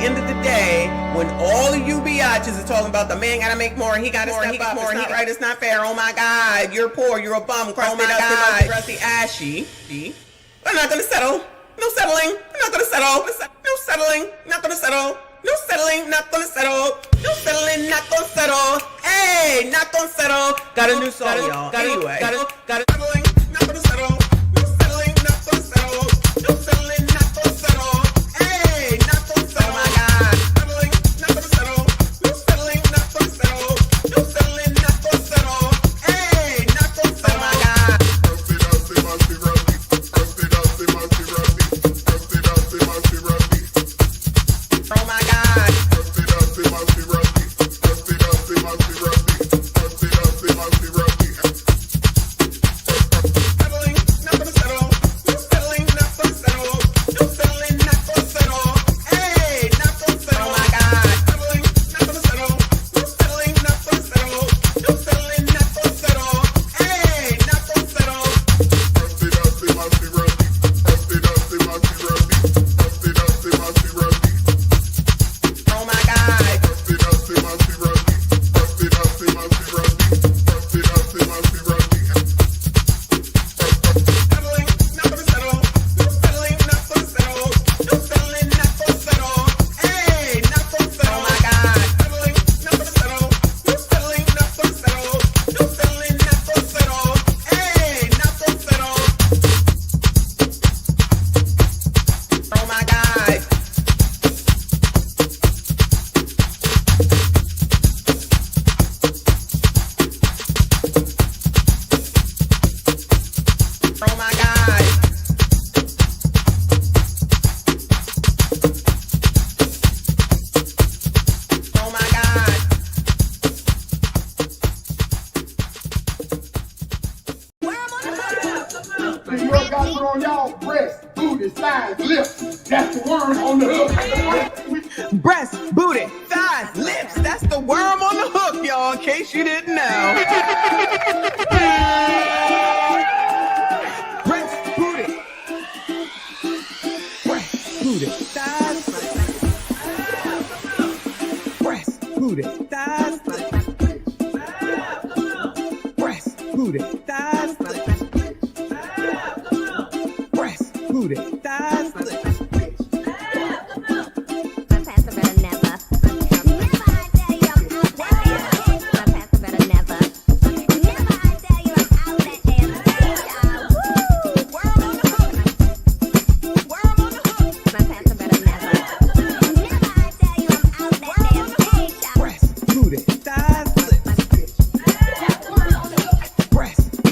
end of the day, when all of you biatches are talking about the man gotta make more, he gotta step up, it's not right, it's not fair, oh my God, you're poor, you're a bum, oh my God, crusty ashy, we're not gonna settle. No settling, I'm not gonna settle. No settling, not gonna settle. No settling, not gonna settle. No settling, not gonna settle. Hey, not gonna settle. Got a new song, y'all. Anyway, got it. Settling, not gonna settle. No settling, not gonna settle. No settling, not gonna settle. Hey, not gonna settle. Oh my God. Settling, not gonna settle. No settling, not gonna settle. No settling, not gonna settle. Hey, not gonna settle. Oh my God. Oh my God. Settling, not gonna settle. No settling, not gonna settle. No settling, not gonna settle. Hey, not gonna settle. Oh my God. Settling, not gonna settle. No settling, not gonna settle. No settling, not gonna settle. Hey, not gonna settle. Oh my God. Settling, not gonna settle. No settling, not gonna settle. No settling, not gonna settle. Hey, not gonna settle. Oh my God. Settling, not gonna settle. No settling, not gonna settle. No settling, not gonna settle. Hey, not gonna settle. Oh my God. Oh my God. Oh my God. You got on y'all breast, booty, thighs, lips. That's the word on the hook. Breast, booty, thighs, lips. That's the worm on the hook, y'all, in case you didn't know. Breast, booty. Breast, booty, thighs. Breast, booty, thighs. Breast, booty, thighs. Breast, booty, thighs. Breast, booty, thighs. Breast, booty, thighs. Breast, booty, thighs. Breast, booty, thighs. Booty, thighs, lips. Booty, thighs.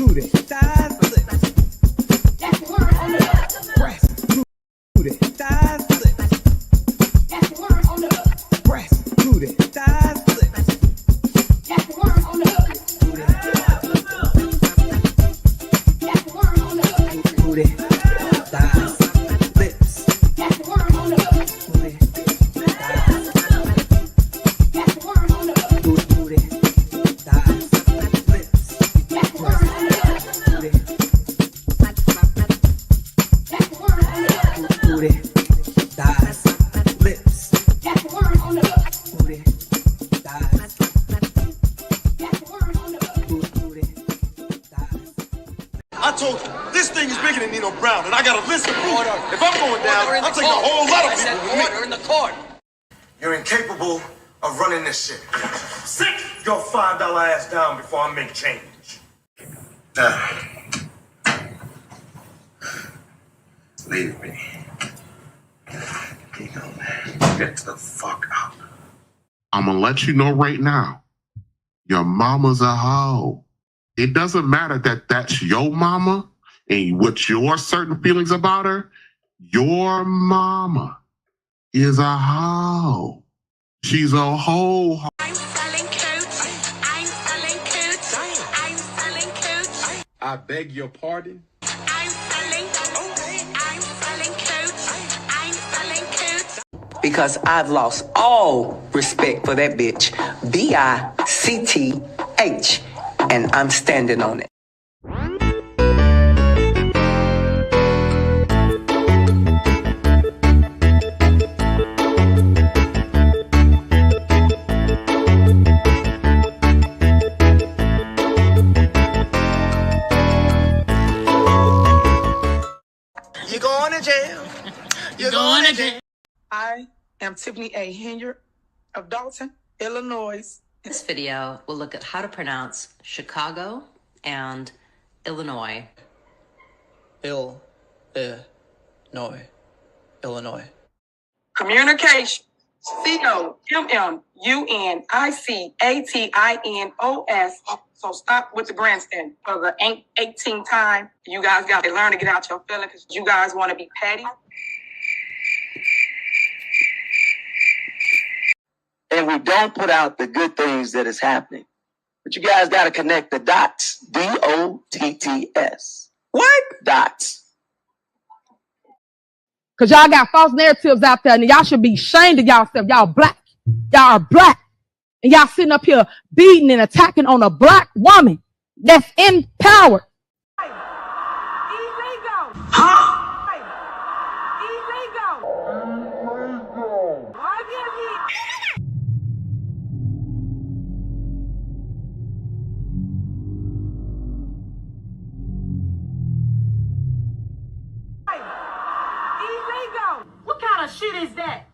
Booty, thighs, lips. Booty, booty, thighs, lips. Booty, thighs. Booty, thighs. I told you, this thing is bigger than Nino Brown, and I got a list of people. If I'm going down, I'm taking a whole lot of people with me. Order in the court. You're incapable of running this shit. Sit your $5 ass down before I make change. Leave me. You know, man, get the fuck out. I'm gonna let you know right now, your mama's a hoe. It doesn't matter that that's your mama and what your certain feelings about her. Your mama is a hoe. She's a hoe. I'm selling coats. I'm selling coats. I'm selling coats. I beg your pardon? I'm selling coats. I'm selling coats. Because I've lost all respect for that bitch. BICTH. And I'm standing on it. I am Tiffany A. Henyard of Dalton, Illinois. This video will look at how to pronounce Chicago and Illinois. Illinois. Communication. COMMUNICATIONOS. So stop with the grandstand. For the 18th time, you guys got to learn to get out your feelings because you guys want to be petty. And we don't put out the good things that is happening. But you guys got to connect the dots. DOTTS. What? Dots. Because y'all got false narratives out there, and y'all should be ashamed of y'allself. Y'all black. Y'all are black. And y'all sitting up here beating and attacking on a black woman that's in power. What kind of shit is that?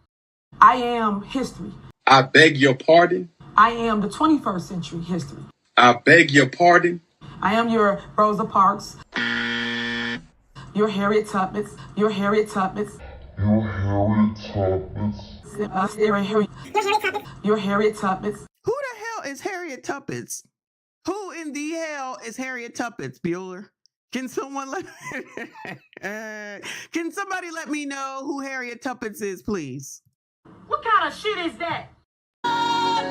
I am history. I beg your pardon. I am the 21st century history. I beg your pardon. I am your Rosa Parks, your Harriet Tubmans, your Harriet Tubmans, your Harriet Tubmans. Who the hell is Harriet Tubmans? Who in the hell is Harriet Tubmans, Bueller? Can someone can somebody let me know who Harriet Tubmans is, please? What kind of shit is that? Lord,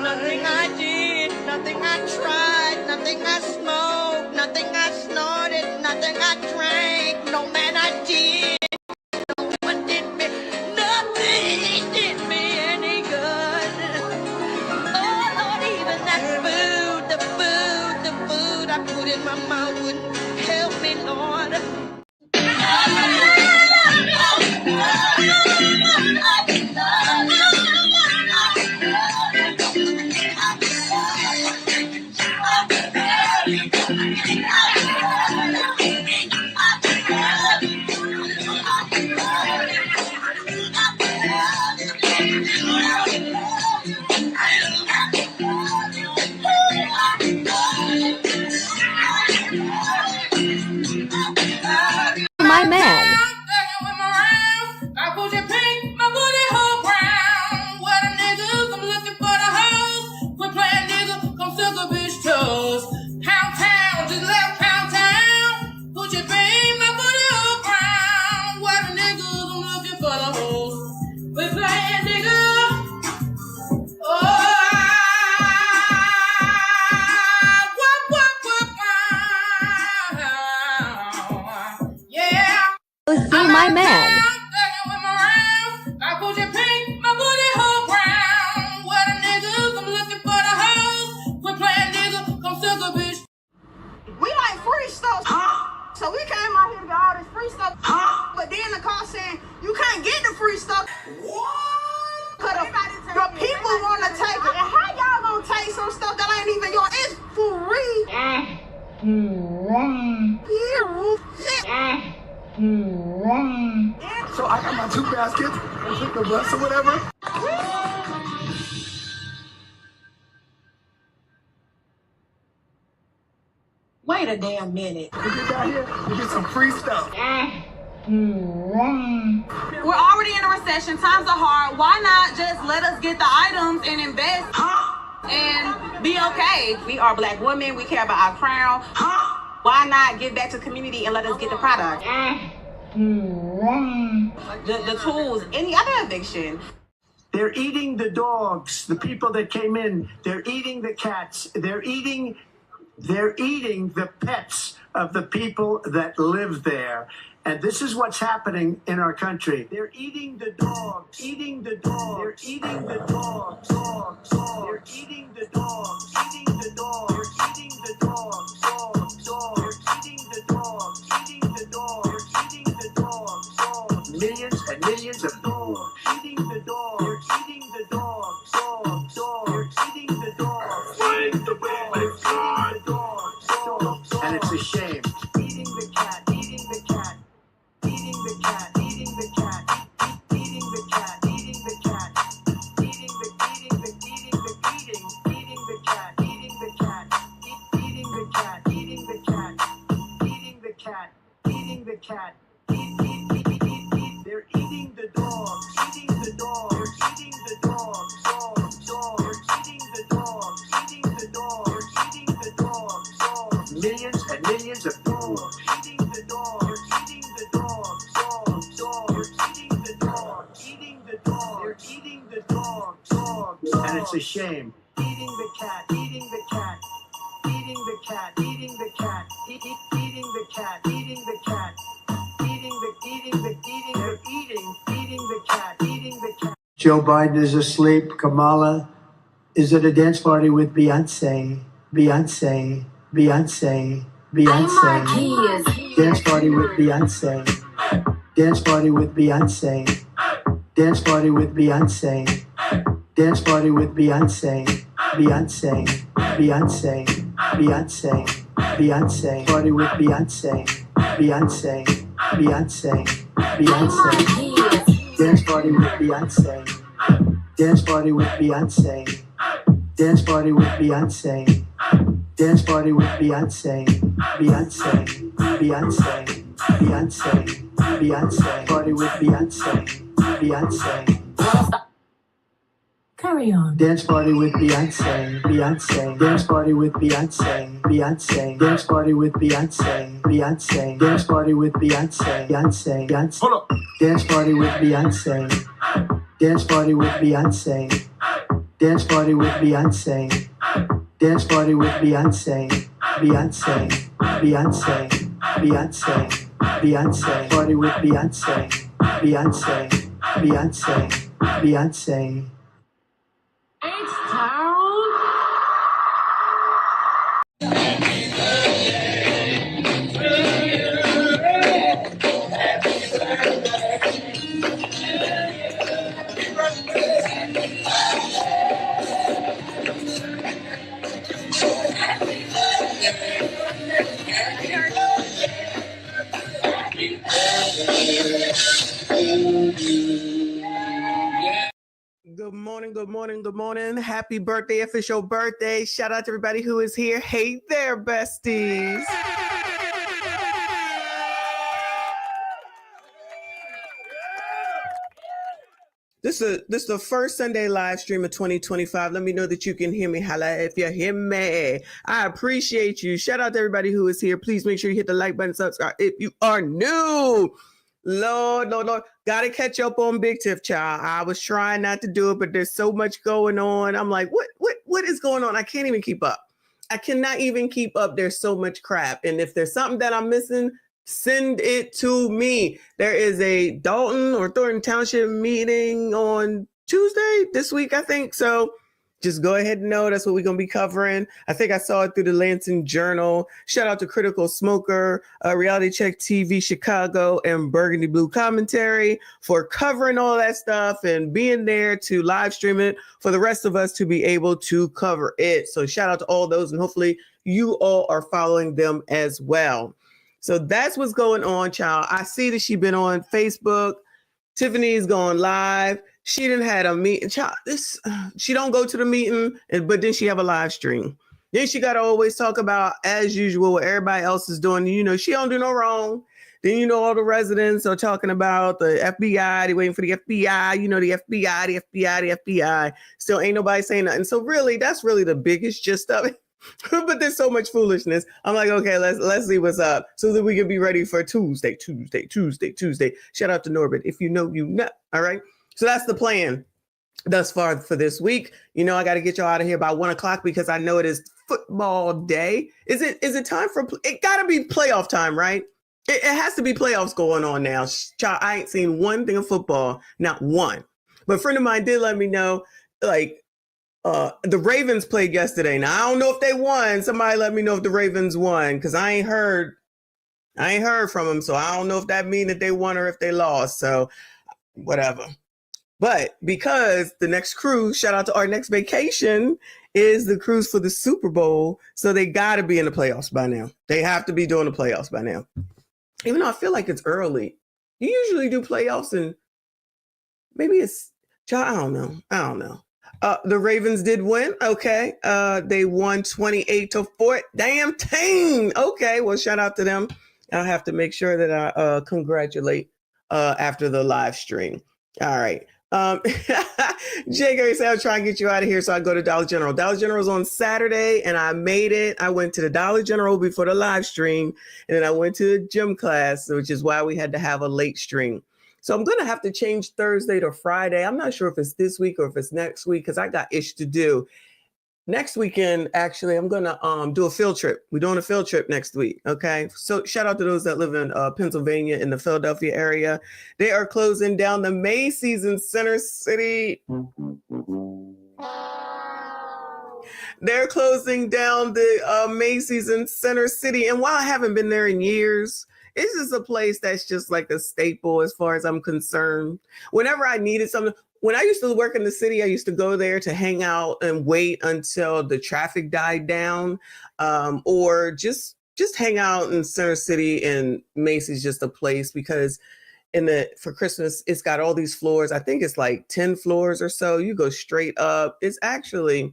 nothing I did, nothing I tried, nothing I smoked, nothing I snorted, nothing I drank, no man I did, no one did me, nothing did me any good. Oh Lord, even that food I put in my mouth wouldn't help me, Lord. My man. See my man. We like free stuff. So we came out here to get all this free stuff. But then the car saying you can't get the free stuff. What? Cause the people want to take it. And how y'all gonna take some stuff that ain't even yours? It's free. So I got my 2 baskets and took the bus or whatever. Wait a damn minute. You get down here, you get some free stuff. We're already in a recession. Times are hard. Why not just let us get the items and invest and be okay? We are black women. We care about our crown. Why not give back to the community and let us get the product? The tools, any other eviction. They're eating the dogs, the people that came in. They're eating the cats. They're eating the pets of the people that live there. And this is what's happening in our country. They're eating the dogs, eating the dogs. They're eating the dogs, dogs, dogs. They're eating the dogs, eating the dogs. They're eating the dogs, dogs, dogs. They're eating the dogs, eating the dogs. They're eating the dogs, dogs. Millions and millions of dogs, eating the dogs. They're eating the dogs, dogs, dogs. They're eating the dogs, eating the dogs. They're eating the dogs, dogs. And it's a shame. Eating the cat, eating the cat. Eating the cat, eating the They're eating the dogs. Eating the dogs. They're eating the dogs. Dogs. Dogs. They're eating the dogs. Eating the dogs. They're eating the dogs. Dogs. Millions and millions of dogs. Eating the dogs. They're eating the dogs. Dogs. Dogs. They're eating the dogs. Eating the dogs. They're eating the dogs. Dogs. And it's a shame. Eating the cat. Eating the cat. Eating the cat. Eating the cat. Eating the cat. Eating the cat. Eating the cat. Joe Biden is asleep. Kamala is at a dance party with Beyonce. Beyonce. Beyonce. Beyonce. Dance party with Beyonce. Dance party with Beyonce. Dance party with Beyonce. Dance party with Beyonce. Beyonce. Beyonce. Beyonce. Beyonce. Party with Beyonce. Beyonce. Beyonce. Beyonce. Dance party with Beyonce. Dance party with Beyonce. Dance party with Beyonce. Dance party with Beyonce. Beyonce. Beyonce. Beyonce. Beyonce. Party with Beyonce. Beyonce. Carry on. Dance party with Beyonce. Beyonce. Dance party with Beyonce. Beyonce. Dance party with Beyonce. Beyonce. Dance party with Beyonce. Beyonce. Beyonce. Hold up. Dance party with Beyonce. Dance party with Beyonce. Dance party with Beyonce. Dance party with Beyonce. Beyonce. Beyonce. Beyonce. Beyonce. Party with Beyonce. Beyonce. Beyonce. Beyonce. Good morning, good morning, good morning. Happy birthday, official birthday. Shout out to everybody who is here. Hey there, besties. This is the first Sunday live stream of 2025. Let me know that you can hear me. Holla if you hear me. I appreciate you. Shout out to everybody who is here. Please make sure you hit the like button, subscribe if you are new. Lord. Gotta catch up on Big Tiff, child. I was trying not to do it, but there's so much going on. I'm like, what is going on? I can't even keep up. I cannot even keep up. There's so much crap. And if there's something that I'm missing, send it to me. There is a Dalton or Thornton Township meeting on Tuesday this week, I think. So just go ahead and know that's what we're going to be covering. I think I saw it through the Lansing Journal. Shout out to Critical Smoker, Reality Check TV Chicago, and Burgundy Blue Commentary for covering all that stuff and being there to live stream it for the rest of us to be able to cover it. So shout out to all those, and hopefully you all are following them as well. So that's what's going on, child. I see that she's been on Facebook. Tiffany's going live. She didn't had a meeting. Child, she don't go to the meeting, but then she have a live stream. Then she got to always talk about, as usual, what everybody else is doing. You know, she don't do no wrong. Then, all the residents are talking about the FBI. They're waiting for the FBI. The FBI. Still ain't nobody saying nothing. So really, that's really the biggest gist of it. But there's so much foolishness. I'm like, okay, let's see what's up so that we can be ready for Tuesday. Shout out to Norbert. If you know, you know. All right. So that's the plan thus far for this week. I got to get y'all out of here by 1:00 because I know it is football day. Is it time for it? Got to be playoff time, right? It has to be playoffs going on now. Child, I ain't seen one thing of football, not one. But a friend of mine did let me know, the Ravens played yesterday. Now, I don't know if they won. Somebody let me know if the Ravens won because I ain't heard from them. So I don't know if that means that they won or if they lost. So whatever. But because the next cruise, shout out to our next vacation, is the cruise for the Super Bowl. So they got to be in the playoffs by now. They have to be doing the playoffs by now. Even though I feel like it's early. You usually do playoffs and maybe it's, I don't know. The Ravens did win. Okay. They won 28-4. Damn team. Okay. Well, shout out to them. I'll have to make sure that I congratulate after the live stream. All right. Jay Gary said, I'll try and get you out of here. So I go to Dollar General. Dollar General's on Saturday and I made it. I went to the Dollar General before the live stream. And then I went to the gym class, which is why we had to have a late stream. So I'm going to have to change Thursday to Friday. I'm not sure if it's this week or if it's next week because I got ish to do. Next weekend, actually, I'm going to do a field trip. We're doing a field trip next week. Okay. So shout out to those that live in Pennsylvania in the Philadelphia area. They are closing down the Macy's in Center City. They're closing down the Macy's in Center City. And while I haven't been there in years, it's just a place that's just like a staple as far as I'm concerned. Whenever I needed something, when I used to work in the city, I used to go there to hang out and wait until the traffic died down, or just hang out in Center City, and Macy's just a place because for Christmas, it's got all these floors. I think it's like 10 floors or so. You go straight up. It's actually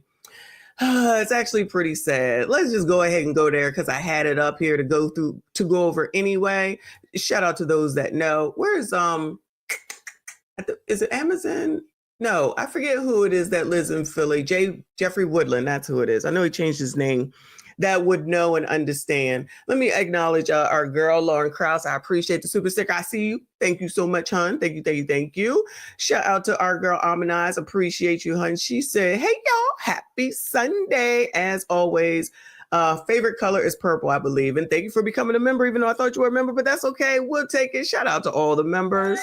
pretty sad. Let's just go ahead and go there because I had it up here to go over anyway. Shout out to those that know. Where's is it Amazon? No, I forget who it is that lives in Philly. Jeffrey Woodland, that's who it is. I know he changed his name. That would know and understand. Let me acknowledge our girl, Lauren Krause. I appreciate the super sticker. I see you. Thank you so much, hun. Thank you. Shout out to our girl, Amanize. Appreciate you, hun. She said, hey, y'all, happy Sunday. As always, favorite color is purple, I believe. And thank you for becoming a member, even though I thought you were a member, but that's okay. We'll take it. Shout out to all the members.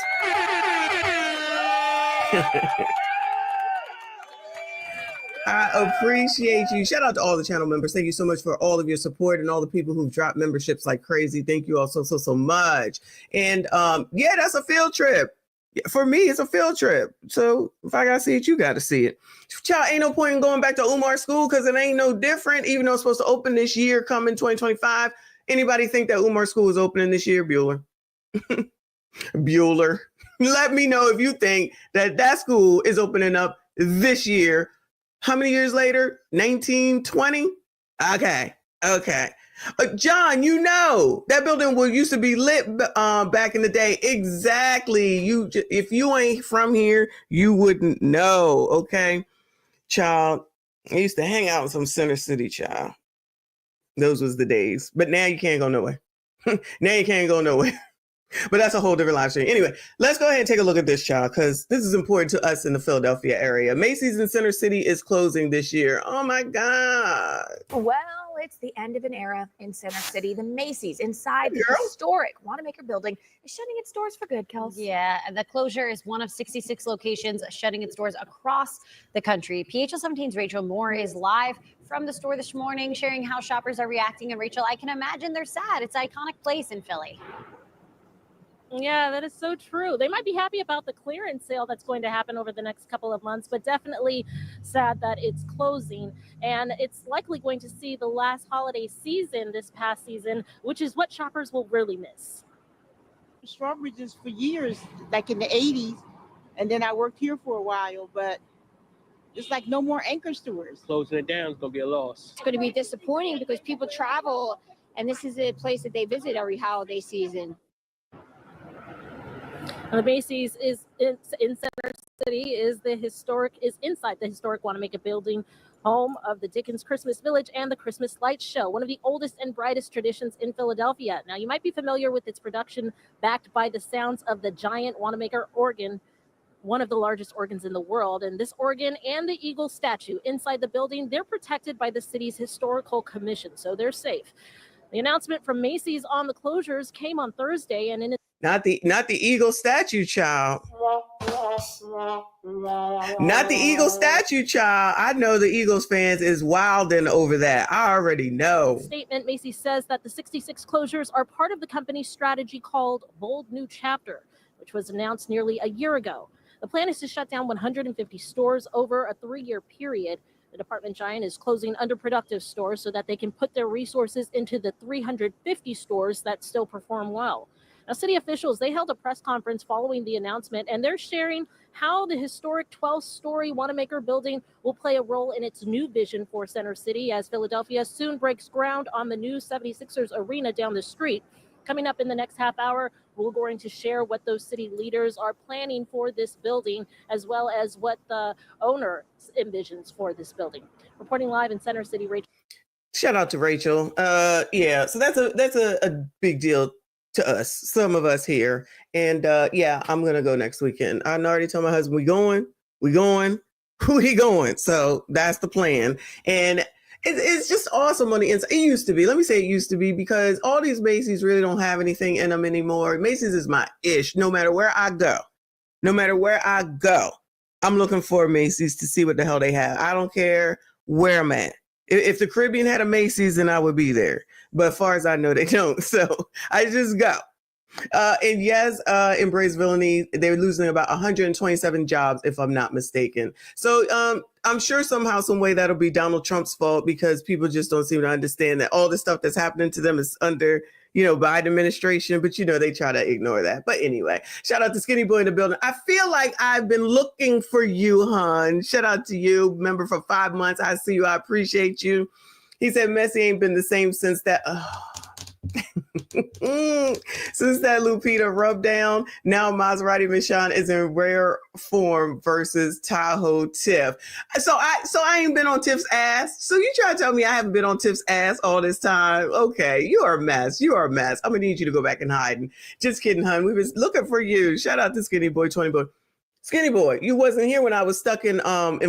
I appreciate you. Shout out to all the channel members. Thank you so much for all of your support and all the people who've dropped memberships like crazy. Thank you all so much. And yeah, that's a field trip. For me, it's a field trip. So if I gotta see it, you gotta see it. Child, ain't no point in going back to Umar school because it ain't no different, even though it's supposed to open this year, coming 2025. Anybody think that Umar school is opening this year, Bueller? Bueller. Let me know if you think that school is opening up this year. How many years later? 1920? Okay. John, you know, that building used to be lit back in the day. Exactly. If you ain't from here, you wouldn't know. Okay. Child, I used to hang out in some Center City, child. Those was the days. But now you can't go nowhere. But that's a whole different live stream. Anyway, let's go ahead and take a look at this, child, because this is important to us in the Philadelphia area. Macy's in Center City is closing this year. Oh, my God. Well, it's the end of an era in Center City. The Macy's inside the historic Wanamaker building is shutting its doors for good, Kels. Yeah, the closure is one of 66 locations shutting its doors across the country. PHL 17's Rachel Moore is live from the store this morning, sharing how shoppers are reacting. And Rachel, I can imagine they're sad. It's an iconic place in Philly. Yeah, that is so true. They might be happy about the clearance sale that's going to happen over the next couple of months, but definitely sad that it's closing. And it's likely going to see the last holiday season this past season, which is what shoppers will really miss. Strawberry just for years, like in the 80s, and then I worked here for a while, but it's like no more anchor stores. Closing it down is going to be a loss. It's going to be disappointing because people travel, and this is a place that they visit every holiday season. The Macy's is in Center City, is inside the historic Wanamaker building, home of the Dickens Christmas Village and the Christmas Lights Show, one of the oldest and brightest traditions in Philadelphia. Now, you might be familiar with its production backed by the sounds of the giant Wanamaker organ, one of the largest organs in the world. And this organ and the eagle statue inside the building, they're protected by the city's historical commission, so they're safe. The announcement from Macy's on the closures came on Thursday, and in Not the eagle statue, child. Not the eagle statue, child. I know the Eagles fans is wilding over that. I already know. Statement, Macy says that the 66 closures are part of the company's strategy called Bold New Chapter, which was announced nearly a year ago. The plan is to shut down 150 stores over a 3-year period. The department giant is closing underproductive stores so that they can put their resources into the 350 stores that still perform well. Now, city officials, they held a press conference following the announcement, and they're sharing how the historic 12-story Wanamaker building will play a role in its new vision for Center City as Philadelphia soon breaks ground on the new 76ers arena down the street. Coming up in the next half hour, We're going to share what those city leaders are planning for this building, as well as what the owner envisions for this building. Reporting live in Center City, Rachel. Shout out to Rachel. Yeah, so that's a big deal to us, some of us here. And yeah, I'm gonna go next weekend. I already told my husband we going. Who he going? So that's the plan. And it's just awesome on the inside. It used to be. Let me say it used to be, because all these Macy's really don't have anything in them anymore. Macy's is my ish. No matter where I go, I'm looking for Macy's to see what the hell they have. I don't care where I'm at. If the Caribbean had a Macy's, then I would be there. But as far as I know, they don't. So I just go. And yes, Embrace Villainy, they're losing about 127 jobs, if I'm not mistaken. So I'm sure somehow, some way that'll be Donald Trump's fault, because people just don't seem to understand that all the stuff that's happening to them is under, Biden administration. But, they try to ignore that. But anyway, shout out to Skinny Boy in the building. I feel like I've been looking for you, hon. Shout out to you, member for 5 months. I see you. I appreciate you. He said Messi ain't been the same since that. Since that Lupita rub down. Now Maserati Michonne is in rare form versus Tahoe Tiff. So I ain't been on Tiff's ass. So you try to tell me I haven't been on Tiff's ass all this time? Okay, you are a mess. I'm gonna need you to go back and hide. Just kidding, hun. We was looking for you. Shout out to Skinny Boy 20 Boy. Skinny Boy, you wasn't here when I was stuck in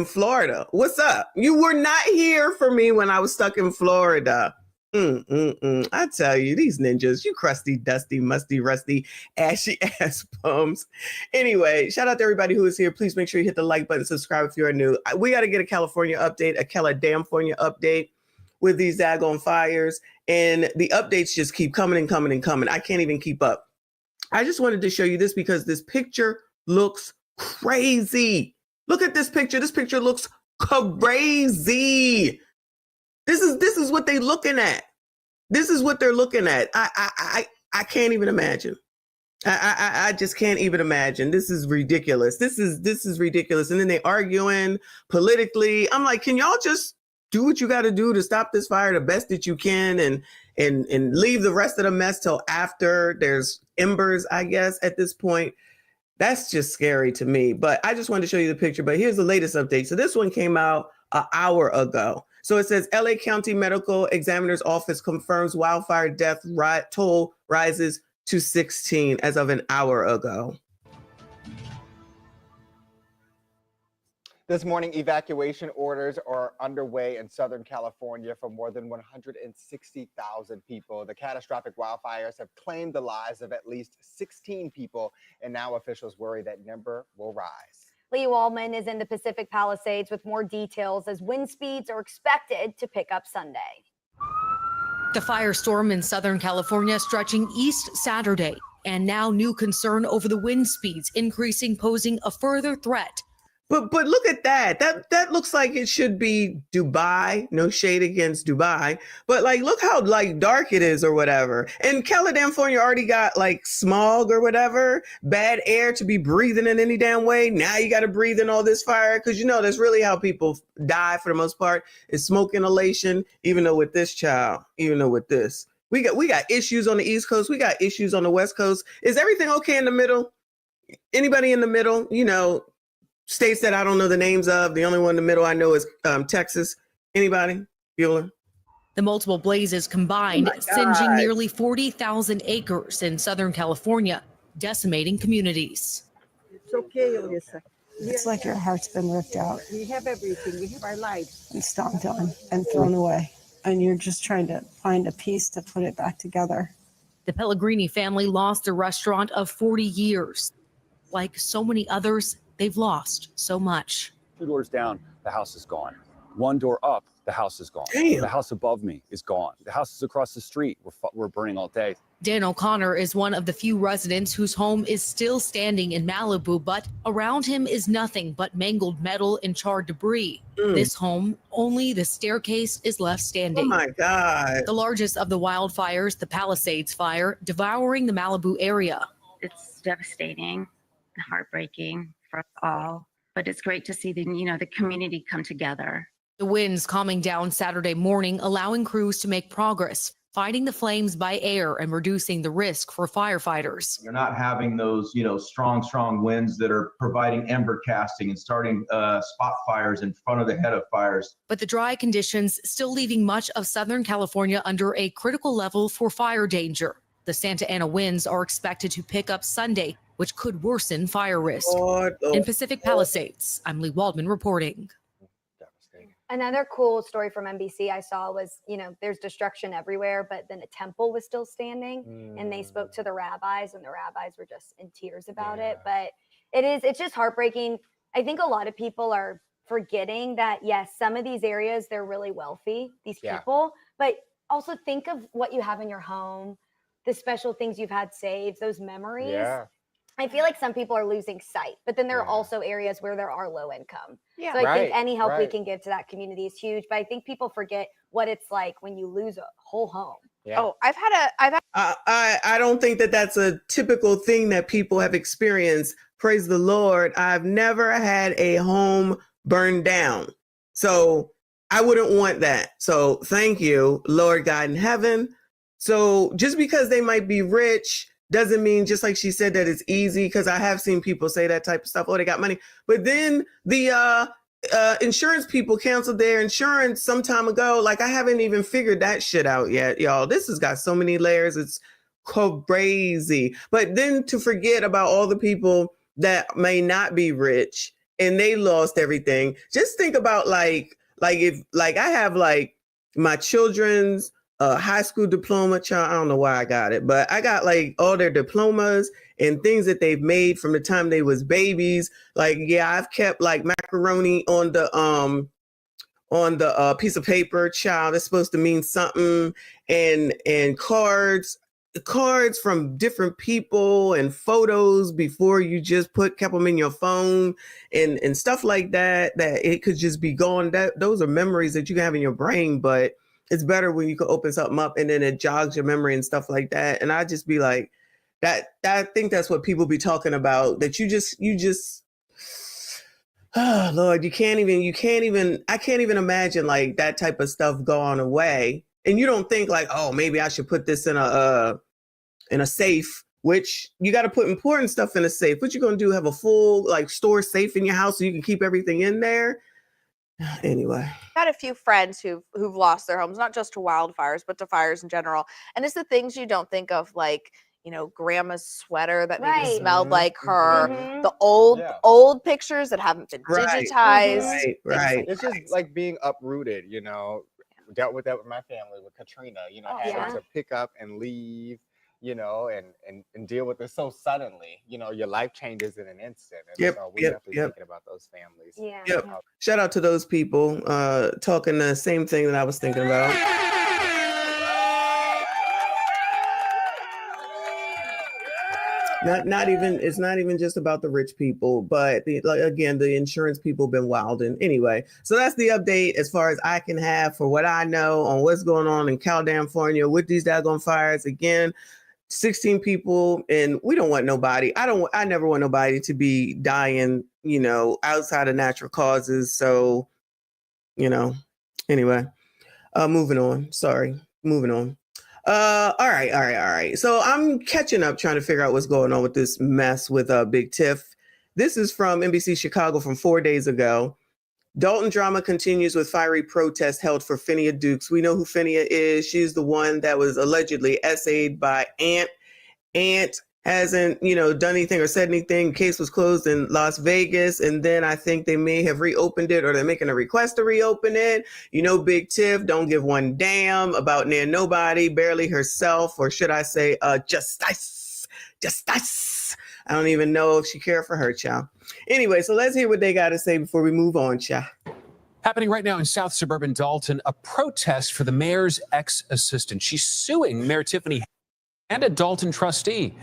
Florida. What's up? You were not here for me when I was stuck in Florida. I tell you, these ninjas, you crusty, dusty, musty, rusty, ashy ass bums. Anyway, shout out to everybody who is here. Please make sure you hit the like button, subscribe if you are new. We got to get a California update, a California update with these daggone fires. And the updates just keep coming and coming and coming. I can't even keep up. I just wanted to show you this because this picture looks crazy. Look at this picture. This picture looks crazy. This is what they're looking at. This is what they're looking at. I can't even imagine. I just can't even imagine. This is ridiculous. This is ridiculous. And then they arguing politically. I'm like, can y'all just do what you got to do to stop this fire the best that you can, and leave the rest of the mess till after there's embers, I guess, at this point. That's just scary to me. But I just wanted to show you the picture. But here's the latest update. So this one came out an hour ago. So it says LA County Medical Examiner's Office confirms wildfire death toll rises to 16 as of an hour ago. This morning, evacuation orders are underway in Southern California for more than 160,000 people. The catastrophic wildfires have claimed the lives of at least 16 people, and now officials worry that number will rise. Lee Wallman is in the Pacific Palisades with more details as wind speeds are expected to pick up Sunday. The firestorm in Southern California stretching east Saturday, and now new concern over the wind speeds increasing, posing a further threat. But look at that. That looks like it should be Dubai. No shade against Dubai, but look how dark it is or whatever. And California already got smog or whatever, bad air to be breathing in any damn way. Now you got to breathe in all this fire, because that's really how people die for the most part, is smoke inhalation. Even though with this we got issues on the East Coast, we got issues on the West Coast. Is everything okay in the middle? Anybody in the middle? States that I don't know the names of. The only one in the middle I know is Texas. Anybody? Bueller? The multiple blazes combined, singeing nearly 40,000 acres in Southern California, decimating communities. It's okay, Alyssa. It's like your heart's been ripped out. We have everything. We have our lives. And stomped on and thrown away. And you're just trying to find a piece to put it back together. The Pellegrini family lost a restaurant of 40 years. Like so many others, they've lost so much. 2 doors down, the house is gone. 1 door up, the house is gone. Damn. The house above me is gone. The houses across the street were burning all day. Dan O'Connor is one of the few residents whose home is still standing in Malibu, but around him is nothing but mangled metal and charred debris. This home, only the staircase is left standing. Oh my God. The largest of the wildfires, the Palisades fire, devouring the Malibu area. It's devastating, heartbreaking for us all, but it's great to see the community come together. The winds calming down Saturday morning, allowing crews to make progress. fighting the flames by air and reducing the risk for firefighters. You're not having those, strong winds that are providing ember casting and starting spot fires in front of the head of fires. But the dry conditions still leaving much of Southern California under a critical level for fire danger. The Santa Ana winds are expected to pick up Sunday, which could worsen fire risk. In Pacific Palisades, I'm Lee Waldman reporting. Another cool story from NBC I saw was, there's destruction everywhere, but then a temple was still standing, and they spoke to the rabbis, and the rabbis were just in tears about it. But it's just heartbreaking. I think a lot of people are forgetting that, yes, some of these areas, they're really wealthy, these people, but also think of what you have in your home, the special things you've had saved, those memories. Yeah. I feel like some people are losing sight, but then there are also areas where there are low income. Yeah. So I think any help we can give to that community is huge, but I think people forget what it's like when you lose a whole home. Yeah. Oh, I've had I don't think that that's a typical thing that people have experienced. Praise the Lord. I've never had a home burned down. So I wouldn't want that. So thank you, Lord God in heaven. So just because they might be rich doesn't mean, just like she said, that it's easy, because I have seen people say that type of stuff. Oh, they got money. But then the insurance people canceled their insurance some time ago. Like, I haven't even figured that shit out yet, y'all. This has got so many layers. It's crazy. But then to forget about all the people that may not be rich and they lost everything. Just think about if I have my children's high school diploma, child. I don't know why I got it, but I got all their diplomas and things that they've made from the time they was babies. I've kept macaroni on the piece of paper, child. It's supposed to mean something, and cards from different people and photos before you just kept them in your phone and stuff like that, that it could just be gone. Those are memories that you can have in your brain, but it's better when you can open something up and then it jogs your memory and stuff like that. And I just be like, I think that's what people be talking about, that you just, oh Lord, I can't even imagine that type of stuff going away. And you don't think oh, maybe I should put this in a safe, which you got to put important stuff in a safe. What you going to do? Have a full store safe in your house so you can keep everything in there? Anyway, got a few friends who've lost their homes, not just to wildfires, but to fires in general. And it's the things you don't think of, grandma's sweater that maybe smelled like her, the old pictures that haven't been digitized. Right. It's just like being uprooted, dealt with that with my family, with Katrina, having to pick up and leave, and deal with it so suddenly. Your life changes in an instant. And so we're definitely thinking about those families. Yeah. Yep. Shout out to those people talking the same thing that I was thinking about. It's not even just about the rich people, but the insurance people been wilding anyway. So that's the update as far as I can have for what I know on what's going on in California with these daggone fires. Again, 16 people, and we don't want nobody. I never want nobody to be dying, outside of natural causes. So, anyway, moving on. All right. So I'm catching up, trying to figure out what's going on with this mess with Big Tiff. This is from NBC Chicago from 4 days ago. Dalton drama continues with fiery protest held for Phinia Dukes. We know who Phinia is. She's the one that was allegedly essayed by Ant. Ant hasn't, done anything or said anything. Case was closed in Las Vegas, and then I think they may have reopened it, or they're making a request to reopen it. Big Tiff don't give one damn about near nobody, barely herself, or should I say, justice. I don't even know if she cared for her, child. Anyway, so let's hear what they got to say before we move on, child. Happening right now in South Suburban Dalton, a protest for the mayor's ex-assistant. She's suing Mayor Tiffany and a Dalton trustee.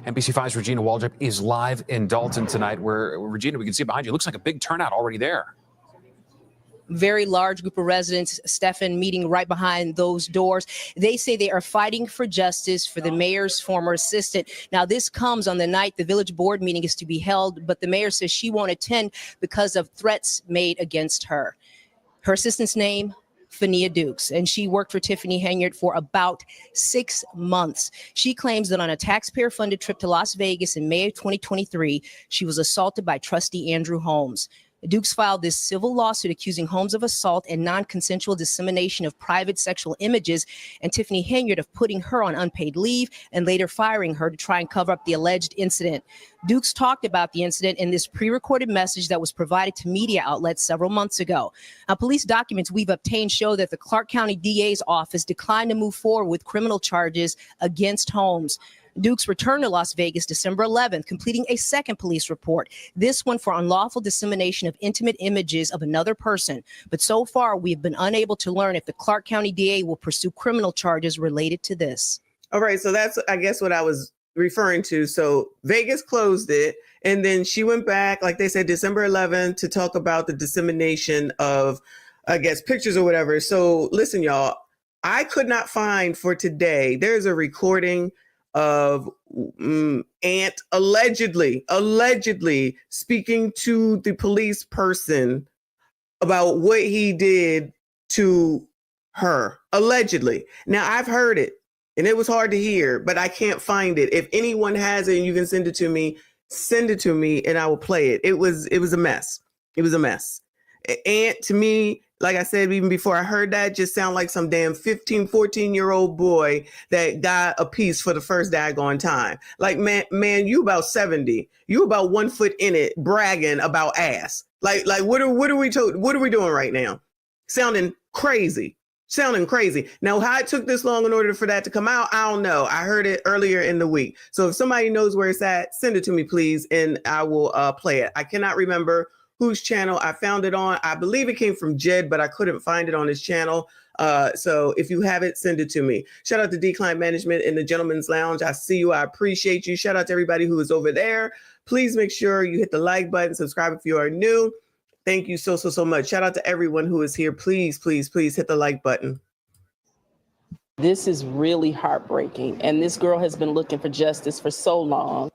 NBC5's Regina Waldrop is live in Dalton tonight, where, Regina, we can see behind you, it looks like a big turnout already there. Very large group of residents, Stefan, meeting right behind those doors. They say they are fighting for justice for the mayor's former assistant. Now, this comes on the night the village board meeting is to be held, but the mayor says she won't attend because of threats made against her. Her assistant's name, Fania Dukes, and she worked for Tiffany Henyard for about 6 months. She claims that on a taxpayer-funded trip to Las Vegas in May of 2023, she was assaulted by Trustee Andrew Holmes. Dukes filed this civil lawsuit accusing Holmes of assault and non-consensual dissemination of private sexual images, and Tiffany Henyard of putting her on unpaid leave and later firing her to try and cover up the alleged incident. Dukes talked about the incident in this pre-recorded message that was provided to media outlets several months ago. Now, police documents we've obtained show that the Clark County DA's office declined to move forward with criminal charges against Holmes. Dukes returned to Las Vegas December 11th, completing a second police report, this one for unlawful dissemination of intimate images of another person. But so far, we've been unable to learn if the Clark County DA will pursue criminal charges related to this. All right, so that's, I guess, what I was referring to. So Vegas closed it, and then she went back, like they said, December 11th to talk about the dissemination of, I guess, pictures or whatever. So listen, y'all, I could not find for today, there's a recording of Ant allegedly speaking to the police person about what he did to her, allegedly. Now, I've heard it, and it was hard to hear, but I can't find it. If anyone has it and you can send it to me, and I will play it. It was a mess. It was a mess. Ant, to me, like I said, even before I heard that, just sound like some damn 15, 14-year-old boy that got a piece for the first daggone time. Like, man, you about 70. You about 1 foot in it, bragging about ass. Like what are we doing right now? Sounding crazy. Now, how it took this long in order for that to come out, I don't know. I heard it earlier in the week. So if somebody knows where it's at, send it to me, please, and I will play it. I cannot remember whose channel I found it on. I believe it came from Jed, but I couldn't find it on his channel. So if you have it, send it to me. Shout out to Decline Management in the Gentleman's Lounge. I see you. I appreciate you. Shout out to everybody who is over there. Please make sure you hit the like button, subscribe if you are new. Thank you so much. Shout out to everyone who is here. Please hit the like button. This is really heartbreaking. And this girl has been looking for justice for so long.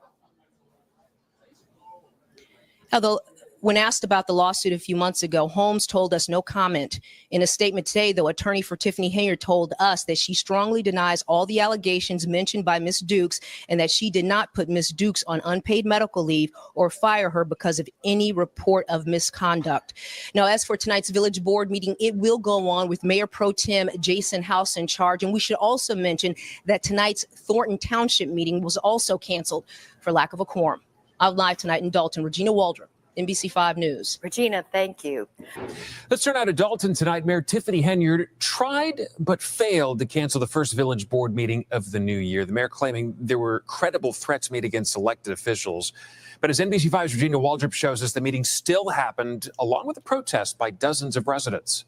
Although, when asked about the lawsuit a few months ago, Holmes told us no comment. In a statement today, though, attorney for Tiffany Henyard told us that she strongly denies all the allegations mentioned by Ms. Dukes and that she did not put Ms. Dukes on unpaid medical leave or fire her because of any report of misconduct. Now, as for tonight's village board meeting, it will go on with Mayor Pro Tem Jason House in charge. And we should also mention that tonight's Thornton Township meeting was also canceled for lack of a quorum. Out live tonight in Dalton, Regina Waldrop, NBC5 News. Regina, thank you. Let's turn out to Dalton tonight. Mayor Tiffany Henyard tried but failed to cancel the first village board meeting of the new year. The mayor claiming there were credible threats made against elected officials. But as NBC5's Regina Waldrop shows us, the meeting still happened along with a protest by dozens of residents.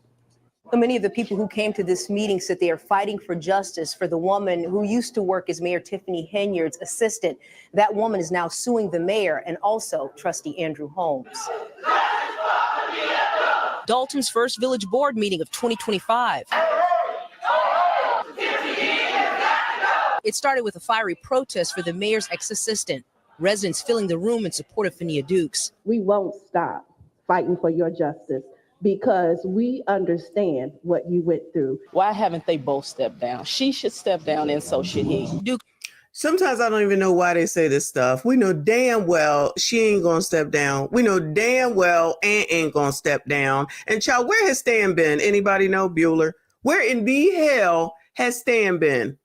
Many of the people who came to this meeting said they are fighting for justice for the woman who used to work as Mayor Tiffany Henyard's assistant. That woman is now suing the mayor and also Trustee Andrew Holmes. Dalton's first village board meeting of 2025. It started with a fiery protest for the mayor's ex-assistant. Residents filling the room in support of Fania Dukes. We won't stop fighting for your justice, because we understand what you went through. Why haven't they both stepped down? She should step down and so should he. Sometimes I don't even know why they say this stuff. We know damn well she ain't gonna step down. We know damn well Ant ain't gonna step down. And child, where has Stan been? Anybody know? Bueller? Where in the hell has Stan been?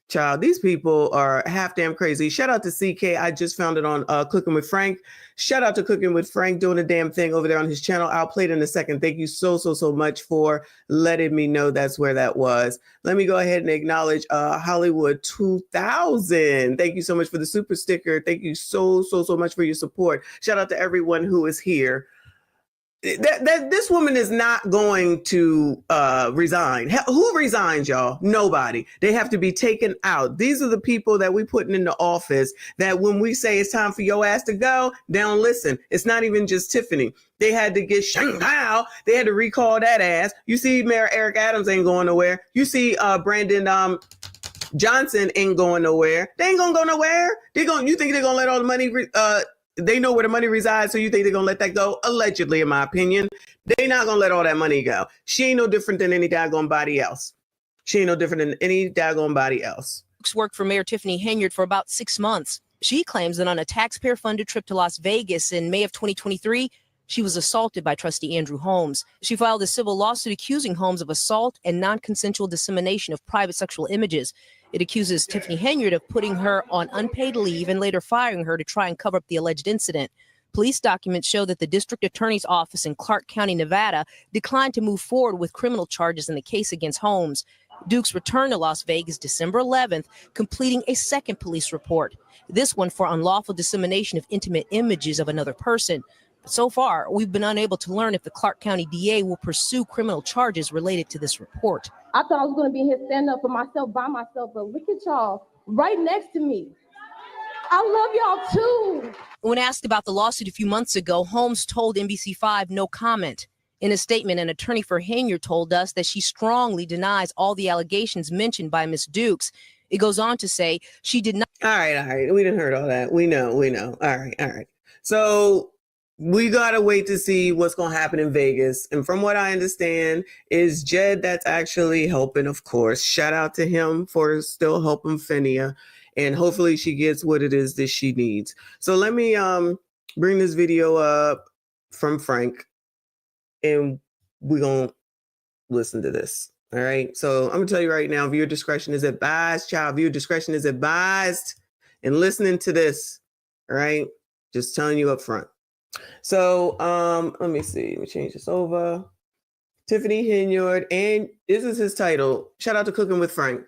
Child, these people are half damn crazy. Shout out to CK. I just found it on Cooking with Frank. Shout out to Cooking with Frank doing a damn thing over there on his channel. I'll play it in a second. Thank you so much for letting me know that's where that was. Let me go ahead and acknowledge Hollywood 2000. Thank you so much for the super sticker. Thank you so much for your support. Shout out to everyone who is here. This woman is not going to resign. Who resigns, y'all? Nobody. They have to be taken out. These are the people that we putting in the office that when we say it's time for your ass to go, they don't listen. It's not even just Tiffany. They had to get Shanghai. They had to recall that ass. You see Mayor Eric Adams ain't going nowhere. You see Brandon Johnson ain't going nowhere. They ain't gonna go nowhere. You think they're gonna let all the money they know where the money resides, so you think they're going to let that go? Allegedly, in my opinion. They not going to let all that money go. She ain't no different than any daggone body else. She ain't no different than any daggone body else. Worked for Mayor Tiffany Henyard for about 6 months. She claims that on a taxpayer-funded trip to Las Vegas in May of 2023, she was assaulted by Trustee Andrew Holmes. She filed a civil lawsuit accusing Holmes of assault and non-consensual dissemination of private sexual images. It accuses Tiffany Henyard of putting her on unpaid leave and later firing her to try and cover up the alleged incident. Police documents show that the district attorney's office in Clark County, Nevada, declined to move forward with criminal charges in the case against Holmes. Dukes returned to Las Vegas December 11th, completing a second police report, this one for unlawful dissemination of intimate images of another person. But so far, we've been unable to learn if the Clark County DA will pursue criminal charges related to this report. I thought I was going to be here standing up for myself by myself, but look at y'all right next to me. I love y'all too. When asked about the lawsuit a few months ago, Holmes told NBC5 no comment. In a statement, an attorney for Henyard told us that she strongly denies all the allegations mentioned by Ms. Dukes. It goes on to say she did not. All right. We didn't heard all that. We know. All right. So we got to wait to see what's going to happen in Vegas. And from what I understand is Jed that's actually helping, of course. Shout out to him for still helping Phinia. And hopefully she gets what it is that she needs. So let me bring this video up from Frank. And we're going to listen to this. All right. So I'm going to tell you right now, viewer discretion is advised, child. Viewer discretion is advised in listening to this. All right. Just telling you up front. So let me see. Let me change this over. Tiffany Henyard, and this is his title. Shout out to Cooking with Frank.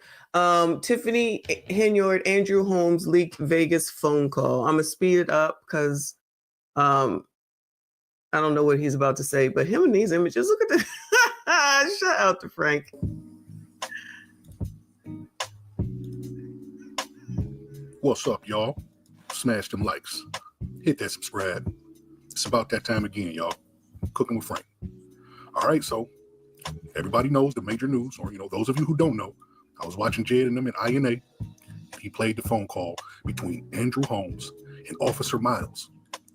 Tiffany Henyard, Andrew Holmes leaked Vegas phone call. I'm going to speed it up because I don't know what he's about to say, but him and these images, look at this. Shout out to Frank. What's up, y'all? Smash them likes. Hit that subscribe. It's about that time again, y'all. Cooking with Frank. All right, so everybody knows the major news, or, those of you who don't know, I was watching Jed and them in INA, and he played the phone call between Andrew Holmes and Officer Miles.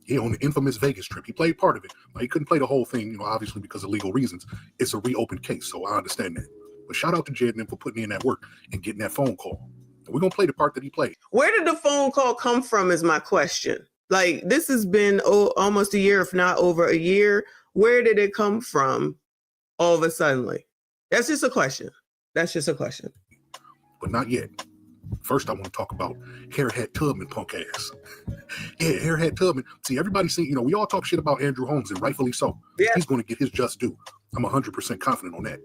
Yeah, on the infamous Vegas trip. He played part of it. He couldn't play the whole thing, obviously because of legal reasons. It's a reopened case, so I understand that. But shout out to Jed and them for putting in that work and getting that phone call. And we're going to play the part that he played. Where did the phone call come from is my question. Like, this has been almost a year, if not over a year. Where did it come from all of a sudden? That's just a question. But not yet. First, I want to talk about Hairhead Tubman punk ass. Yeah, Hairhead Tubman. See, everybody see, we all talk shit about Andrew Holmes, and rightfully so. Yeah. He's going to get his just due. I'm 100% confident on that.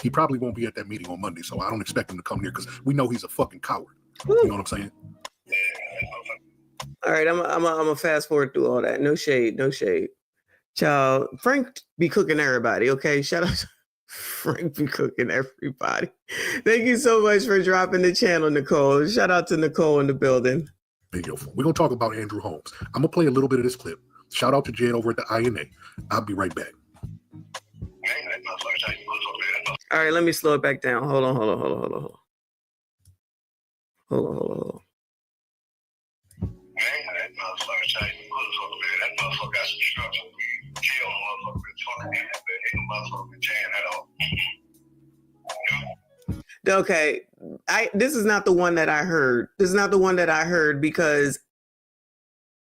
He probably won't be at that meeting on Monday, so I don't expect him to come here because we know he's a fucking coward. Woo. You know what I'm saying? All right, I'm a fast forward through all that. No shade. Child, Frank be cooking everybody, okay? Shout out to Frank be cooking everybody. Thank you so much for dropping the channel, Nicole. Shout out to Nicole in the building. We're going to talk about Andrew Holmes. I'm going to play a little bit of this clip. Shout out to Jed over at the INA. I'll be right back. All right, let me slow it back down. Hold on. Okay, this is not the one that I heard. Because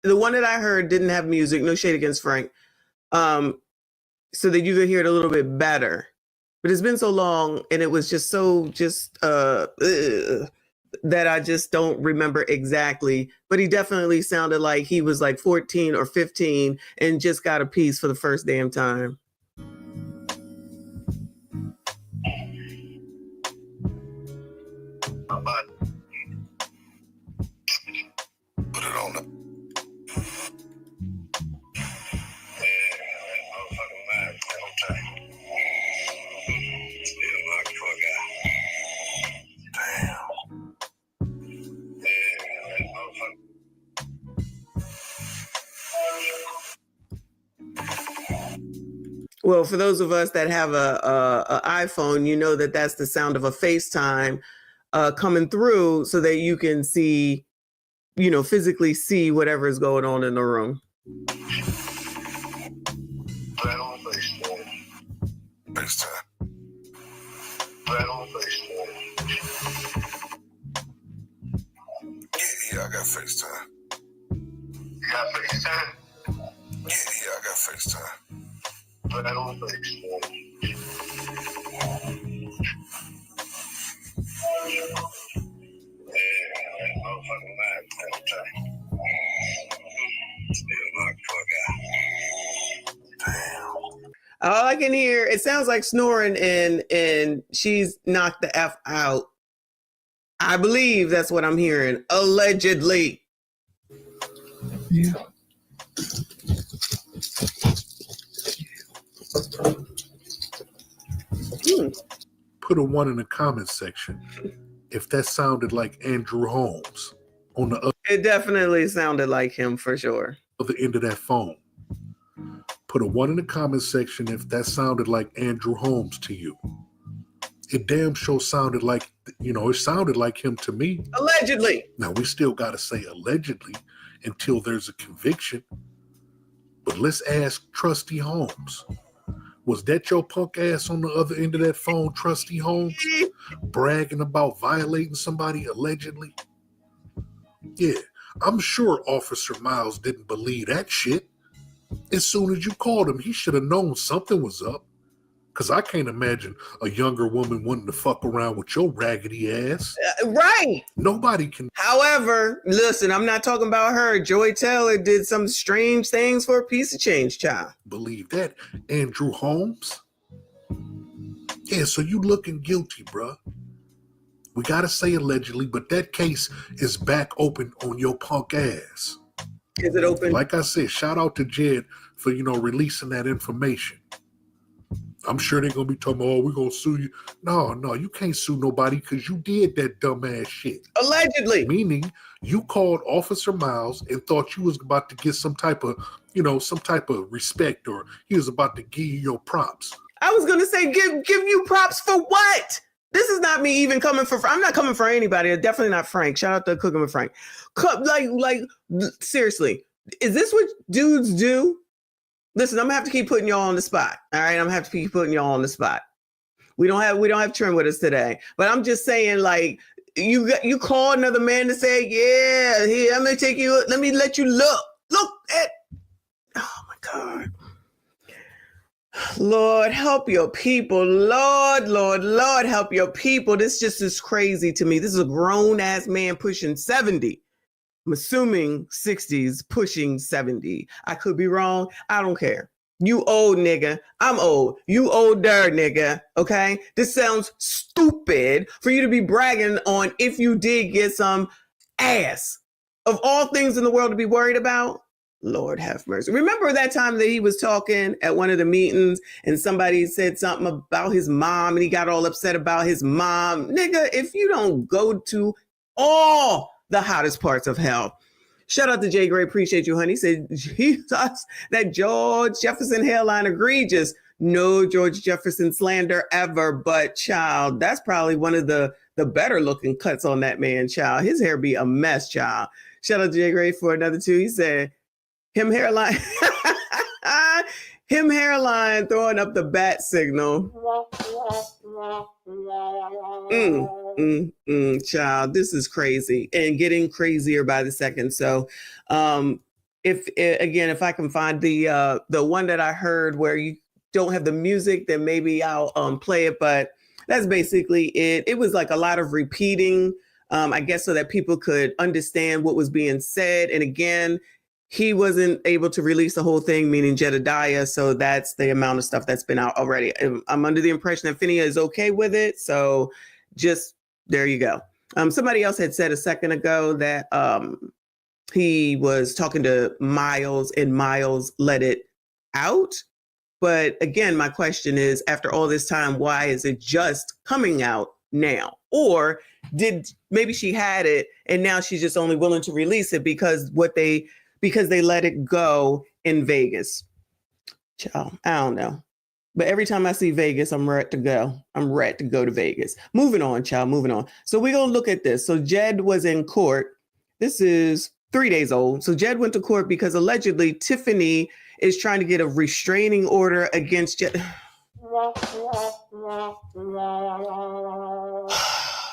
the one that I heard didn't have music. No shade against Frank. So that you could hear it a little bit better. But it's been so long, and it was just that I just don't remember exactly. But he definitely sounded like he was like 14 or 15 and just got a piece for the first damn time. Put it on the... Well, for those of us that have a iPhone, you know that that's the sound of a FaceTime coming through so that you can see physically see whatever is going on in the room. FaceTime. Yeah, I got FaceTime. You got FaceTime? Yeah, I got FaceTime. But I don't FaceTime. All I can hear, it sounds like snoring, and she's knocked the F out. I believe that's what I'm hearing. Allegedly. Yeah. Put a 1 in the comment section if that sounded like Andrew Holmes on the It definitely sounded like him for sure. other end of that phone. Put a 1 in the comment section if that sounded like Andrew Holmes to you. It damn sure sounded like, it sounded like him to me. Allegedly. Now, we still got to say allegedly until there's a conviction. But let's ask Trustee Holmes. Was that your punk ass on the other end of that phone, Trustee Holmes, bragging about violating somebody allegedly? Yeah, I'm sure Officer Miles didn't believe that shit. As soon as you called him, he should have known something was up. Because I can't imagine a younger woman wanting to fuck around with your raggedy ass. Right. Nobody can. However, listen, I'm not talking about her. Joy Taylor did some strange things for a piece of change, child. Believe that. Andrew Holmes? Yeah, so you looking guilty, bruh. We got to say allegedly, but that case is back open on your punk ass. Is it open? Like I said, shout out to Jed for, releasing that information. I'm sure they're going to be talking, we're going to sue you. No, you can't sue nobody because you did that dumbass shit. Allegedly. Meaning you called Officer Miles and thought you was about to get some type of respect, or he was about to give you your props. I was going to say, give you props for what? This is not me even coming for, I'm not coming for anybody. Definitely not Frank. Shout out to Cooking with Frank. Like, seriously, is this what dudes do? Listen, I'm gonna have to keep putting y'all on the spot. All right, I'm gonna have to keep putting y'all on the spot. We don't have Trim with us today, but I'm just saying, like, you call another man to say, yeah, here, I'm gonna take you. Let me let you look at. Oh my God, Lord help your people, Lord help your people. This just is crazy to me. This is a grown ass man pushing 70. I'm assuming 60s, pushing 70. I could be wrong. I don't care. You old nigga. I'm old. You older nigga. Okay? This sounds stupid for you to be bragging on if you did get some ass. Of all things in the world to be worried about, Lord have mercy. Remember that time that he was talking at one of the meetings and somebody said something about his mom and he got all upset about his mom? Nigga, if you don't go to all the hottest parts of hell. Shout out to Jay Gray. Appreciate you, honey. He said, Jesus, that George Jefferson hairline egregious. No George Jefferson slander ever, but child, that's probably one of the better looking cuts on that man, child. His hair be a mess, child. Shout out to Jay Gray for another 2. He said, him hairline throwing up the bat signal. Child, this is crazy and getting crazier by the second. So if I can find the one that I heard where you don't have the music, then maybe I'll play it. But that's basically it. It was like a lot of repeating, I guess, so that people could understand what was being said. And again, he wasn't able to release the whole thing, meaning Jedediah. So that's the amount of stuff that's been out already. I'm under the impression that Phineas is okay with it. So just there you go. Somebody else had said a second ago that he was talking to Miles and Miles let it out. But again, my question is, after all this time, why is it just coming out now? Or maybe she had it and now she's just only willing to release it because they let it go in Vegas. Child, I don't know. But every time I see Vegas, I'm ready to go. I'm ready to go to Vegas. Moving on, child, moving on. So we're going to look at this. So Jed was in court This is 3 days old. So Jed went to court because allegedly Tiffany is trying to get a restraining order against Jed.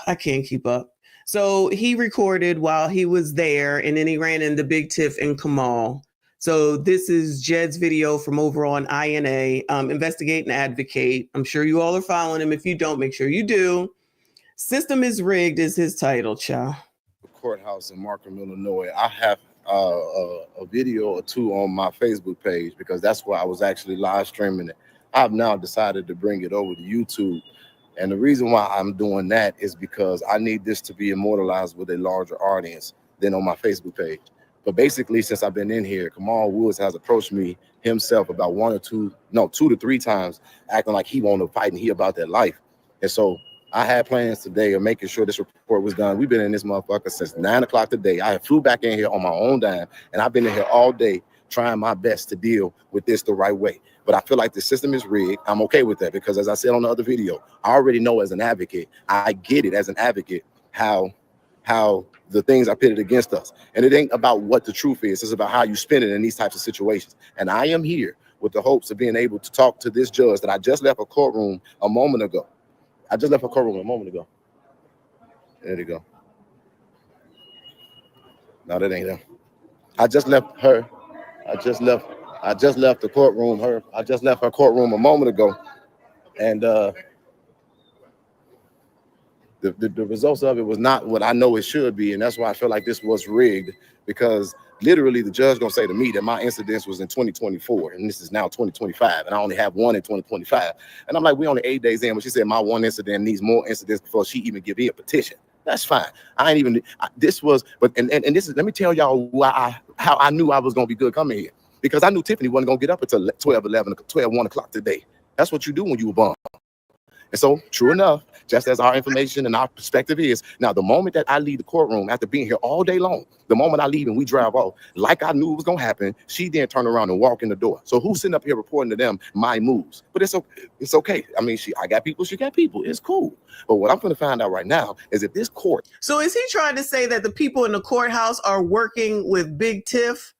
I can't keep up. So he recorded while he was there, and then he ran into Big Tiff and Kamal. So this is Jed's video from over on INA, Investigate and Advocate. I'm sure you all are following him. If you don't, make sure you do. System is rigged is his title, child. Courthouse in Markham, Illinois. I have a video or two on my Facebook page because that's where I was actually live streaming it. I've now decided to bring it over to YouTube. And the reason why I'm doing that is because I need this to be immortalized with a larger audience than on my Facebook page. But basically, since I've been in here, Kamal Woods has approached me himself about 2 to 3 times, acting like he want to fight and he about that life. And so I had plans today of making sure this report was done. We've been in this motherfucker since 9 o'clock today. I flew back in here on my own dime, and I've been in here all day trying my best to deal with this the right way. But I feel like the system is rigged. I'm okay with that because, as I said on the other video, I already know as an advocate, I get it as an advocate how the things are pitted against us. And it ain't about what the truth is. It's about how you spin it in these types of situations. And I am here with the hopes of being able to talk to this judge that I just left a courtroom a moment ago. I just left a courtroom a moment ago. There you go. No, that ain't him. I just left her. I just left the courtroom. I just left her courtroom a moment ago. And the results of it was not what I know it should be. And that's why I feel like this was rigged, because literally the judge gonna say to me that my incidents was in 2024 and this is now 2025 and I only have one in 2025. And I'm like, we only 8 days in, but she said my one incident needs more incidents before she even give me a petition. That's fine. I ain't even, this was, but, and this is, let me tell y'all how I knew I was gonna be good coming here, because I knew Tiffany wasn't gonna get up until 1 o'clock today. That's what you do when you a bum. And so, true enough, just as our information and our perspective is, now the moment that I leave the courtroom after being here all day long, the moment I leave and we drive off, like I knew it was gonna happen, she then turned around and walked in the door. So who's sitting up here reporting to them my moves? But it's okay. I mean, I got people, she got people. It's cool. But what I'm gonna find out right now is if this court. So is he trying to say that the people in the courthouse are working with Big Tiff?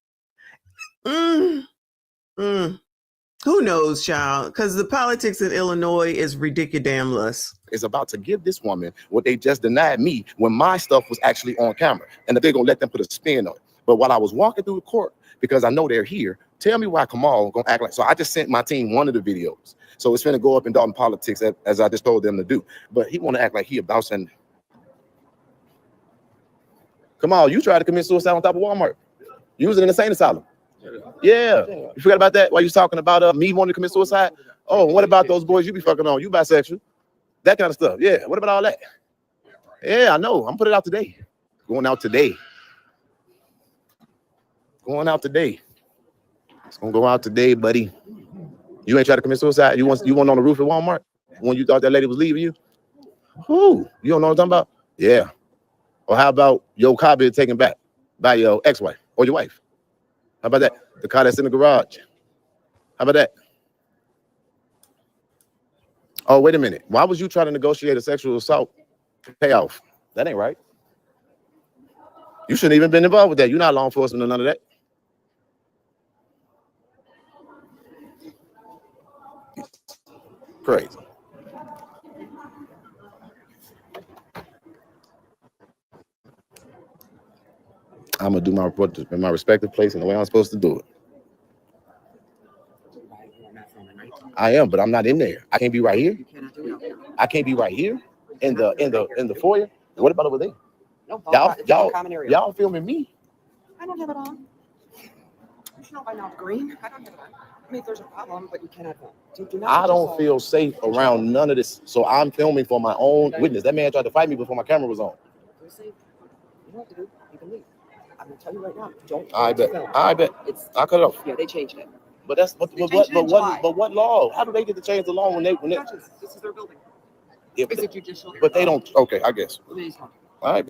Who knows, child? Because the politics in Illinois is ridiculous. Is about to give this woman what they just denied me when my stuff was actually on camera, and that they're gonna let them put a spin on it. But while I was walking through the court, because I know they're here, tell me why Kamal gonna act like. So I just sent my team one of the videos, so it's gonna go up in Dalton politics as I just told them to do. But he want to act like he about something. Kamal, you tried to commit suicide on top of Walmart. You was in an insane asylum. Yeah, you forgot about that while you was talking about me wanting to commit suicide. Oh, what about those boys you be fucking on? You bisexual, that kind of stuff. Yeah, what about all that? Yeah, I know. I'm putting it out today. Going out today. Going out today. It's gonna go out today, buddy. You ain't try to commit suicide. You want on the roof at Walmart when you thought that lady was leaving you? Who? You don't know what I'm talking about? Yeah. Or how about your car being taken back by your ex-wife or your wife? How about that? The car that's in the garage. How about that? Oh, wait a minute. Why was you trying to negotiate a sexual assault payoff? That ain't right. You shouldn't even been involved with that. You're not law enforcement or none of that. Crazy. I'm gonna do my report in my respective place and the way I'm supposed to do it. I am, but I'm not in there. I can't be right here. I can't be right here in the foyer. What about over there? Y'all filming me? I don't have it on. You should know by now, green. I don't have it on. I mean, if there's a problem, but you cannot film. I don't feel safe around none of this, so I'm filming for my own witness. That man tried to fight me before my camera was on. You know what to do. You can leave. I'm gonna tell you right now. Don't. I bet. I cut it off. Yeah, they changed it. But that's what law? How do they get to change the law when they? Judges, this is their building. Yeah, It's a judicial. but they don't. Okay, I guess. All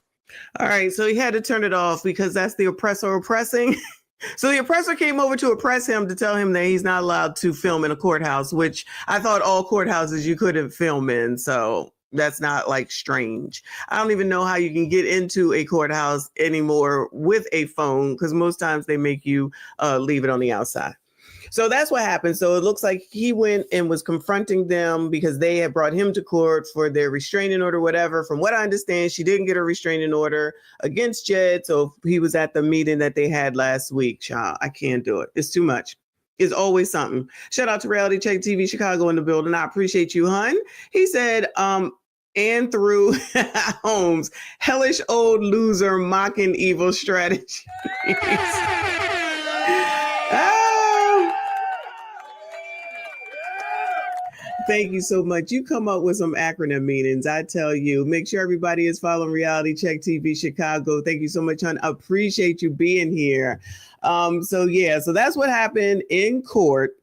right. So he had to turn it off because that's the oppressor oppressing. So the oppressor came over to oppress him to tell him that he's not allowed to film in a courthouse, which I thought all courthouses you couldn't film in. So That's not like strange. I don't even know how you can get into a courthouse anymore with a phone, because most times they make you leave it on the outside. So that's what happened. So it looks like he went and was confronting them because they had brought him to court for their restraining order, whatever. From what I understand, she didn't get a restraining order against Jed. So he was at the meeting that they had last week. Child, I can't do it. It's too much. It's always something. Shout out to Reality Check TV Chicago in the building. I appreciate you, hun. He said, and through Holmes, hellish old loser mocking evil strategies. Thank you so much. You come up with some acronym meanings, I tell you. Make sure everybody is following Reality Check TV Chicago. Thank you so much, hon. Appreciate you being here. So that's what happened in court.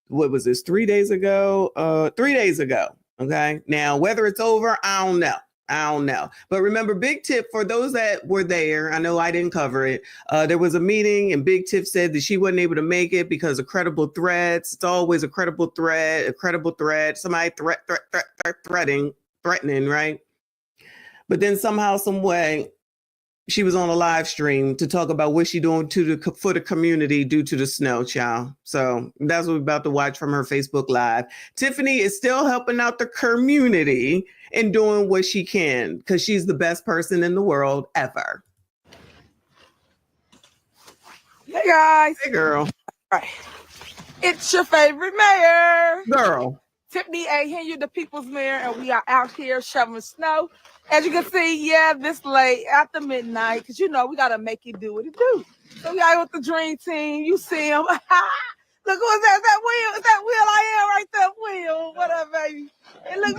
What was this, 3 days ago? 3 days ago. Okay. Now, whether it's over, I don't know. But remember, Big Tiff, for those that were there, I know I didn't cover it. There was a meeting and Big Tiff said that she wasn't able to make it because of credible threats. It's always a credible threat, somebody threatening, right? But then somehow, some way, she was on a live stream to talk about what she's doing for the community due to the snow, child. So that's what we're about to watch from her Facebook Live. Tiffany is still helping out the community and doing what she can because she's the best person in the world ever. Hey guys. Hey girl. All right. It's your favorite mayor. Girl. Tiffany A. Henry, the people's mayor, and we are out here shoveling snow. As you can see, this late after midnight, because we got to make it do what it do. So we out with the dream team. You see him. Look, who's that? That Will? Is that Will? I am right there, Will. What up, baby? And look,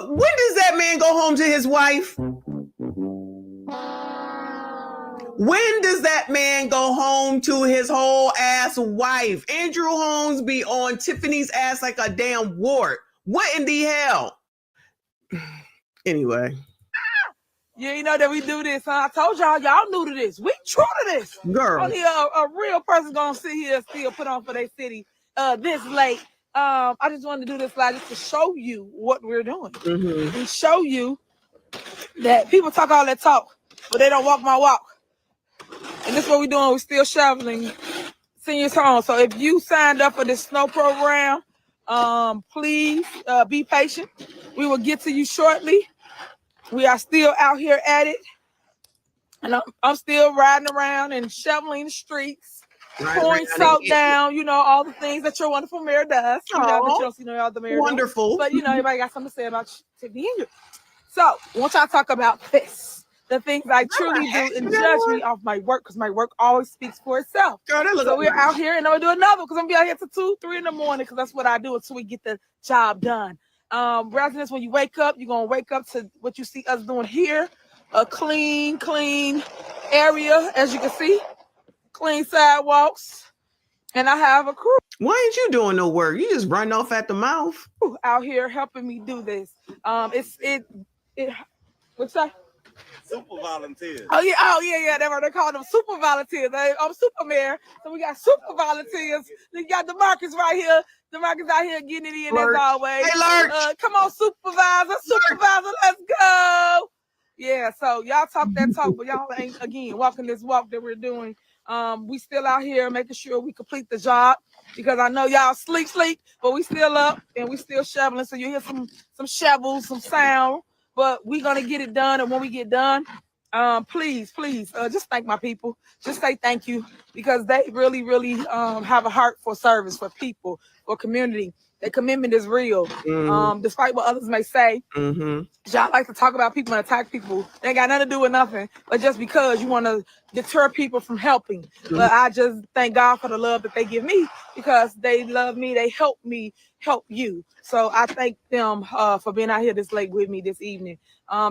when does that man go home to his wife? When does that man go home to his whole ass wife? Andrew Holmes be on Tiffany's ass like a damn wart. What in the hell? Anyway. Yeah, you know that we do this, huh? I told y'all new to this. We true to this. Girl. Only a real person gonna sit here and still put on for their city this late. I just wanted to do this live just to show you what we're doing. Mm-hmm. And show you that people talk all that talk, but they don't walk my walk. And this is what we're doing. We're still shoveling seniors home. So if you signed up for this snow program, please be patient. We will get to you shortly. We are still out here at it. And I'm still riding around and shoveling the streets, pouring salt down, all the things that your wonderful mayor does. You don't see no other mayor. Wonderful. But everybody got something to say about Tiffany Henry. So I want y'all to talk about this. The things I truly do and judge me off my work, because my work always speaks for itself. Girl, so we're out here and I'm gonna do another because I'm gonna be out here till 2, 3 in the morning because that's what I do until we get the job done. Residents, when you wake up, you're gonna wake up to what you see us doing here. A clean area, as you can see, clean sidewalks, and I have a crew. Why ain't you doing no work? You just running off at the mouth. Out here helping me do this. What's that? Super volunteers. Oh yeah. That's what they call them, super volunteers. I'm super mayor, so we got super volunteers. We got the Marcus right here. The Marcus out here getting it in as always. Hey, Lurch. Come on, supervisor, let's go. Yeah, so y'all talk that talk, but y'all ain't again walking this walk that we're doing. We still out here making sure we complete the job because I know y'all sleep, but we still up and we still shoveling. So you hear some shovels, some sound. But we're gonna get it done, and when we get done, please, just thank my people. Just say thank you because they really, have a heart for service, for people, for community. Their commitment is real, despite what others may say. Y'all like to talk about people and attack people. They ain't got nothing to do with nothing, but just because you want to deter people from helping. But I just thank God for the love that they give me because they love me. They help me help you. So I thank them for being out here this late with me this evening.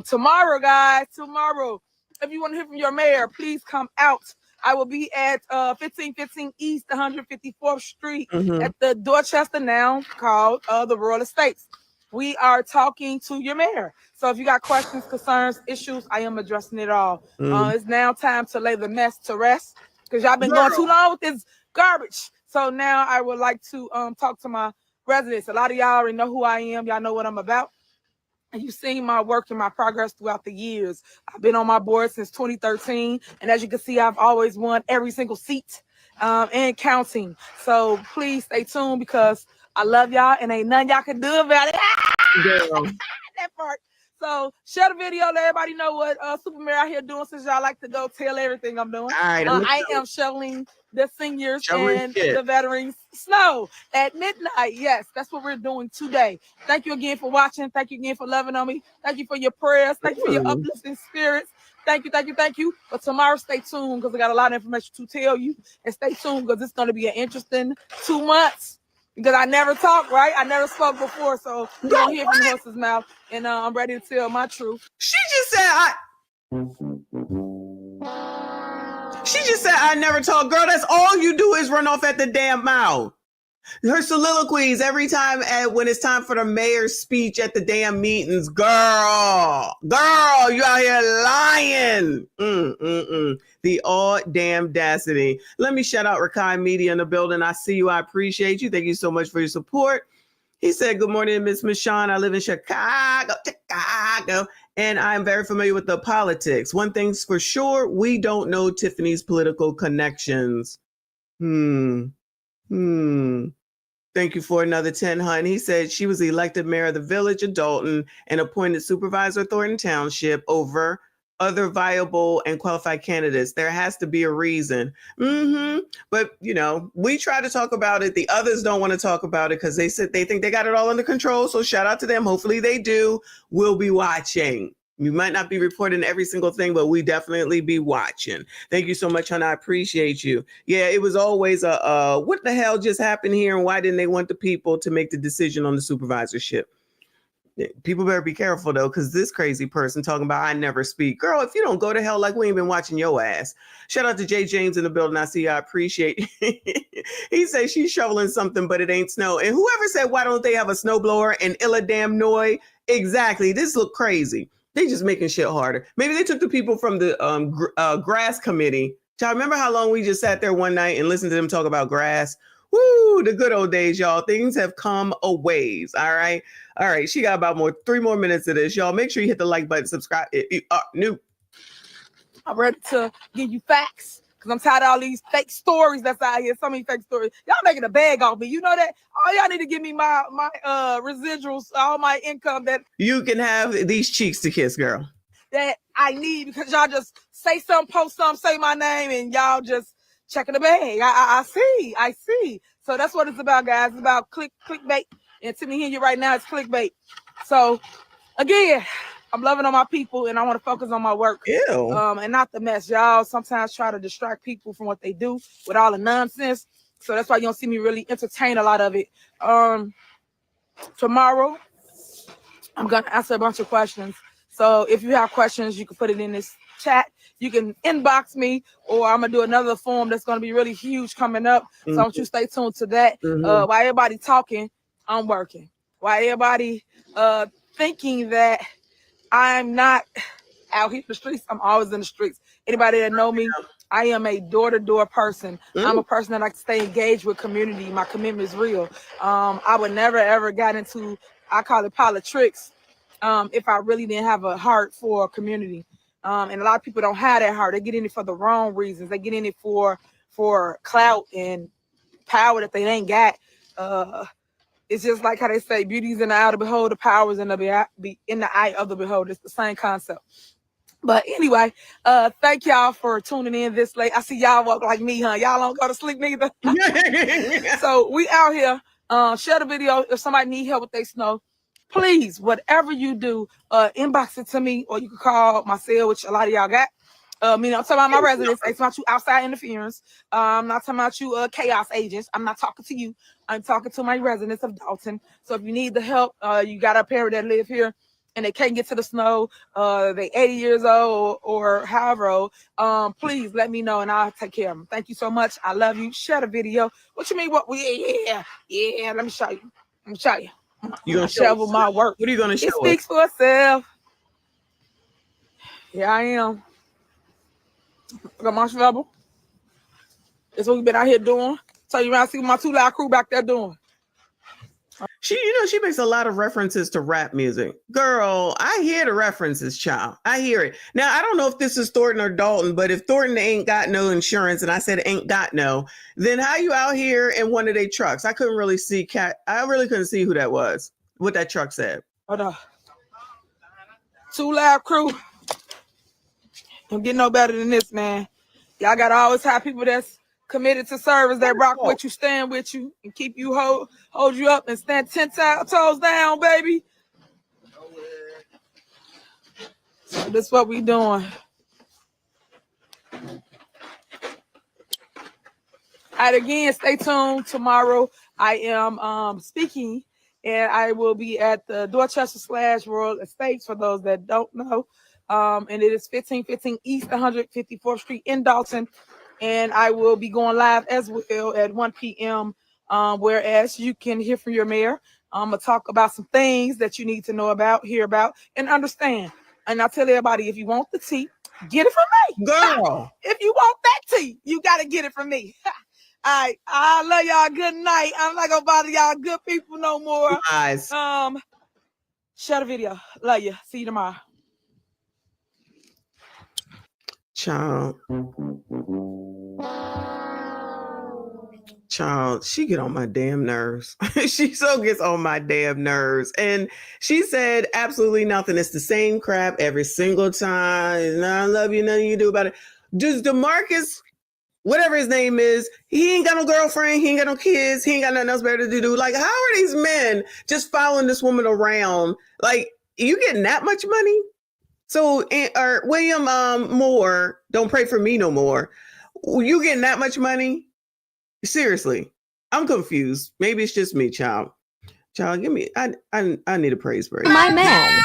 Tomorrow, guys, if you want to hear from your mayor, please come out. I will be at 1515 East 154th Street at the Dorchester, now called the Royal Estates. We are talking to your mayor. So if you got questions, concerns, issues, I am addressing it all. It's now time to lay the mess to rest because y'all been going too long with this garbage. So now I would like to talk to my residents, a lot of y'all already know who I am. Y'all know what I'm about. And you've seen my work and my progress throughout the years. I've been on my board since 2013. And as you can see, I've always won every single seat and counting. So please stay tuned because I love y'all and ain't nothing y'all can do about it. Girl. That part. So share the video, let everybody know what Super Mayor out here doing since y'all like to go tell everything I'm doing. All right, I am shoveling the seniors Shoveling and shit. the veterans snow at midnight. Yes, that's what we're doing today. Thank you again for watching. Thank you again for loving on me. Thank you for your prayers. Thank you for your uplifting spirits. Thank you, thank you, thank you. But tomorrow, stay tuned because I got a lot of information to tell you. And stay tuned because it's going to be an interesting 2 months. Because I never talked, right? I never spoke before, so you don't hear from the horse's mouth. And I'm ready to tell my truth. She just said I never talk. Girl, that's all you do is run off at the damn mouth. Her soliloquies every time when it's time for the mayor's speech at the damn meetings. Girl, you out here lying. The all damn audacity. Let me shout out Rakai Media in the building. I see you. I appreciate you. Thank you so much for your support. He said, good morning, Miss Michonne. I live in Chicago, and I'm very familiar with the politics. One thing's for sure, we don't know Tiffany's political connections. Thank you for another 10, hun. He said she was elected mayor of the village of Dalton and appointed supervisor Thornton Township over other viable and qualified candidates. There has to be a reason. But, you know, we try to talk about it. The others don't want to talk about it because they said they think they got it all under control. So shout out to them. Hopefully they do. We'll be watching. We might not be reporting every single thing, but we definitely be watching. Thank you so much, hon. I appreciate you. Yeah, it was always what the hell just happened here and why didn't they want the people to make the decision on the supervisorship? People better be careful, though, because this crazy person talking about I never speak. Girl, if you don't go to hell like we ain't been watching your ass. Shout out to Jay James in the building. I see you. I appreciate it. He says she's shoveling something, but it ain't snow. And whoever said, why don't they have a snowblower and illa damn noy? Exactly. This look crazy. They just making shit harder. Maybe they took the people from the grass committee. Y'all remember how long we just sat there one night and listened to them talk about grass? Woo, the good old days, y'all. Things have come a ways. All right. She got about 3 more minutes of this. Y'all make sure you hit the like button, subscribe. New. I'm ready to give you facts because I'm tired of all these fake stories that's out here. So many fake stories. Y'all making a bag off me. You know that? All y'all need to give me my residuals, all my income that you can have these cheeks to kiss, girl. That I need because y'all just say something, post something, say my name, and y'all just checking the bag. I see. So that's what it's about, guys. It's about clickbait. And to me, hearing you right now, it's clickbait. So again, I'm loving on my people and I want to focus on my work. And not the mess. Y'all sometimes try to distract people from what they do with all the nonsense. So that's why you don't see me really entertain a lot of it. Tomorrow, I'm gonna answer a bunch of questions. So if you have questions, you can put it in this chat. You can inbox me, or I'm gonna do another form that's gonna be really huge coming up. So I want you to stay tuned to that. While everybody talking, I'm working. While everybody thinking that I'm not out here in the streets, I'm always in the streets. Anybody that know me, I am a door-to-door person. I'm a person that likes to stay engaged with community. My commitment is real. I would never ever got into, I call it politics, if I really didn't have a heart for a community. And a lot of people don't have that heart. They get in it for the wrong reasons. They get in it for clout and power that they ain't got. It's just like how they say, beauty's in the eye of the beholder, power is in the eye of the beholder. It's the same concept. But anyway, thank y'all for tuning in this late. I see y'all walk like me, huh? Y'all don't go to sleep neither. So we out here. Share the video if somebody need help with their snow. Please, whatever you do, inbox it to me, or you can call my cell, which a lot of y'all got. I'm talking about my residents. I'm talking about you outside interference. I'm not talking about you chaos agents. I'm not talking to you. I'm talking to my residents of Dalton. So if you need the help, you got a parent that live here and they can't get to the snow, they 80 years old or however old, please let me know and I'll take care of them. Thank you so much. I love you. Share the video. What you mean? Yeah. Let me show you. You gonna shovel my work? What are you gonna show? It speaks for itself. Here I am. I got my shovel. That's what we've been out here doing. Tell you around, see what my 2 loud crew back there doing. She makes a lot of references to rap music. Girl, I hear the references, child. I hear it. Now, I don't know if this is Thornton or Dalton, but if Thornton ain't got no insurance, and I said ain't got no, then how you out here in one of their trucks? I couldn't really see I really couldn't see who that was, what that truck said. Hold on. 2 Live Crew. Don't get no better than this, man. Y'all gotta always have people that's committed to service, that rock with you, stand with you, and keep you hold you up and stand 10 toes down, baby. So this is what we doing. All right, again, stay tuned. Tomorrow I am speaking, and I will be at the Dorchester/Royal Estates for those that don't know. And it is 1515 East 154th Street in Dalton. And I will be going live as well at 1 p.m. Whereas you can hear from your mayor. I'm going to talk about some things that you need to know about, hear about, and understand. And I tell everybody, if you want the tea, get it from me. Girl. If you want that tea, you got to get it from me. All right. I love y'all. Good night. I'm not going to bother y'all good people no more. Nice. Share the video. Love you. See you tomorrow. Child, she get on my damn nerves. She so gets on my damn nerves. And she said absolutely nothing. It's the same crap every single time. I love you, nothing you do about it. Just DeMarcus, whatever his name is, he ain't got no girlfriend, he ain't got no kids, he ain't got nothing else better to do. Like, how are these men just following this woman around? Like, you getting that much money? So, or William Moore, don't pray for me no more. You getting that much money? Seriously, I'm confused. Maybe it's just me, child. Child, give me. I need a praise break. My man.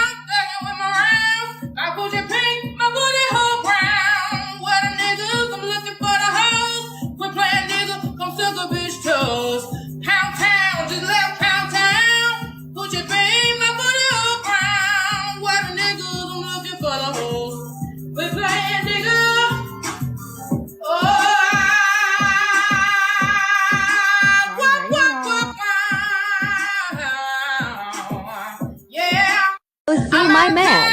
See my man.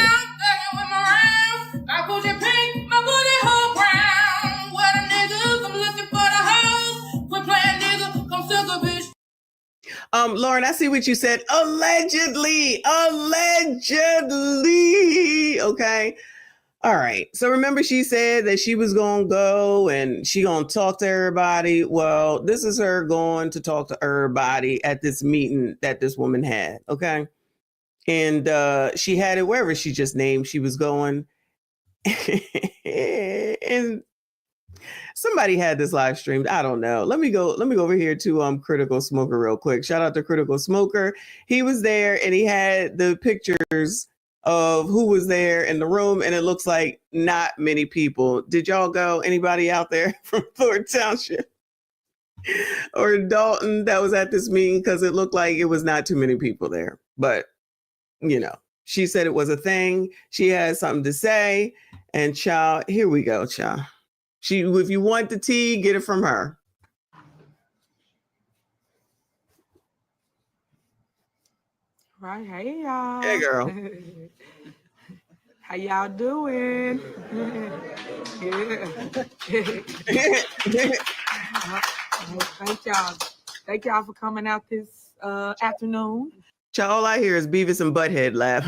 Lauren, I see what you said. Allegedly. Okay. All right. So remember she said that she was going to go and she going to talk to everybody. Well, this is her going to talk to everybody at this meeting that this woman had. Okay. And she had it wherever she just named she was going. And somebody had this live streamed. I don't know. Let me go over here to Critical Smoker real quick. Shout out to Critical Smoker. He was there and he had the pictures of who was there in the room, and it looks like not many people. Did y'all go? Anybody out there from Thornton Township or Dalton that was at this meeting? Because it looked like it was not too many people there. But, you know, she said it was a thing. She had something to say. And child, here we go, child. If you want the tea, get it from her. Right, hey y'all. Hey girl. How y'all doing? Thank y'all. Thank y'all for coming out this afternoon. Child, all I hear is Beavis and Butthead laugh.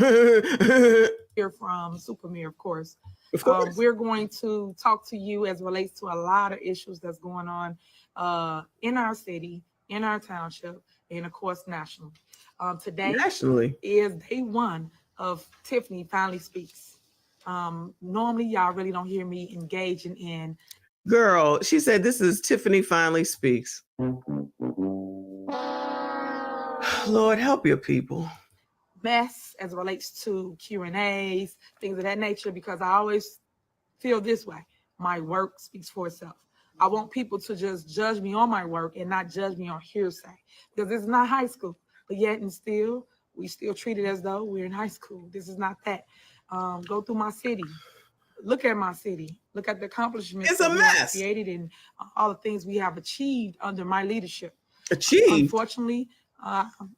Here from Supermayor, of course. Of course. We're going to talk to you as it relates to a lot of issues that's going on in our city, in our township, and of course, nationally. Today Nationally is day one of Tiffany Finally Speaks. Normally, y'all really don't hear me engaging in. Girl, she said this is Tiffany Finally Speaks. Lord, help your people. Mess as it relates to Q&As, things of that nature, because I always feel this way. My work speaks for itself. I want people to just judge me on my work and not judge me on hearsay, because this is not high school. But yet and still, we still treat it as though we're in high school. This is not that. Go through my city. Look at my city. Look at the accomplishments it's a mess. Created and all the things we have achieved under my leadership. Achieved? Unfortunately,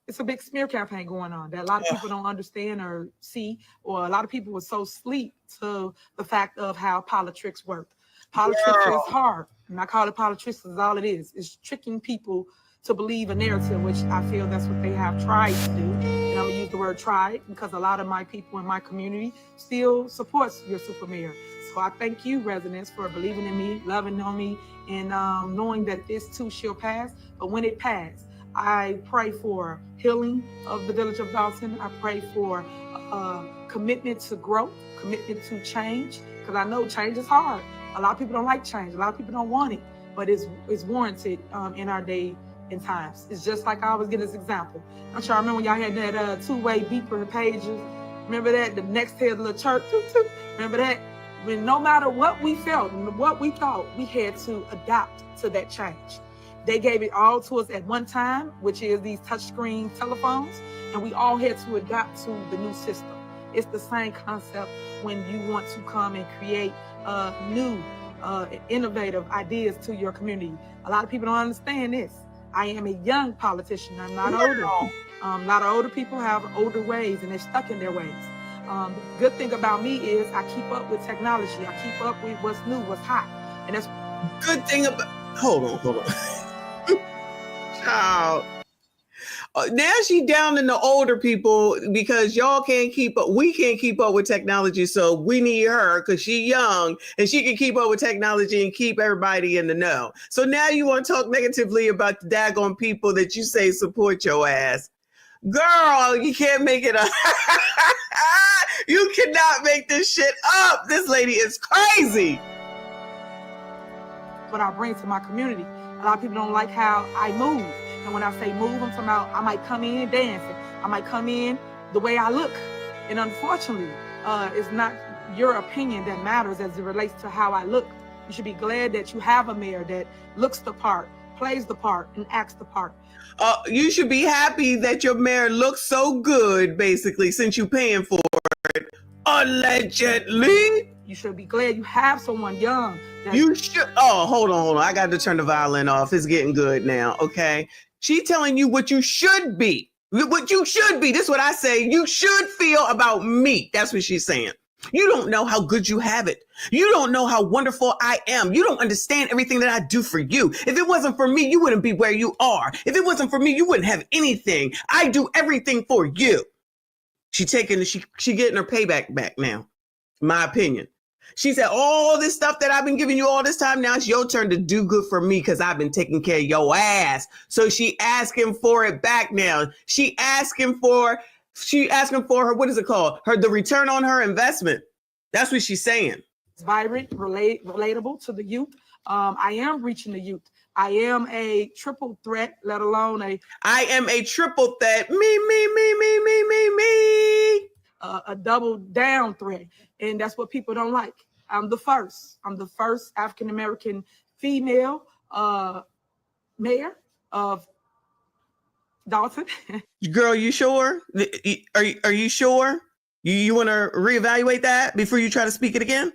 it's a big smear campaign going on that a lot of people don't understand or see, or a lot of people were so asleep to the fact of how politics work. Politics is hard, and I call it politics is all it is. It's tricking people to believe a narrative, which I feel that's what they have tried to do. And I'm gonna use the word tried because a lot of my people in my community still supports your super mayor. So I thank you, residents, for believing in me, loving on me, and knowing that this too shall pass. But when it passes, I pray for healing of the village of Dalton. I pray for commitment to growth, commitment to change, because I know change is hard. A lot of people don't like change. A lot of people don't want it, but it's warranted in our day and times. It's just like I always get this example. I'm sure I remember when y'all had that two-way beeper pages. Remember that? The next head of the church. Remember that? When no matter what we felt and what we thought, we had to adapt to that change. They gave it all to us at one time, which is these touchscreen telephones, and we all had to adapt to the new system. It's the same concept when you want to come and create new, innovative ideas to your community. A lot of people don't understand this. I am a young politician. I'm not older. A lot of older people have older ways, and they're stuck in their ways. The good thing about me is I keep up with technology. I keep up with what's new, what's hot, and that's good thing about. Hold on. Child. Now she down in the older people because y'all can't keep up. We can't keep up with technology, so we need her because she's young and she can keep up with technology and keep everybody in the know. So now you want to talk negatively about the daggone people that you say support your ass. Girl, you can't make it up. You cannot make this shit up. This lady is crazy. What I bring to my community. A lot of people don't like how I move. And when I say move, I'm talking about I might come in dancing. I might come in the way I look. And unfortunately, it's not your opinion that matters as it relates to how I look. You should be glad that you have a mayor that looks the part, plays the part, and acts the part. You should be happy that your mayor looks so good, basically, since you're paying for it. Allegedly. You should be glad you have someone young. You should. Oh, hold on. I got to turn the violin off. It's getting good now, okay? She's telling you what you should be. What you should be. This is what I say. You should feel about me. That's what she's saying. You don't know how good you have it. You don't know how wonderful I am. You don't understand everything that I do for you. If it wasn't for me, you wouldn't be where you are. If it wasn't for me, you wouldn't have anything. I do everything for you. She getting her payback back now. My opinion. She said, all this stuff that I've been giving you all this time, now it's your turn to do good for me because I've been taking care of your ass. So she asking for it back now. She asking for her, what is it called? The return on her investment. That's what she's saying. It's vibrant, relatable to the youth. I am reaching the youth. I am a triple threat, let alone I am a triple threat. Me. A double down threat. And that's what people don't like. I'm the first African-American female mayor of Dalton. Girl, you sure? Are you sure? You want to reevaluate that before you try to speak it again?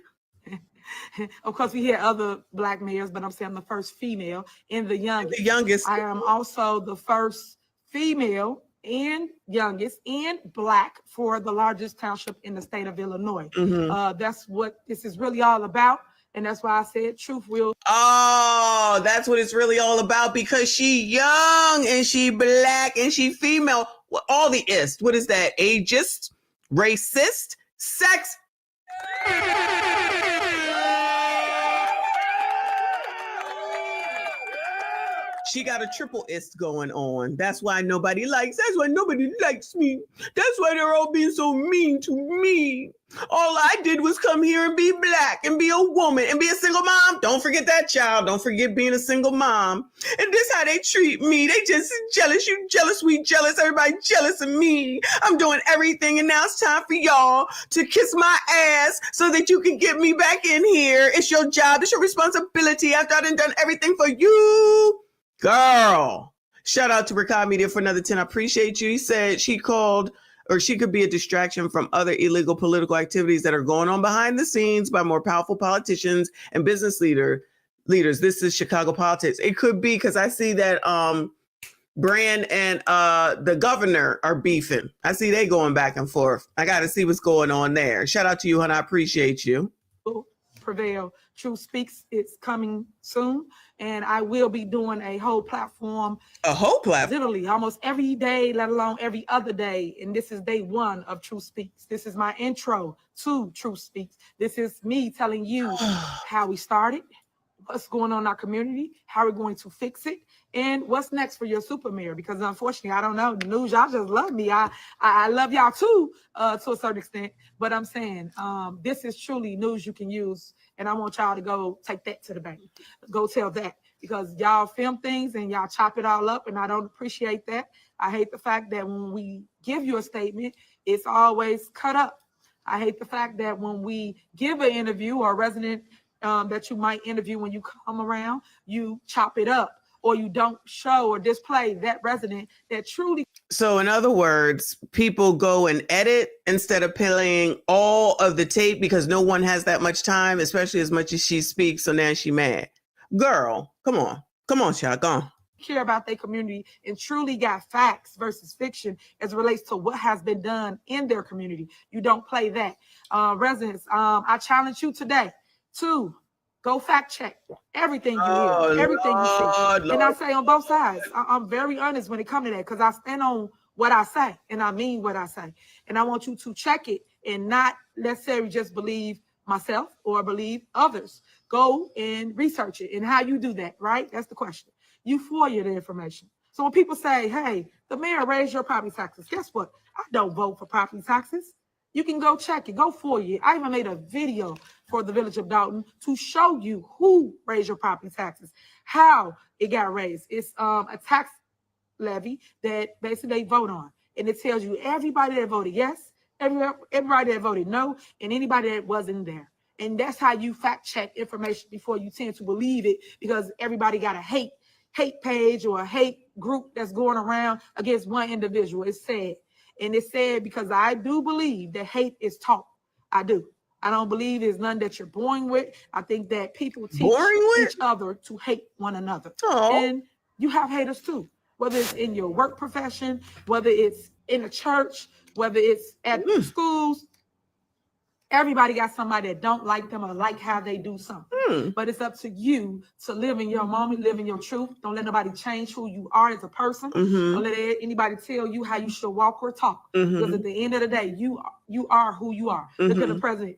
Of course, we had other Black mayors, but I'm saying I'm the first female and the youngest. The youngest. I am also the first female and youngest and Black for the largest township in the state of Illinois. Mm-hmm. That's what this is really all about. And that's why I said truth will. Oh, that's what it's really all about because she young and she Black and she female. All the ist. What is that? Ageist, racist, sex. She got a triple ist going on. That's why nobody likes. That's why nobody likes me. That's why they're all being so mean to me. All I did was come here and be Black and be a woman and be a single mom. Don't forget that, child. Don't forget being a single mom. And this how they treat me. They just jealous. You jealous, we jealous. Everybody jealous of me. I'm doing everything, and now it's time for y'all to kiss my ass so that you can get me back in here. It's your job. It's your responsibility after I done everything for you. Girl, shout out to Ricard Media for another 10. I appreciate you. He said she called, or she could be a distraction from other illegal political activities that are going on behind the scenes by more powerful politicians and business leaders. This is Chicago politics. It could be because I see that Brand and the governor are beefing. I see they going back and forth. I got to see what's going on there. Shout out to you, hon. I appreciate you. Prevail. Truth Speaks. It's coming soon, and I will be doing a whole platform. A whole platform? Literally, almost every day, let alone every other day. And this is day one of Truth Speaks. This is my intro to Truth Speaks. This is me telling you how we started, what's going on in our community, how we're going to fix it, and what's next for your super mayor. Because unfortunately, I don't know, the news, y'all just love me. I love y'all too, to a certain extent. But I'm saying, this is truly news you can use. And I want y'all to go take that to the bank. Go tell that. Because y'all film things and y'all chop it all up, and I don't appreciate that. I hate the fact that when we give you a statement, it's always cut up. I hate the fact that when we give an interview or a resident that you might interview when you come around, you chop it up, or you don't show or display that resident that truly. So in other words, people go and edit instead of playing all of the tape because no one has that much time, especially as much as she speaks. So now she mad. Girl, come on, child, go on. Care about their community and truly got facts versus fiction as it relates to what has been done in their community. You don't play that. Residents, I challenge you today to go fact check everything you hear, everything you see. And I say on both sides, I'm very honest when it comes to that, because I stand on what I say and I mean what I say. And I want you to check it and not necessarily just believe myself or believe others. Go and research it. And how you do that, right? That's the question. You FOIA the information. So when people say, hey, the mayor raised your property taxes, guess what? I don't vote for property taxes. You can go check it, go FOIA it. I even made a video for the village of Dalton to show you who raised your property taxes, how it got raised. It's a tax levy that basically they vote on. And it tells you everybody that voted yes, everybody that voted no, and anybody that wasn't there. And that's how you fact check information before you tend to believe it, because everybody got a hate page or a hate group that's going around against one individual. It's sad. And it's sad because I do believe that hate is taught. I do. I don't believe there's none that you're born with. I think that people teach each other to hate one another. And you have haters too, whether it's in your work profession, whether it's in a church, whether it's at schools. Everybody got somebody that don't like them or like how they do something. But it's up to you to live in your moment, live in your truth. Don't let nobody change who you are as a person. Don't let anybody tell you how you should walk or talk. Because at the end of the day, you are who you are. Look at the president.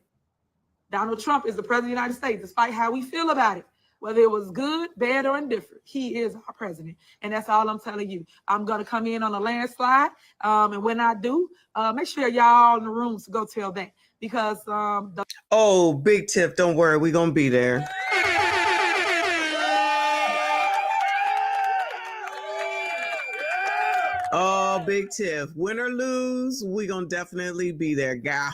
Donald Trump is the president of the United States, despite how we feel about it. Whether it was good, bad, or indifferent, he is our president. And that's all I'm telling you. I'm going to come in on a landslide. And when I do, make sure y'all in the rooms to go tell that. Because Big Tiff, don't worry, we're gonna be there. Big Tiff, win or lose, we're gonna definitely be there, gal.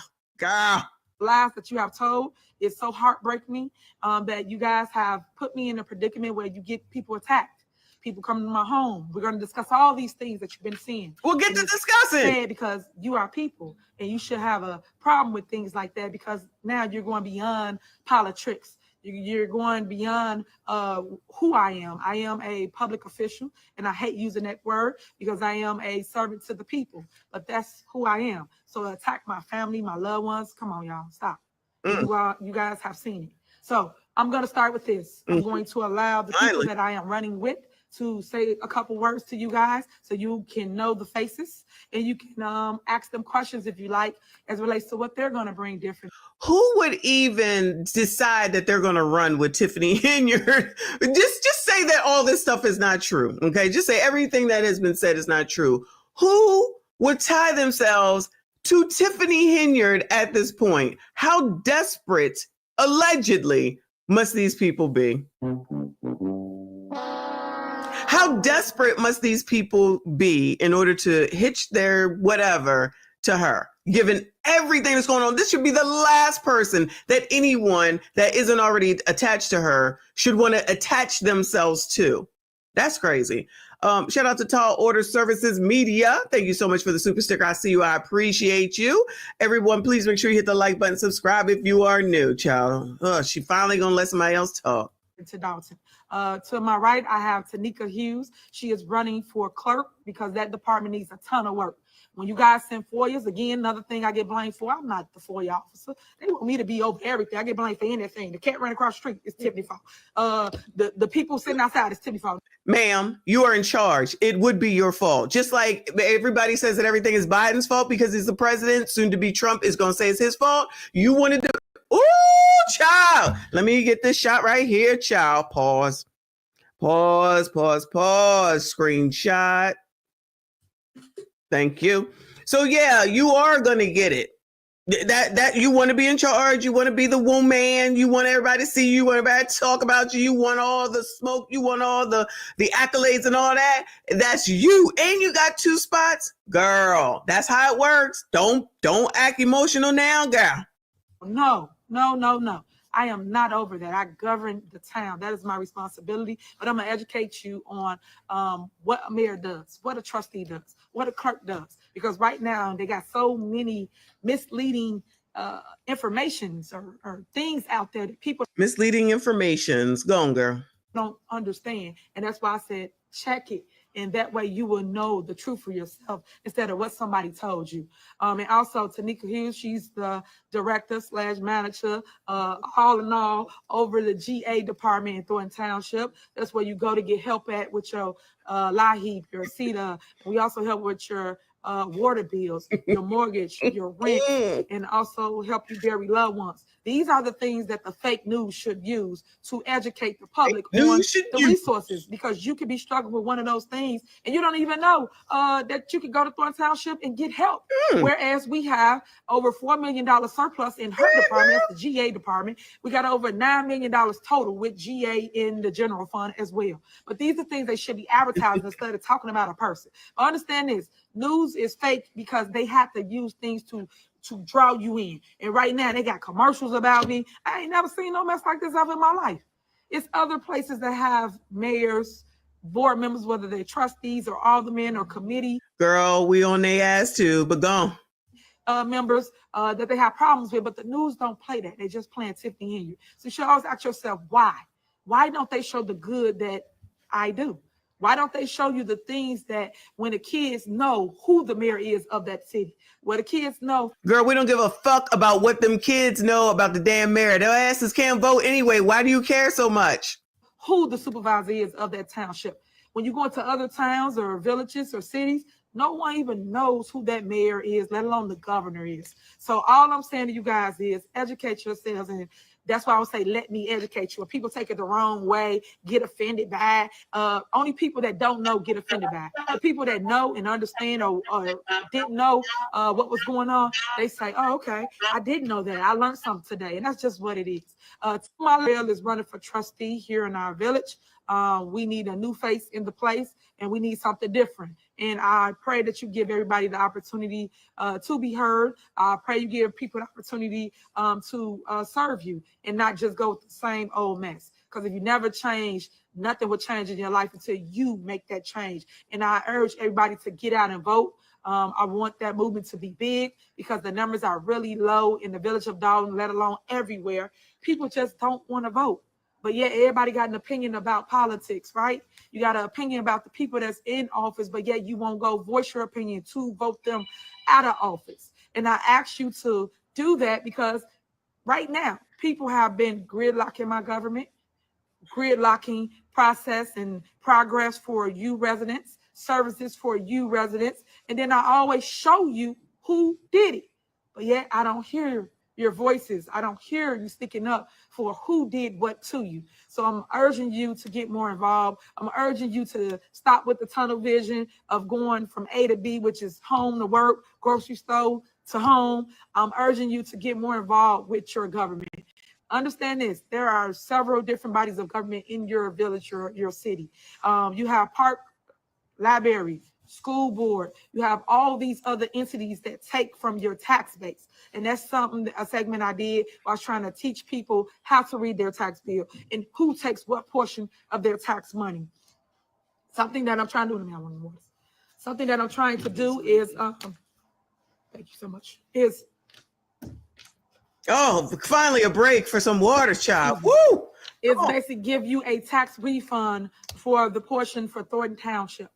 Lies that you have told is so heartbreaking that you guys have put me in a predicament where you get people attacked. People coming to my home. We're going to discuss all these things that you've been seeing. We'll get to discussing. Because you are people, and you should have a problem with things like that, because now you're going beyond politics. You're going beyond who I am. I am a public official, and I hate using that word because I am a servant to the people. But that's who I am. So attack my family, my loved ones. Come on, y'all, stop. You guys have seen it. So I'm going to start with this. I'm going to allow the people that I am running with to say a couple words to you guys so you can know the faces, and you can ask them questions if you like as it relates to what they're going to bring different. Who would even decide that they're going to run with Tiffany Henyard? Just say that all this stuff is not true. Okay, just say everything that has been said is not true. Who would tie themselves to Tiffany Henyard at this point? How desperate, allegedly, must these people be? How desperate must these people be in order to hitch their whatever to her? Given everything that's going on, this should be the last person that anyone that isn't already attached to her should want to attach themselves to. That's crazy. Shout out to Tall Order Services Media. Thank you so much for the super sticker. I see you. I appreciate you. Everyone, please make sure you hit the like button, subscribe if you are new, child. She finally going to let somebody else talk. To Dalton. To my right, I have Tanika Hughes. She is running for clerk because that department needs a ton of work. When you guys send FOIAs, again, another thing I get blamed for, I'm not the FOIA officer. They want me to be over everything. I get blamed for anything. The cat ran across the street, it's Tiffany's fault. The people sitting outside, it's Tiffany's fault. Ma'am, you are in charge. It would be your fault. Just like everybody says that everything is Biden's fault because he's the president, soon to be Trump is going to say it's his fault. You wanted to, ooh, child. Let me get this shot right here, child. Pause. Screenshot. Thank you. So yeah, you are going to get it. That you want to be in charge, you want to be the woman, you want everybody to see you, you want everybody to talk about you, you want all the smoke, you want all the accolades and all that. That's you. And you got 2 spots. Girl, that's how it works. Don't act emotional now, girl. No. I am not over that. I govern the town. That is my responsibility. But I'm going to educate you on what a mayor does, what a trustee does, what a clerk does. Because right now they got so many misleading informations or things out there that people misleading informations. Go on, girl. Don't understand. And that's why I said check it. And that way you will know the truth for yourself instead of what somebody told you. And also Tanika Hughes, she's the director/manager, all in all, over the GA department in Thornton Township. That's where you go to get help at with your LIHEAP, your CETA. We also help with your water bills, your mortgage, your rent, and also help you bury loved ones. These are the things that the fake news should use to educate the public on the resources, because you could be struggling with one of those things and you don't even know that you could go to Thornton Township and get help. Whereas we have over $4 million surplus in her department, that's the GA department. We got over $9 million total with GA in the general fund as well. But these are things they should be advertising instead of talking about a person. But understand this, news is fake because they have to use things to draw you in. And right now they got commercials about me. I ain't never seen no mess like this ever in my life. It's other places that have mayors, board members, whether they're trustees or aldermen or committee. Girl, we on their ass too, but go on. Members that they have problems with, but the news don't play that. They just playing Tiffany in you. So you should always ask yourself, why? Why don't they show the good that I do? Why don't they show you the things that when the kids know who the mayor is of that city, where the kids know? Girl, we don't give a fuck about what them kids know about the damn mayor. Their asses can't vote anyway. Why do you care so much? Who the supervisor is of that township. When you go into other towns or villages or cities, no one even knows who that mayor is, let alone the governor is. So all I'm saying to you guys is educate yourselves, and that's why I would say, let me educate you. When people take it the wrong way, get offended by it. Only people that don't know get offended by it. The people that know and understand or didn't know what was going on, they say, oh, okay, I didn't know that. I learned something today. And that's just what it is. My bill is running for trustee here in our village. We need a new face in the place, and we need something different. And I pray that you give everybody the opportunity to be heard. I pray you give people the opportunity to serve you and not just go with the same old mess. Because if you never change, nothing will change in your life until you make that change. And I urge everybody to get out and vote. I want that movement to be big because the numbers are really low in the village of Dalton, let alone everywhere. People just don't want to vote. But yet everybody got an opinion about politics, right? You got an opinion about the people that's in office, but yet you won't go voice your opinion to vote them out of office. And I ask you to do that because right now, people have been gridlocking my government, gridlocking process and progress for you residents, services for you residents. And then I always show you who did it. But yet I don't hear your voices. I don't hear you sticking up for who did what to you. So I'm urging you to get more involved. I'm urging you to stop with the tunnel vision of going from A to B, which is home to work, grocery store to home. I'm urging you to get more involved with your government. Understand this, there are several different bodies of government in your village, your city. You have park, library, school board, you have all these other entities that take from your tax base. And that's something, a segment I did while I was trying to teach people how to read their tax bill and who takes what portion of their tax money. Something that I'm trying to do, something that I'm trying to do is, thank you so much, is. Oh, finally a break for some water, child. Woo! is basically give you a tax refund for the portion for Thornton Township.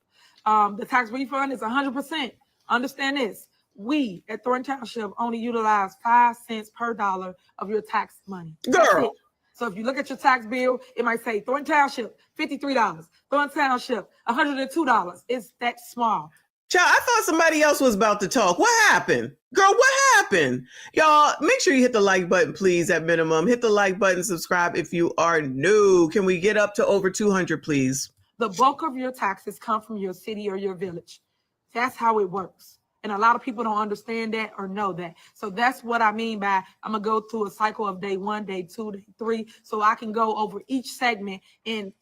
The tax refund is 100%. Understand this. We at Thornton Township only utilize 5 cents per dollar of your tax money. That's it. So if you look at your tax bill, it might say Thornton Township, $53. Thornton Township, $102. It's that small. Child, I thought somebody else was about to talk. What happened? Girl, what happened? Y'all, make sure you hit the like button, please, at minimum. Hit the like button, subscribe if you are new. Can we get up to over 200, please? The bulk of your taxes come from your city or your village. That's how it works. And a lot of people don't understand that or know that. So that's what I mean by I'm going to go through a cycle of day 1, day 2, day 3, so I can go over each segment and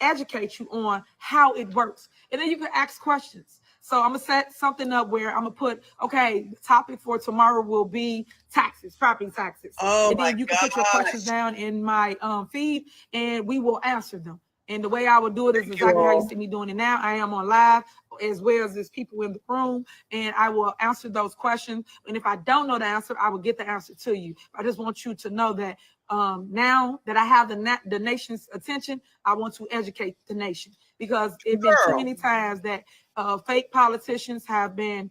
educate you on how it works. And then you can ask questions. So I'm going to set something up where I'm going to put, okay, the topic for tomorrow will be taxes, property taxes. And then you can put your questions down in my feed and we will answer them. And the way I would do it is exactly how you see me doing it now. I am on live as well as there's people in the room, and I will answer those questions. And if I don't know the answer, I will get the answer to you. I just want you to know that now that I have the nation's attention, I want to educate the nation, because it's been too many times that fake politicians have been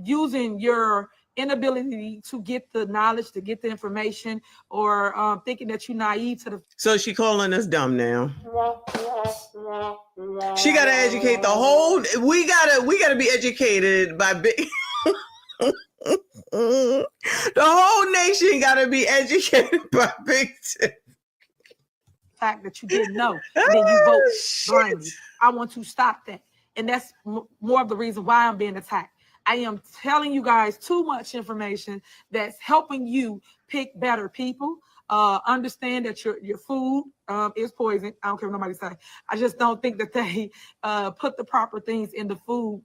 using your inability to get the knowledge, to get the information, or thinking that you're naive to the. So she calling us dumb now. She gotta educate the whole. We gotta be educated by big. The whole nation gotta be educated by Big Tiff. Fact that you didn't know, and then you vote blindly. I want to stop that, and that's more of the reason why I'm being attacked. I am telling you guys too much information that's helping you pick better people. Understand that your food is poison. I don't care what nobody say. I just don't think that they put the proper things in the food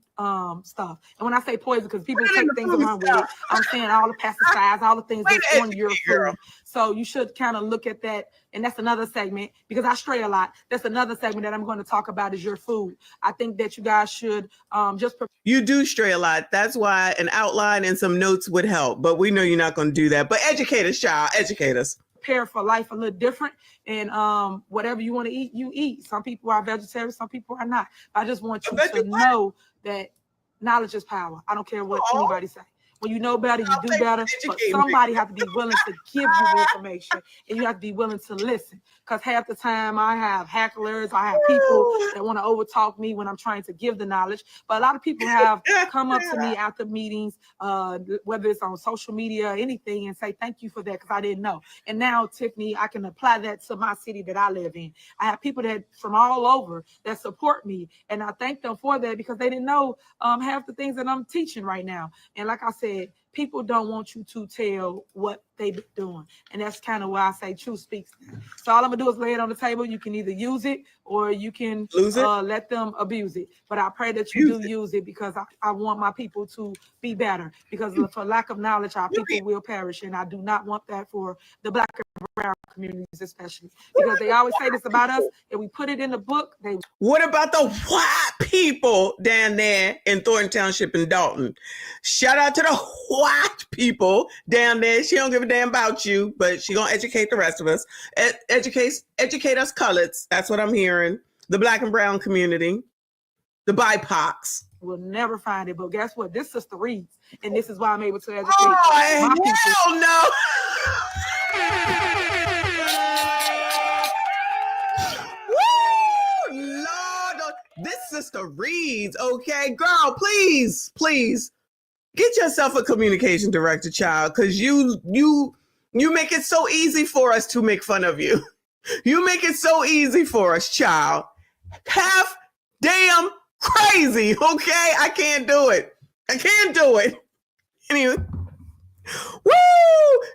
stuff. And when I say poison, because people take things around with it, I'm saying all the pesticides, all the things that's on your food. So you should kind of look at that. And that's another segment, because I stray a lot. That's another segment that I'm going to talk about is your food. I think that you guys should just. You do stray a lot. That's why an outline and some notes would help. But we know you're not going to do that. But educate us, child. Educate us. Prepare for life a little different, and whatever you want to eat, you eat. Some people are vegetarians, some people are not. I just want you to know that knowledge is power. I don't care what anybody say. When you know better, you do better. But somebody has to be willing to give you information, and you have to be willing to listen. Because half the time I have hecklers, I have people that want to overtalk me when I'm trying to give the knowledge. But a lot of people have come up to me after meetings, whether it's on social media or anything, and say, thank you for that, because I didn't know. And now, Tiffany, I can apply that to my city that I live in. I have people that from all over that support me, and I thank them for that, because they didn't know half the things that I'm teaching right now. And like I said, people don't want you to tell what they've been doing. And that's kind of why I say truth speaks. So all I'm going to do is lay it on the table. You can either use it or you can let them abuse it. But I pray that you use it, because I want my people to be better. Because for lack of knowledge, our people will perish. And I do not want that for the Black and brown communities especially. Because they always say this about us, and we put it in the book. What about the white people down there in Thornton Township and Dalton? Shout out to the white people down there. She don't give a damn about you, but she gonna educate the rest of us. Educate us coloreds. That's what I'm hearing. The Black and brown community, the BIPOCs. We'll never find it, but guess what? This sister reads, and this is why I'm able to educate my people. Oh, no. Woo! Lord, this sister reads, okay? Girl, please get yourself a communication director, child, because you make it so easy for us to make fun of you. You make it so easy for us, child. Half damn crazy, okay? I can't do it. Anyway. Woo!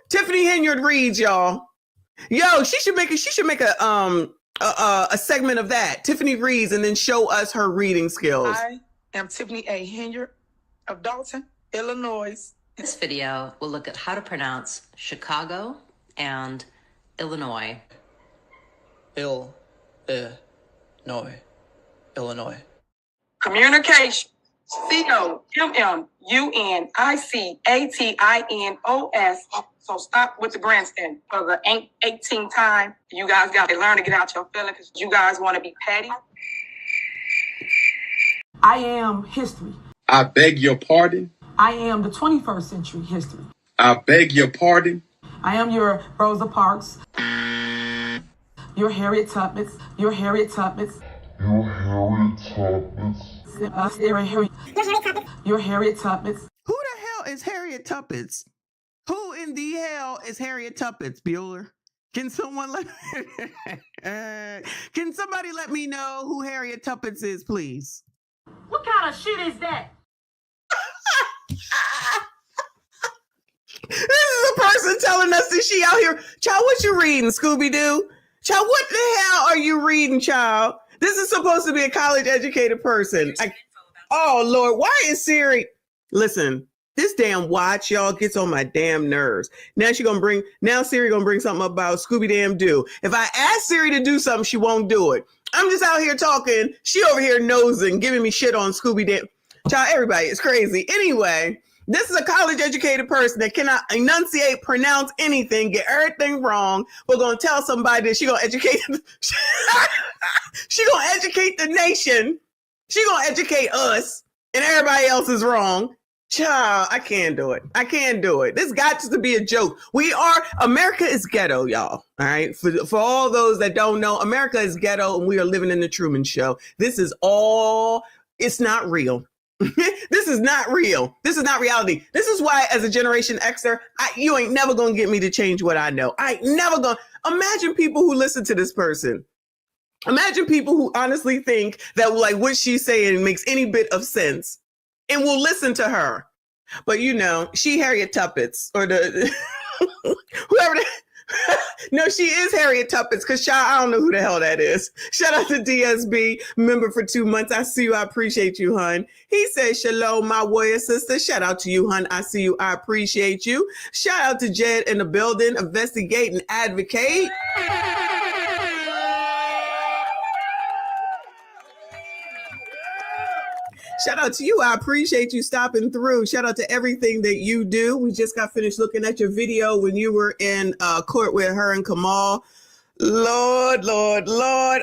Tiffany Henyard reads, y'all. Yo, she should make a segment of that. Tiffany reads and then show us her reading skills. I am Tiffany A. Henyard of Dolton, Illinois. This video will look at how to pronounce Chicago and Illinois. Illinois. Communication. COMMUNICATIONS. So stop with the grandstand. For the 18th time, you guys got to learn to get out your feelings because you guys want to be petty. I am history. I beg your pardon. I am the 21st century history. I beg your pardon. I am your Rosa Parks, your Harriet Tubmans, your Harriet Tubmans. Your Harriet Tubmans. Your Harriet Tubmans. Who the hell is Harriet Tubmans? Who in the hell is Harriet Tubmans, Bueller? Can someone can somebody let me know who Harriet Tubmans is, please? What kind of shit is that? This is a person telling us that she out here. Child, what you reading, Scooby-Doo? Child, what the hell are you reading, child? This is supposed to be a college-educated person. Oh, Lord, why is Siri? Listen, this damn watch, y'all, gets on my damn nerves. Now Siri gonna bring something up about Scooby-Damn-Doo. If I ask Siri to do something, she won't do it. I'm just out here talking. She over here nosing, giving me shit on Scooby-Damn. Child, everybody is crazy. Anyway, this is a college-educated person that cannot enunciate, pronounce anything, get everything wrong. We're going to tell somebody that she going to educate. She going to educate the nation. She going to educate us, and everybody else is wrong. Child, I can't do it. I can't do it. This got to be a joke. America is ghetto, y'all. All right. For all those that don't know, America is ghetto, and we are living in the Truman Show. It's not real. This is not real. This is not reality. This is why, as a Generation Xer, you ain't never gonna get me to change what I know. I ain't never gonna. Imagine people who listen to this person. Imagine people who honestly think that like what she's saying makes any bit of sense and will listen to her. But she Harriet Tubmans or the whoever. No, she is Harriet Tubmans because I don't know who the hell that is. Shout out to DSB, member for 2 months. I see you. I appreciate you, hun. He says, shalom, my warrior sister. Shout out to you, hun. I see you. I appreciate you. Shout out to Jed in the building. Investigate and advocate. Shout out to you. I appreciate you stopping through. Shout out to everything that you do. We just got finished looking at your video when you were in court with her and Kamal. Lord.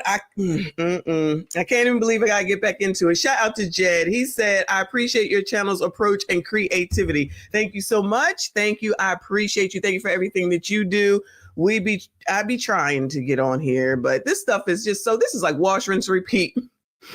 I can't even believe I got to get back into it. Shout out to Jed. He said, I appreciate your channel's approach and creativity. Thank you so much. Thank you. I appreciate you. Thank you for everything that you do. I be trying to get on here, but this stuff is just this is like wash, rinse, repeat.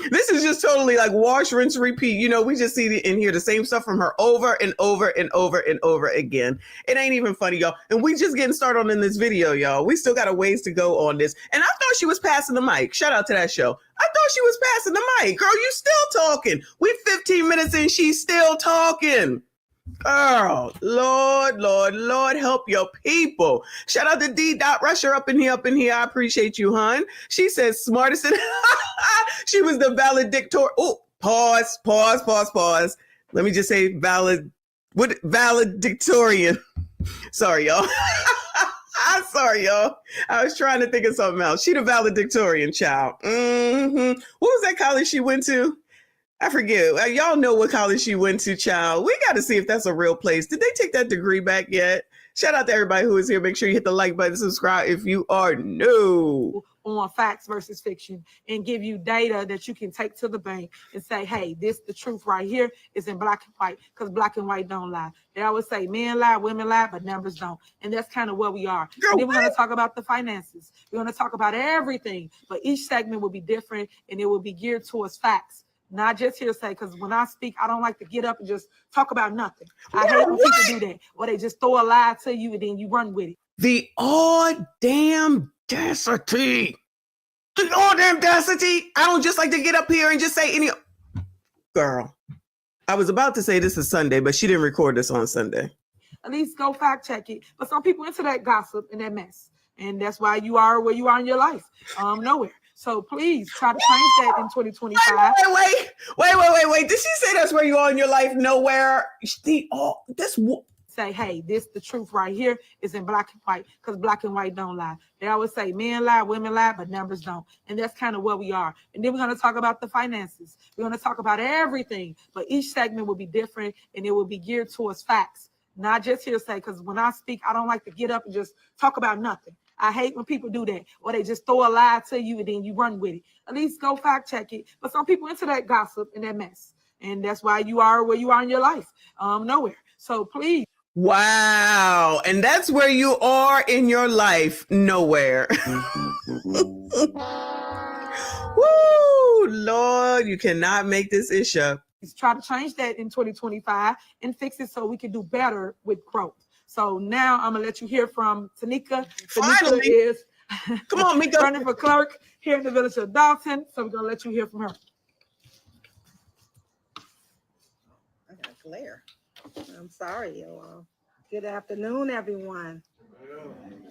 This is just totally like wash, rinse, repeat. We just see in here the same stuff from her over and over and over and over again. It ain't even funny, y'all. And we just getting started on in this video, y'all. We still got a ways to go on this. And I thought she was passing the mic. Shout out to that show. I thought she was passing the mic. Girl, you still talking. We 15 minutes in, she's still talking. Girl, Lord, help your people. Shout out to D. Rusher up in here. I appreciate you, hun. She says smartest in she was the valedictorian. Oh, pause. Let me just say valedictorian. Sorry, y'all. I'm sorry, y'all. I was trying to think of something else. She the valedictorian, child. What was that college she went to? I forget. Y'all know what college she went to, child. We got to see if that's a real place. Did they take that degree back yet? Shout out to everybody who is here. Make sure you hit the like button, subscribe if you are new. On facts versus fiction and give you data that you can take to the bank and say, hey, the truth right here is in black and white because black and white don't lie. They always say men lie, women lie, but numbers don't. And that's kind of where we are. Girl, and then we're going to talk about the finances. We're going to talk about everything, but each segment will be different and it will be geared towards facts. Not just hearsay, because when I speak, I don't like to get up and just talk about nothing. I hate when people do that, or they just throw a lie to you and then you run with it. The audacity. I don't just like to get up here and just say any. Girl, I was about to say this is Sunday, but she didn't record this on Sunday. At least go fact check it. But some people into that gossip and that mess, and that's why you are where you are in your life. Nowhere. So please try to change that in 2025. Wait. Did she say that's where you are in your life? Nowhere. Say, hey, the truth right here is in black and white because black and white don't lie. They always say men lie, women lie, but numbers don't. And that's kind of where we are. And then we're going to talk about the finances. We're going to talk about everything, but each segment will be different and it will be geared towards facts. not just hearsay, because when I speak, I don't like to get up and just talk about nothing. I hate when people do that, or they just throw a lie to you and then you run with it. At least go fact check it. But some people into that gossip and that mess. And that's why you are where you are in your life. Nowhere. So please. Wow. And that's where you are in your life. Nowhere. Woo, Lord, you cannot make this issue. Try to change that in 2025 and fix it so we can do better with growth. So now I'm gonna let you hear from Tanika. Tanika is come on, Mika, running for clerk here in the village of Dalton. So we're gonna let you hear from her. I got glare. I'm sorry, y'all. Good afternoon, everyone,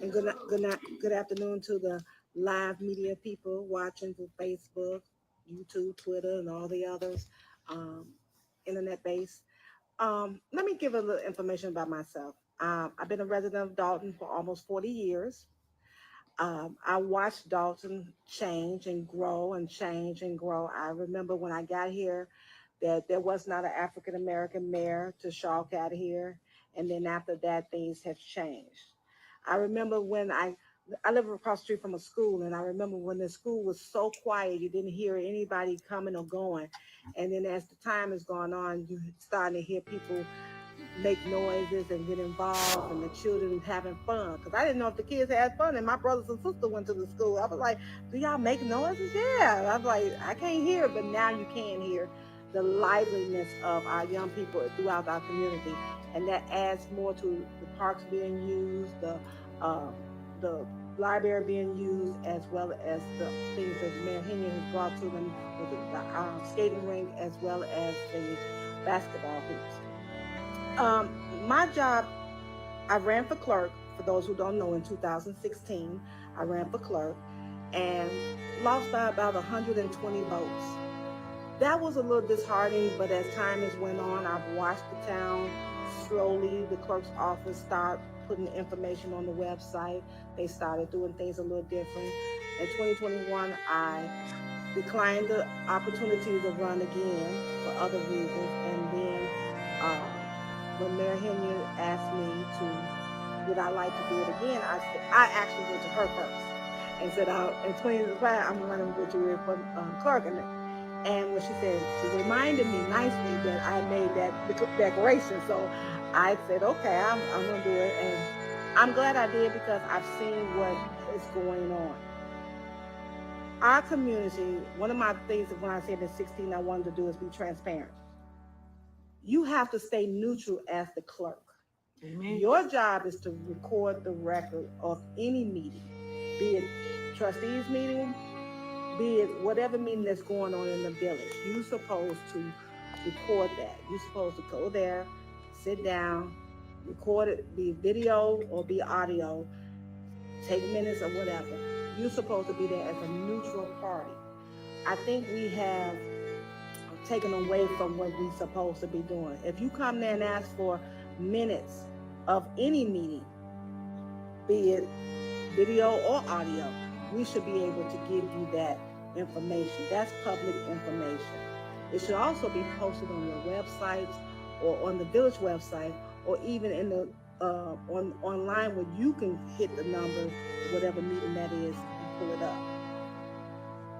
and good afternoon to the live media people watching through Facebook, YouTube, Twitter, and all the others, internet based. Let me give a little information about myself. I've been a resident of Dalton for almost 40 years. I watched Dalton change and grow and change and grow. I remember when I got here that there was not an African-American mayor to stalk out here. And then after that, things have changed. I remember when I live across the street from a school, and I remember when the school was so quiet, you didn't hear anybody coming or going. And then as the time has gone on, you're starting to hear people make noises and get involved, and the children having fun. Because I didn't know if the kids had fun, and my brothers and sisters went to the school. I was like, do y'all make noises? Yeah. I was like, I can't hear it, but now you can hear the liveliness of our young people throughout our community. And that adds more to the parks being used, the library being used, as well as the things that Mayor Henry has brought to them with the skating rink, as well as the basketball hoops. My job, I ran for clerk, for those who don't know, in 2016. I ran for clerk and lost by about 120 votes. That was a little disheartening, but as time has went on, I've watched the town slowly, the clerk's office start putting information on the website. They started doing things a little different. In 2021, I declined the opportunity to run again for other reasons. And then when Mayor Henry asked me would I like to do it again, I actually went to her first and said, in 2025, I'm running with you for clerk. And when she reminded me nicely that I made that declaration. So I said, okay, I'm gonna do it. And I'm glad I did, because I've seen what is going on. Our community, one of my things that when I said in 16 I wanted to do is be transparent. You have to stay neutral as the clerk. Amen. Your job is to record the record of any meeting, be it trustees meeting, be it whatever meeting that's going on in the village. You're supposed to record that. You're supposed to go there, sit down, record it, be video or be audio, take minutes or whatever. You're supposed to be there as a neutral party. I think we have taken away from what we're supposed to be doing. If you come there and ask for minutes of any meeting, be it video or audio, we should be able to give you that information. That's public information. It should also be posted on your websites or on the village website, or even in the online where you can hit the number, whatever meeting that is, and pull it up.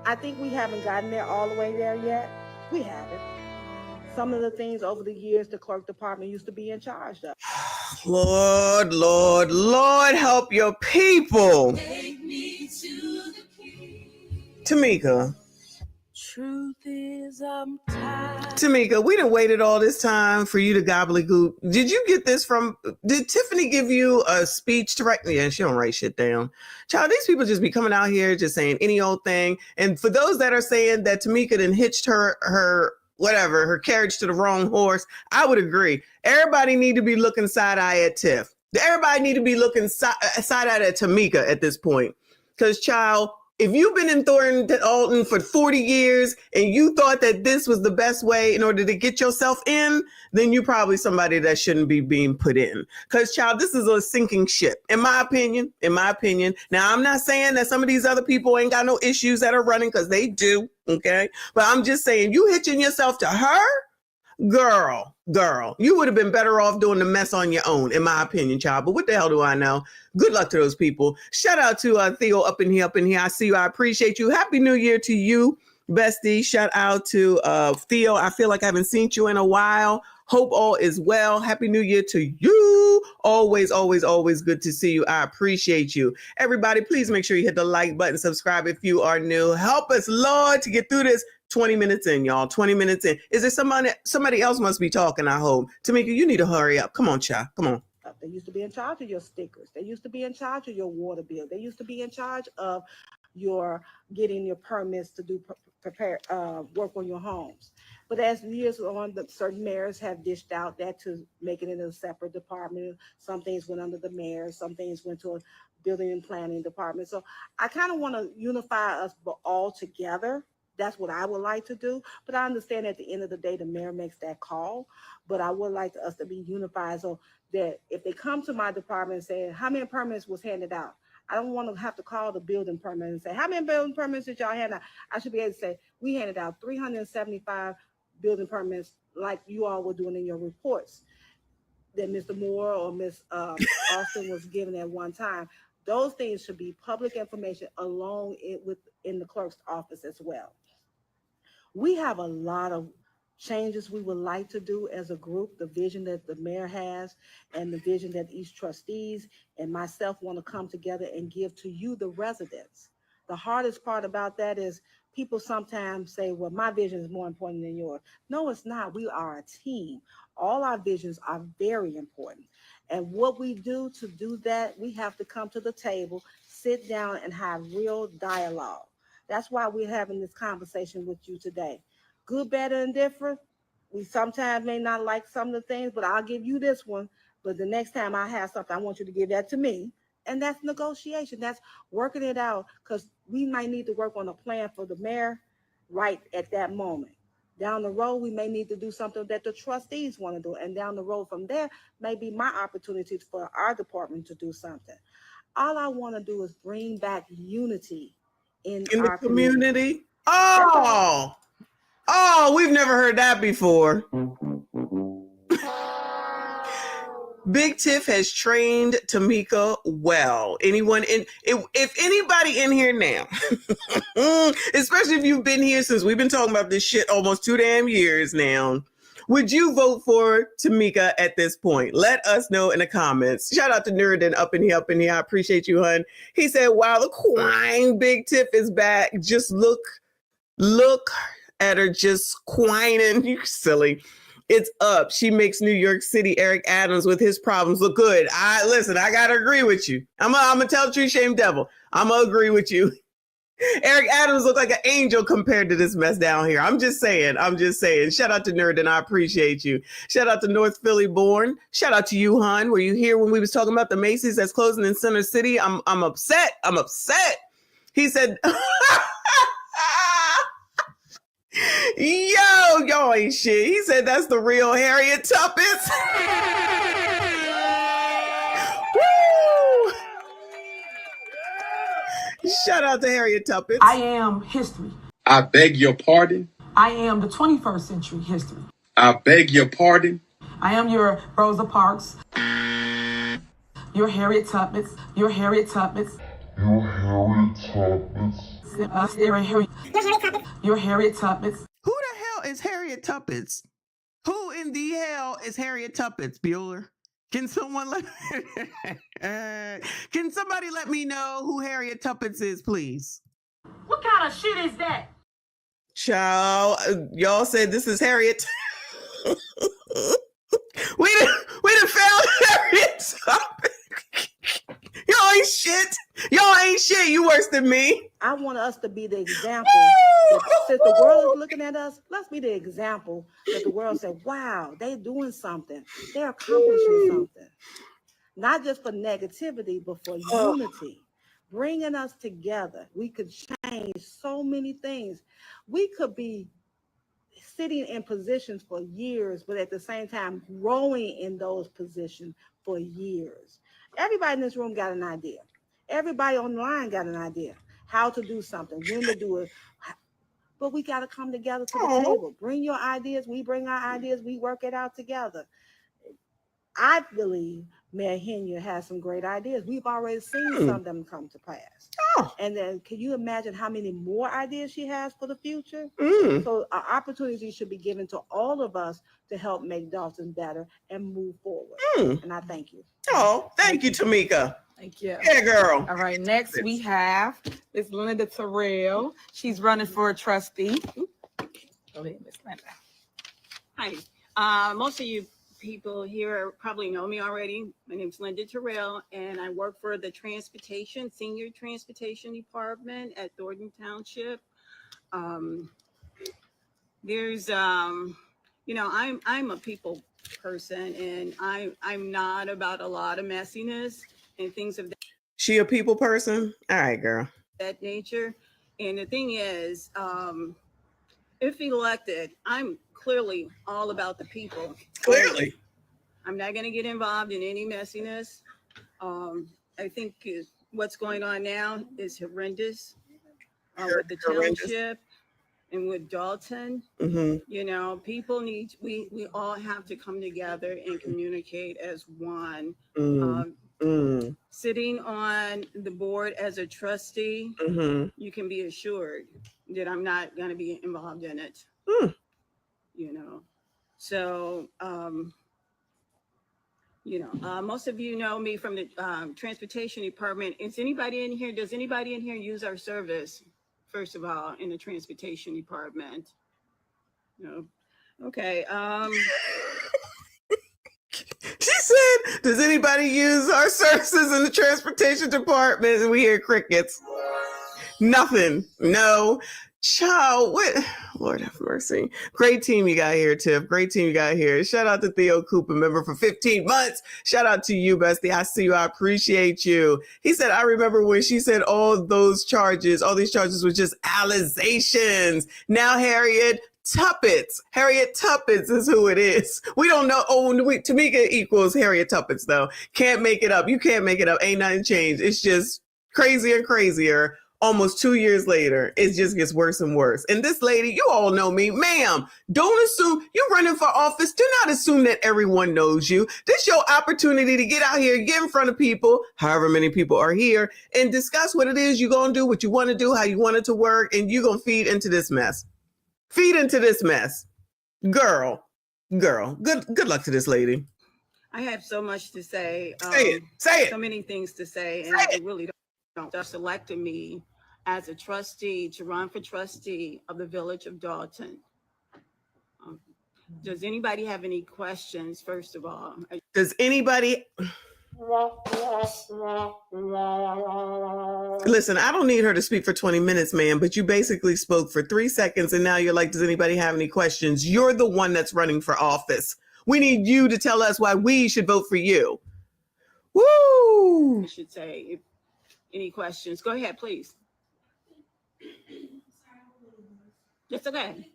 I think we haven't gotten there all the way there yet. We haven't. Some of the things over the years the clerk department used to be in charge of. Lord, Lord, Lord, help your people. Tamika. Truth is, I'm tired. Tamika, we done waited all this time for you to gobbledygook. Did you get this did Tiffany give you a speech to write? Yeah, she don't write shit down. Child, these people just be coming out here just saying any old thing. And for those that are saying that Tamika done hitched her carriage to the wrong horse, I would agree. Everybody need to be looking side-eye at Tiff. Everybody need to be looking side-eye at Tamika at this point. Because, child, if you've been in Thornton Dalton for 40 years and you thought that this was the best way in order to get yourself in, then you're probably somebody that shouldn't be being put in. Because, child, this is a sinking ship, in my opinion. Now, I'm not saying that some of these other people ain't got no issues that are running, because they do, okay? But I'm just saying, you hitching yourself to her, girl, girl, you would have been better off doing the mess on your own, in my opinion, child. But what the hell do I know? Good luck to those people. Shout out to Theo up in here. I see you. I appreciate you. Happy New Year to you, bestie. Shout out to Theo. I feel like I haven't seen you in a while. Hope all is well. Happy New Year to you. Always, always, always good to see you. I appreciate you. Everybody, please make sure you hit the like button, subscribe if you are new. Help us, Lord, to get through this. 20 minutes in, y'all. 20 minutes in. Is there somebody else must be talking, I hope. Tamika, you need to hurry up. Come on, child. Come on. They used to be in charge of your stickers. They used to be in charge of your water bill. They used to be in charge of your getting your permits to do work on your homes. But as years on, certain mayors have dished out that to make it into a separate department. Some things went under the mayor. Some things went to a building and planning department. So I kind of want to unify us all together. That's what I would like to do. But I understand at the end of the day, the mayor makes that call. But I would like us to be unified so that if they come to my department and say, how many permits was handed out? I don't want to have to call the building permit and say, how many building permits did y'all hand out? I should be able to say, we handed out 375 building permits like you all were doing in your reports that Mr. Moore or Ms. Austin was given at one time. Those things should be public information along in the clerk's office as well. We have a lot of changes we would like to do as a group, the vision that the mayor has and the vision that each trustees and myself want to come together and give to you, the residents. The hardest part about that is people sometimes say, well, my vision is more important than yours. No, it's not. We are a team. All our visions are very important. And what we do to do that, we have to come to the table, sit down and have real dialogue. That's why we're having this conversation with you today. Good, better, and different. We sometimes may not like some of the things, but I'll give you this one. But the next time I have something, I want you to give that to me. And that's negotiation. That's working it out, because we might need to work on a plan for the mayor right at that moment. Down the road, we may need to do something that the trustees want to do. And down the road from there may be my opportunities for our department to do something. All I want to do is bring back unity in our the community. Oh, we've never heard that before. Big Tiff has trained Tamika well. If anybody in here now, especially if you've been here since we've been talking about this shit almost 2 damn years now, would you vote for Tamika at this point? Let us know in the comments. Shout out to Nuruddin up in here. I appreciate you, hun. He said, wow, the quine Big Tiff is back. Just look at her just quining. You silly. It's up. She makes New York City Eric Adams with his problems look good. I gotta agree with you. I'm gonna tell the truth, shame devil. I'm gonna agree with you. Eric Adams looked like an angel compared to this mess down here. I'm just saying. Shout out to Nuruddin. I appreciate you. Shout out to North Philly born. Shout out to you, hun. Were you here when we was talking about the Macy's that's closing in Center City? I'm upset. He said, yo, y'all ain't shit. He said that's the real Harriet Tuppence. Woo! Shout out to Harriet Tuppence. I am history. I beg your pardon. I am the 21st century history. I beg your pardon. I am your Rosa Parks, your Harriet Tuppence, your Harriet Tuppence. Your Harriet Tuppence. Your Harriet Tuppence. Who the hell is Harriet Tuppence? Who in the hell is Harriet Tuppence, Bueller? Can somebody let me know who Harriet Tuppence is, please? What kind of shit is that? Child, y'all said this is Harriet. we done found Harriet Tuppence. Y'all ain't shit. You worse than me. I want us to be the example. Since the world is looking at us, let's be the example that the world said, wow, they're doing something. They're accomplishing something. Not just for negativity, but for unity. Bringing us together. We could change so many things. We could be sitting in positions for years, but at the same time, growing in those positions for years. Everybody in this room got an idea. Everybody online got an idea how to do something, when to do it. but we got to come together to the table. Bring your ideas. We bring our ideas. We work it out together. I believe Mayor Henya has some great ideas. We've already seen some of them come to pass. And then can you imagine how many more ideas she has for the future? So an opportunity should be given to all of us to help make Dalton better and move forward. And I thank you. Oh, thank you, Tamika. Thank you. Yeah, girl. All right, next we have Miss Linda Terrell. She's running for a trustee. Go ahead, Miss Linda. Hi. Most of you people here probably know me already. My name is Linda Terrell, and I work for the Senior Transportation Department at Thornton Township. There's, you know, I'm a people person, and I'm not about a lot of messiness and things of that. She a people person? All right, girl. That nature. And the thing is, if elected, I'm clearly all about the people. Clearly. I'm not going to get involved in any messiness. I think what's going on now is horrendous with the township and with Dalton. You know, people need, we all have to come together and communicate as one. Sitting on the board as a trustee, you can be assured that I'm not going to be involved in it. You know, so, you know, most of you know me from the transportation department. Does anybody in here use our service, first of all, in the transportation department? No. Okay. She said, does anybody use our services in the transportation department? And we hear crickets. Nothing. No. Child, what? Lord have mercy. Great team you got here, Tiff. Great team you got here. Shout out to Theo Cooper, member for 15 months. Shout out to you, bestie. I see you. I appreciate you. He said, I remember when she said all these charges were just allegations. Now Harriet Tuppence is who it is. We don't know. Oh, Tamika equals Harriet Tuppence, though. Can't make it up. You can't make it up. Ain't nothing changed. It's just crazier and crazier. Almost 2 years later, it just gets worse and worse. And this lady, you all know me, ma'am, don't assume you're running for office. Do not assume that everyone knows you. This is your opportunity to get out here, get in front of people, however many people are here, and discuss what it is you're going to do, what you want to do, how you want it to work, and you're going to feed into this mess. Feed into this mess. Girl, good luck to this lady. I have so much to say. Say it. So many things to say, and I really don't. Just elected me as a trustee to run for trustee of the village of Dalton. Does anybody have any questions, first of all? Does anybody? Listen, I don't need her to speak for 20 minutes, ma'am, but you basically spoke for 3 seconds and now you're like, does anybody have any questions? You're the one that's running for office. We need you to tell us why we should vote for you. Woo! I should say, any questions? Go ahead, please. It's okay.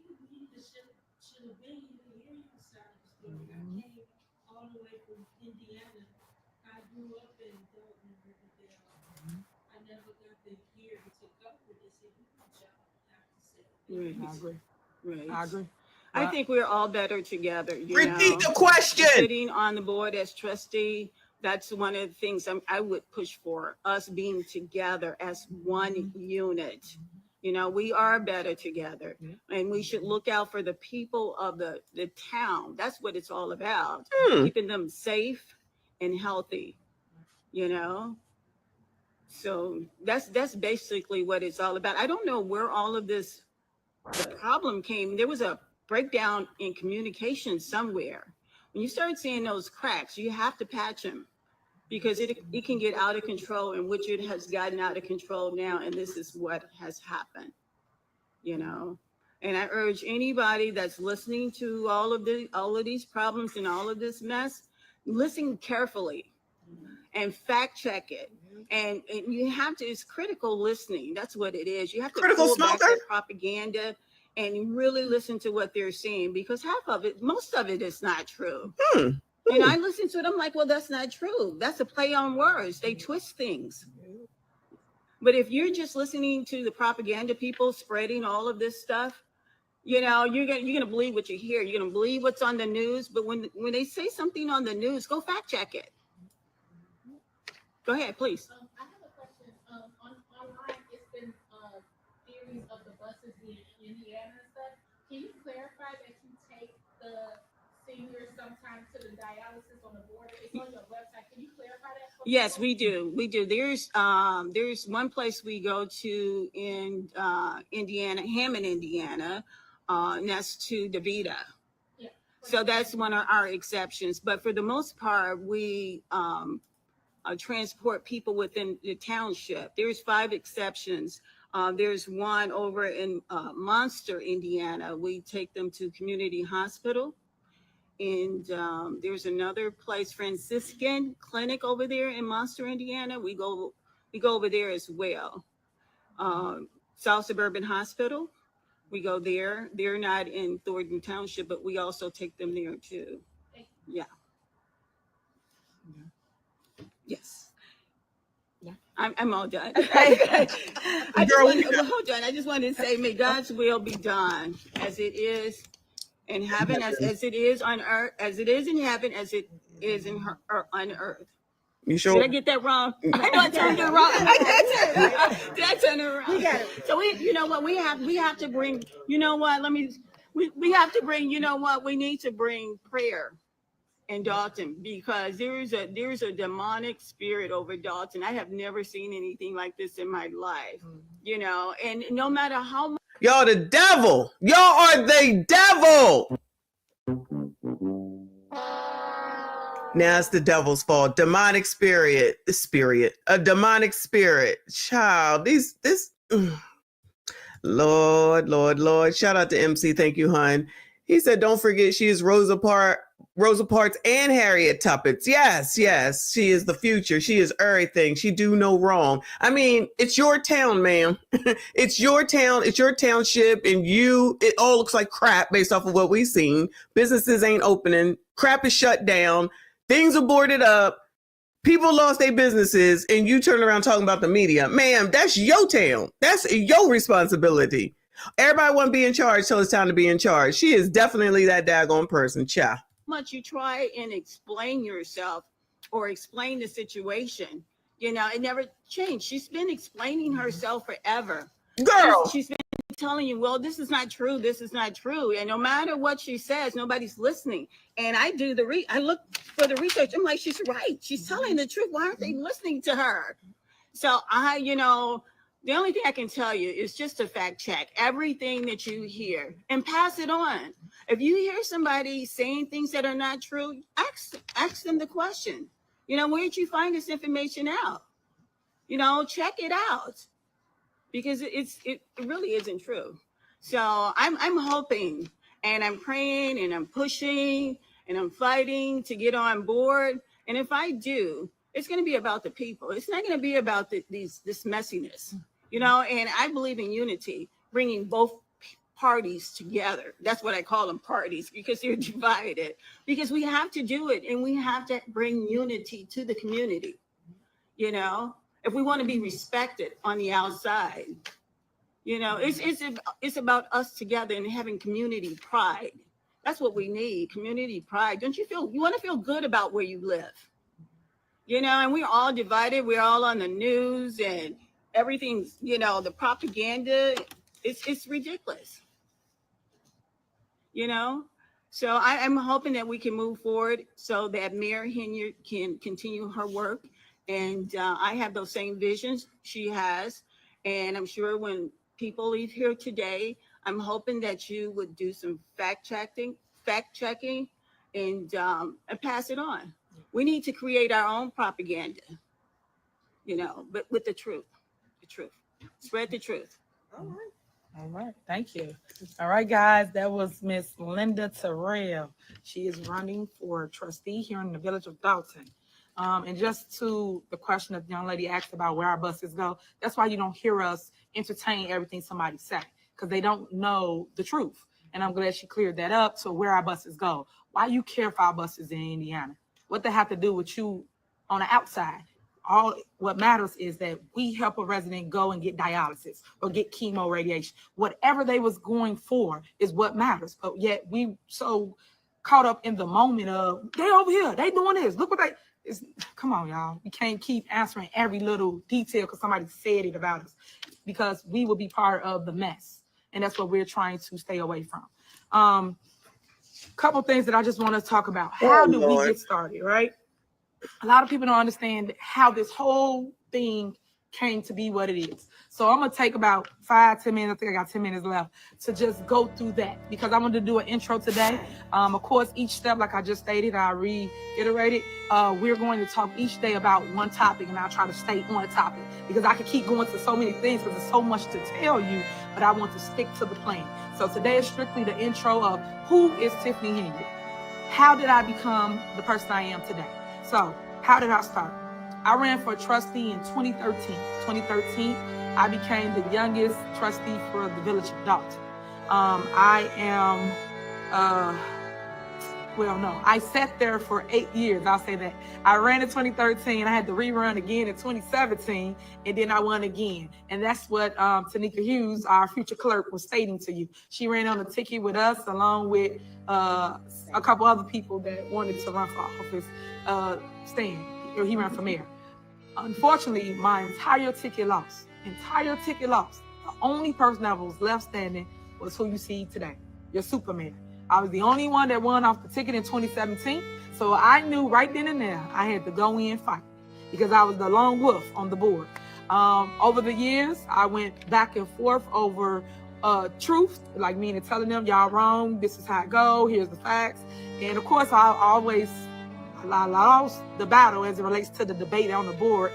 Right. I agree. I think we're all better together. Repeat the question. Sitting on the board as trustee, that's one of the things I would push for, us being together as one unit. You know, we are better together, and we should look out for the people of the town. That's what it's all about, keeping them safe and healthy, you know? So that's basically what it's all about. I don't know where all of this, the problem came. There was a breakdown in communication somewhere. When you start seeing those cracks, you have to patch them, because it can get out of control, and which it has gotten out of control now. And this is what has happened, you know? And I urge anybody that's listening to all of these problems and all of this mess, listen carefully and fact check it. And you have to, it's critical listening. That's what it is. You have to pull back that propaganda and really listen to what they're saying, because most of it is not true. And I listen to it, I'm like, well, that's not true. That's a play on words. They twist things. But if you're just listening to the propaganda people spreading all of this stuff, you know, you're gonna believe what you hear. You're gonna believe what's on the news. But when they say something on the news, go fact check it. Go ahead, please. I have a question. Online, it's been theories of the buses being in Indiana and stuff. Can you clarify that you take the seniors sometimes to the dialysis on the border? It's on your website. Can you clarify that? Yes, we do. We do. There's one place we go to in Indiana, Hammond, Indiana, and that's to DeVita. Yeah. So that's one of our exceptions. But for the most part, we transport people within the township. There's 5 exceptions. There's one over in Monster, Indiana. We take them to community hospital. And there's another place, Franciscan Clinic over there in Monster, Indiana. We go over there as well. South Suburban Hospital, we go there. They're not in Thornton Township, but we also take them there too. Yeah. Yes. Yeah. I'm all done. Hold on. I just wanted to say, may God's will be done as it is in heaven, as it is on earth, as it is in heaven, as it is on earth. You sure? Did I get that wrong? I know I turned it wrong. Did I turn it wrong? We got it. So you know what? We have to bring. You know what? We have to bring. You know what? We need to bring prayer in Dalton, because there's a demonic spirit over Dalton. I have never seen anything like this in my life. You know, and no matter how much. Y'all the devil. Y'all are the devil. Now it's the devil's fault. Demonic spirit. A demonic spirit. Child. Lord. Shout out to MC. Thank you, hun. He said, don't forget she is Rosa Parks and Harriet Tubman's. Yes. She is the future. She is everything. She do no wrong. I mean, it's your town, ma'am. It's your town. It's your township. And it all looks like crap based off of what we've seen. Businesses ain't opening. Crap is shut down. Things are boarded up. People lost their businesses. And you turn around talking about the media. Ma'am, that's your town. That's your responsibility. Everybody want to be in charge till it's time to be in charge. She is definitely that daggone person. Cha. Much you try and explain yourself or explain the situation, you know, it never changed. She's been explaining herself forever. Girl. She's been telling you, well, this is not true. This is not true. And no matter what she says, nobody's listening. And I do I look for the research. I'm like, she's right. She's telling the truth. Why aren't they listening to her? So the only thing I can tell you is just to fact check everything that you hear and pass it on. If you hear somebody saying things that are not true, ask them the question. You know, where did you find this information out? You know, check it out, because it really isn't true. So I'm hoping and I'm praying and I'm pushing and I'm fighting to get on board. And if I do, it's going to be about the people. It's not going to be about this messiness. You know, and I believe in unity, bringing both parties together. That's what I call them, parties, because they're divided. Because we have to do it, and we have to bring unity to the community. You know, if we want to be respected on the outside, you know, it's about us together and having community pride. That's what we need, community pride. Don't you want to feel good about where you live? You know, and we're all divided. We're all on the news and everything's, you know, the propaganda, it's ridiculous, you know? So I'm hoping that we can move forward so that Mayor Henyard can continue her work. And I have those same visions she has. And I'm sure when people leave here today, I'm hoping that you would do some fact checking and pass it on. We need to create our own propaganda, you know, but with the truth. Spread the truth. All right. Thank you. All right, guys. That was Miss Linda Terrell. She is running for trustee here in the village of Dalton. And just to the question that the young lady asked about where our buses go, that's why you don't hear us entertain everything somebody say, because they don't know the truth. And I'm glad she cleared that up to where our buses go. Why you care for our buses in Indiana? What they have to do with you on the outside? All what matters is that we help a resident go and get dialysis or get chemo radiation. Whatever they was going for is what matters. But yet we so caught up in the moment of they over here, they doing this. Look what they is. Come on, y'all. We can't keep answering every little detail because somebody said it about us, because we will be part of the mess. And that's what we're trying to stay away from. Couple things that I just want to talk about. How do we get started, right? A lot of people don't understand how this whole thing came to be what it is. So I'm going to take about 5-10 minutes. I think I got 10 minutes left to just go through that, because I'm going to do an intro today. Of course, each step, like I just stated, I reiterated, we're going to talk each day about one topic, and I'll try to stay on a topic, because I could keep going to so many things because there's so much to tell you, but I want to stick to the plan. So today is strictly the intro of who is Tiffany Henry? How did I become the person I am today? So how did I start? I ran for trustee in 2013. 2013, I became the youngest trustee for the village of Dalton. I sat there for 8 years. I'll say that. I ran in 2013. I had to rerun again in 2017, and then I won again. And that's what Tanika Hughes, our future clerk, was stating to you. She ran on the ticket with us, along with a couple other people that wanted to run for office. He ran for mayor. Unfortunately, my entire ticket lost. The only person that was left standing was who you see today, your Superman. I was the only one that won off the ticket in 2017. So I knew right then and there I had to go in and fight, because I was the lone wolf on the board. Over the years, I went back and forth over truth, like meaning telling them y'all wrong, this is how it go, here's the facts. And of course, I lost the battle as it relates to the debate on the board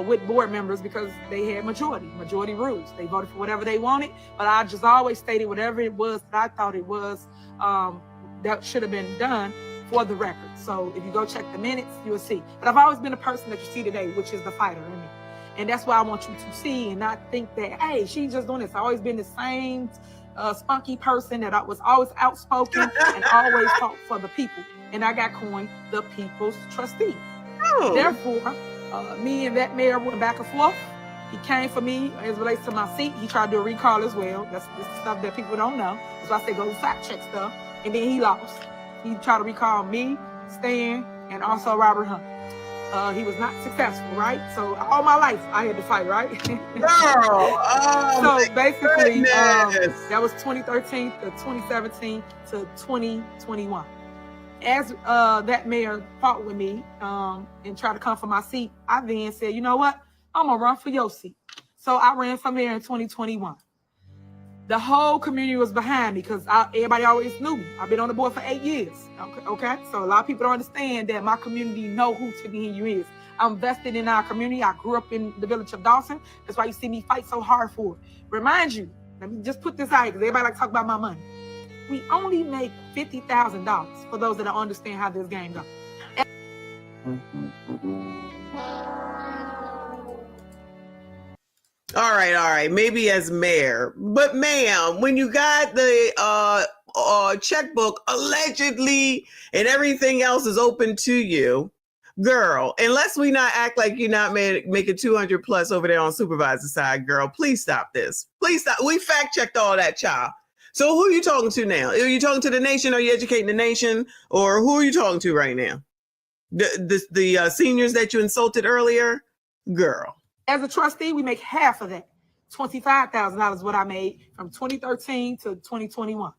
with board members, because they had majority rules. They voted for whatever they wanted, but I just always stated whatever it was that I thought it was that should have been done for the record. So if you go check the minutes, you'll see. But I've always been a person that you see today, which is the fighter in me. And that's why I want you to see and not think that, hey, she's just doing this. I've always been the same spunky person that I was always outspoken and always fought for the people. And I got coined the people's trustee. Therefore, me and that mayor went back and forth. He came for me as it relates to my seat. He tried to do a recall as well. That's stuff that people don't know. That's why I say go fact check stuff. And then he lost. He tried to recall me, Stan, and also Robert Hunt. He was not successful, right? So all my life I had to fight, right? So basically, that was 2013 to 2017 to 2021. As that mayor fought with me and tried to come for my seat, I then said, you know what? I'm going to run for your seat. So I ran for mayor in 2021. The whole community was behind me because everybody always knew me. I've been on the board for 8 years. Okay? So a lot of people don't understand that my community know who Tiffany Henry is. I'm vested in our community. I grew up in the village of Dalton. That's why you see me fight so hard for it. Remind you, let me just put this out because everybody like to talk about my money. We only make $50,000 for those that don't understand how this game goes. All right. Maybe as mayor, but ma'am, when you got the checkbook allegedly and everything else is open to you, girl, unless we not act like you're not making 200 plus over there on supervisor side, girl, please stop this. Please stop. We fact checked all that, child. So who are you talking to now? Are you talking to the nation? Are you educating the nation? Or who are you talking to right now? The seniors that you insulted earlier? Girl. As a trustee, we make half of that. $25,000 is what I made from 2013 to 2021.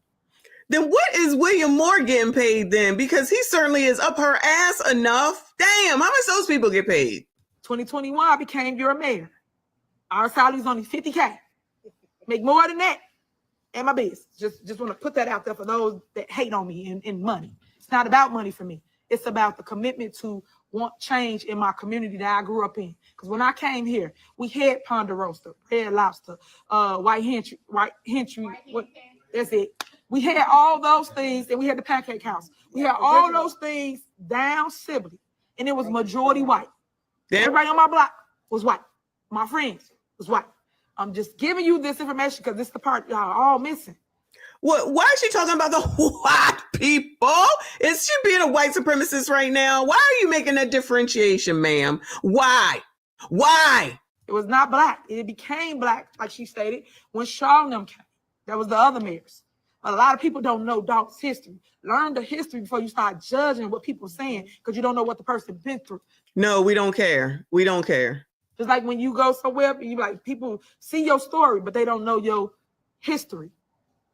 Then what is William Moore getting paid then? Because he certainly is up her ass enough. Damn, how much those people get paid? 2021, I became your mayor. Our salary is only $50K. Make more than that. And my business. Just want to put that out there for those that hate on me in money. It's not about money for me. It's about the commitment to want change in my community that I grew up in. Because when I came here, we had Ponderosa, Red Lobster, White Hentry, that's it. We had all those things, and we had the Pancake House. We had all those things down Sibley, and it was majority white. Everybody on my block was white. My friends was white. I'm just giving you this information because this is the part y'all all missing. What? Why is she talking about the white people? Is she being a white supremacist right now? Why are you making that differentiation, ma'am? Why? Why? It was not black. It became black, like she stated, when Shaw and them came. That was the other mayors. But a lot of people don't know Dalton's history. Learn the history before you start judging what people are saying, because you don't know what the person been through. No, we don't care. We don't care. Just like when you go somewhere, you like people see your story, but they don't know your history,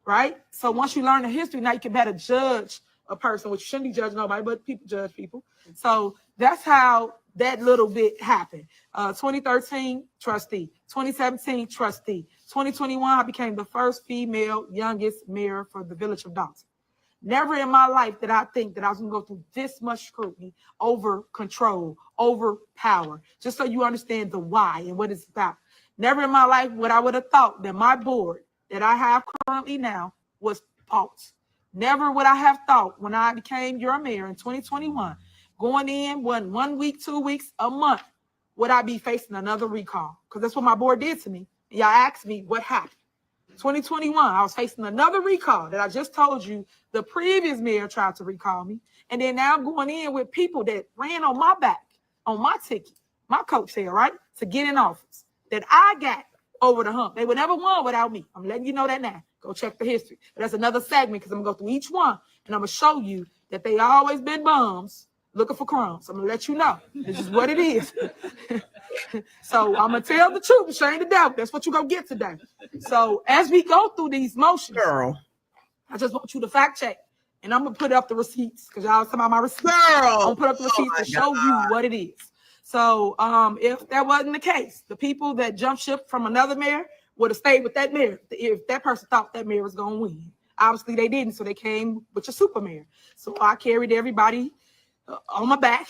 right? So once you learn the history, now you can better judge a person, which you shouldn't be judging nobody, but people judge people. So that's how that little bit happened. 2013, trustee. 2017, trustee. 2021, I became the first female youngest mayor for the village of Dalton. Never in my life did I think that I was going to go through this much scrutiny over control, over power, just so you understand the why and what it's about. Never in my life would I would have thought that my board that I have currently now was false. Never would I have thought when I became your mayor in 2021, going in 1 week, 2 weeks, a month, would I be facing another recall? Because that's what my board did to me. Y'all asked me what happened. 2021, I was facing another recall that I just told you the previous mayor tried to recall me. And then now I'm going in with people that ran on my back, on my ticket, my coattail, right, to get in office, that I got over the hump. They would never won without me. I'm letting you know that now. Go check the history. But that's another segment, because I'm going to go through each one, and I'm going to show you that they always been bums looking for crumbs. I'm going to let you know. This is what it is. So I'm going to tell the truth and shame the devil. That's what you're going to get today. So as we go through these motions, girl, I just want you to fact check. And I'm going to put up the receipts, because y'all talking about my receipts. Girl, I'm going to put up the receipts to show you what it is. So if that wasn't the case, the people that jumped ship from another mayor would have stayed with that mayor if that person thought that mayor was going to win. Obviously, they didn't, so they came with your super mayor. So I carried everybody on my back.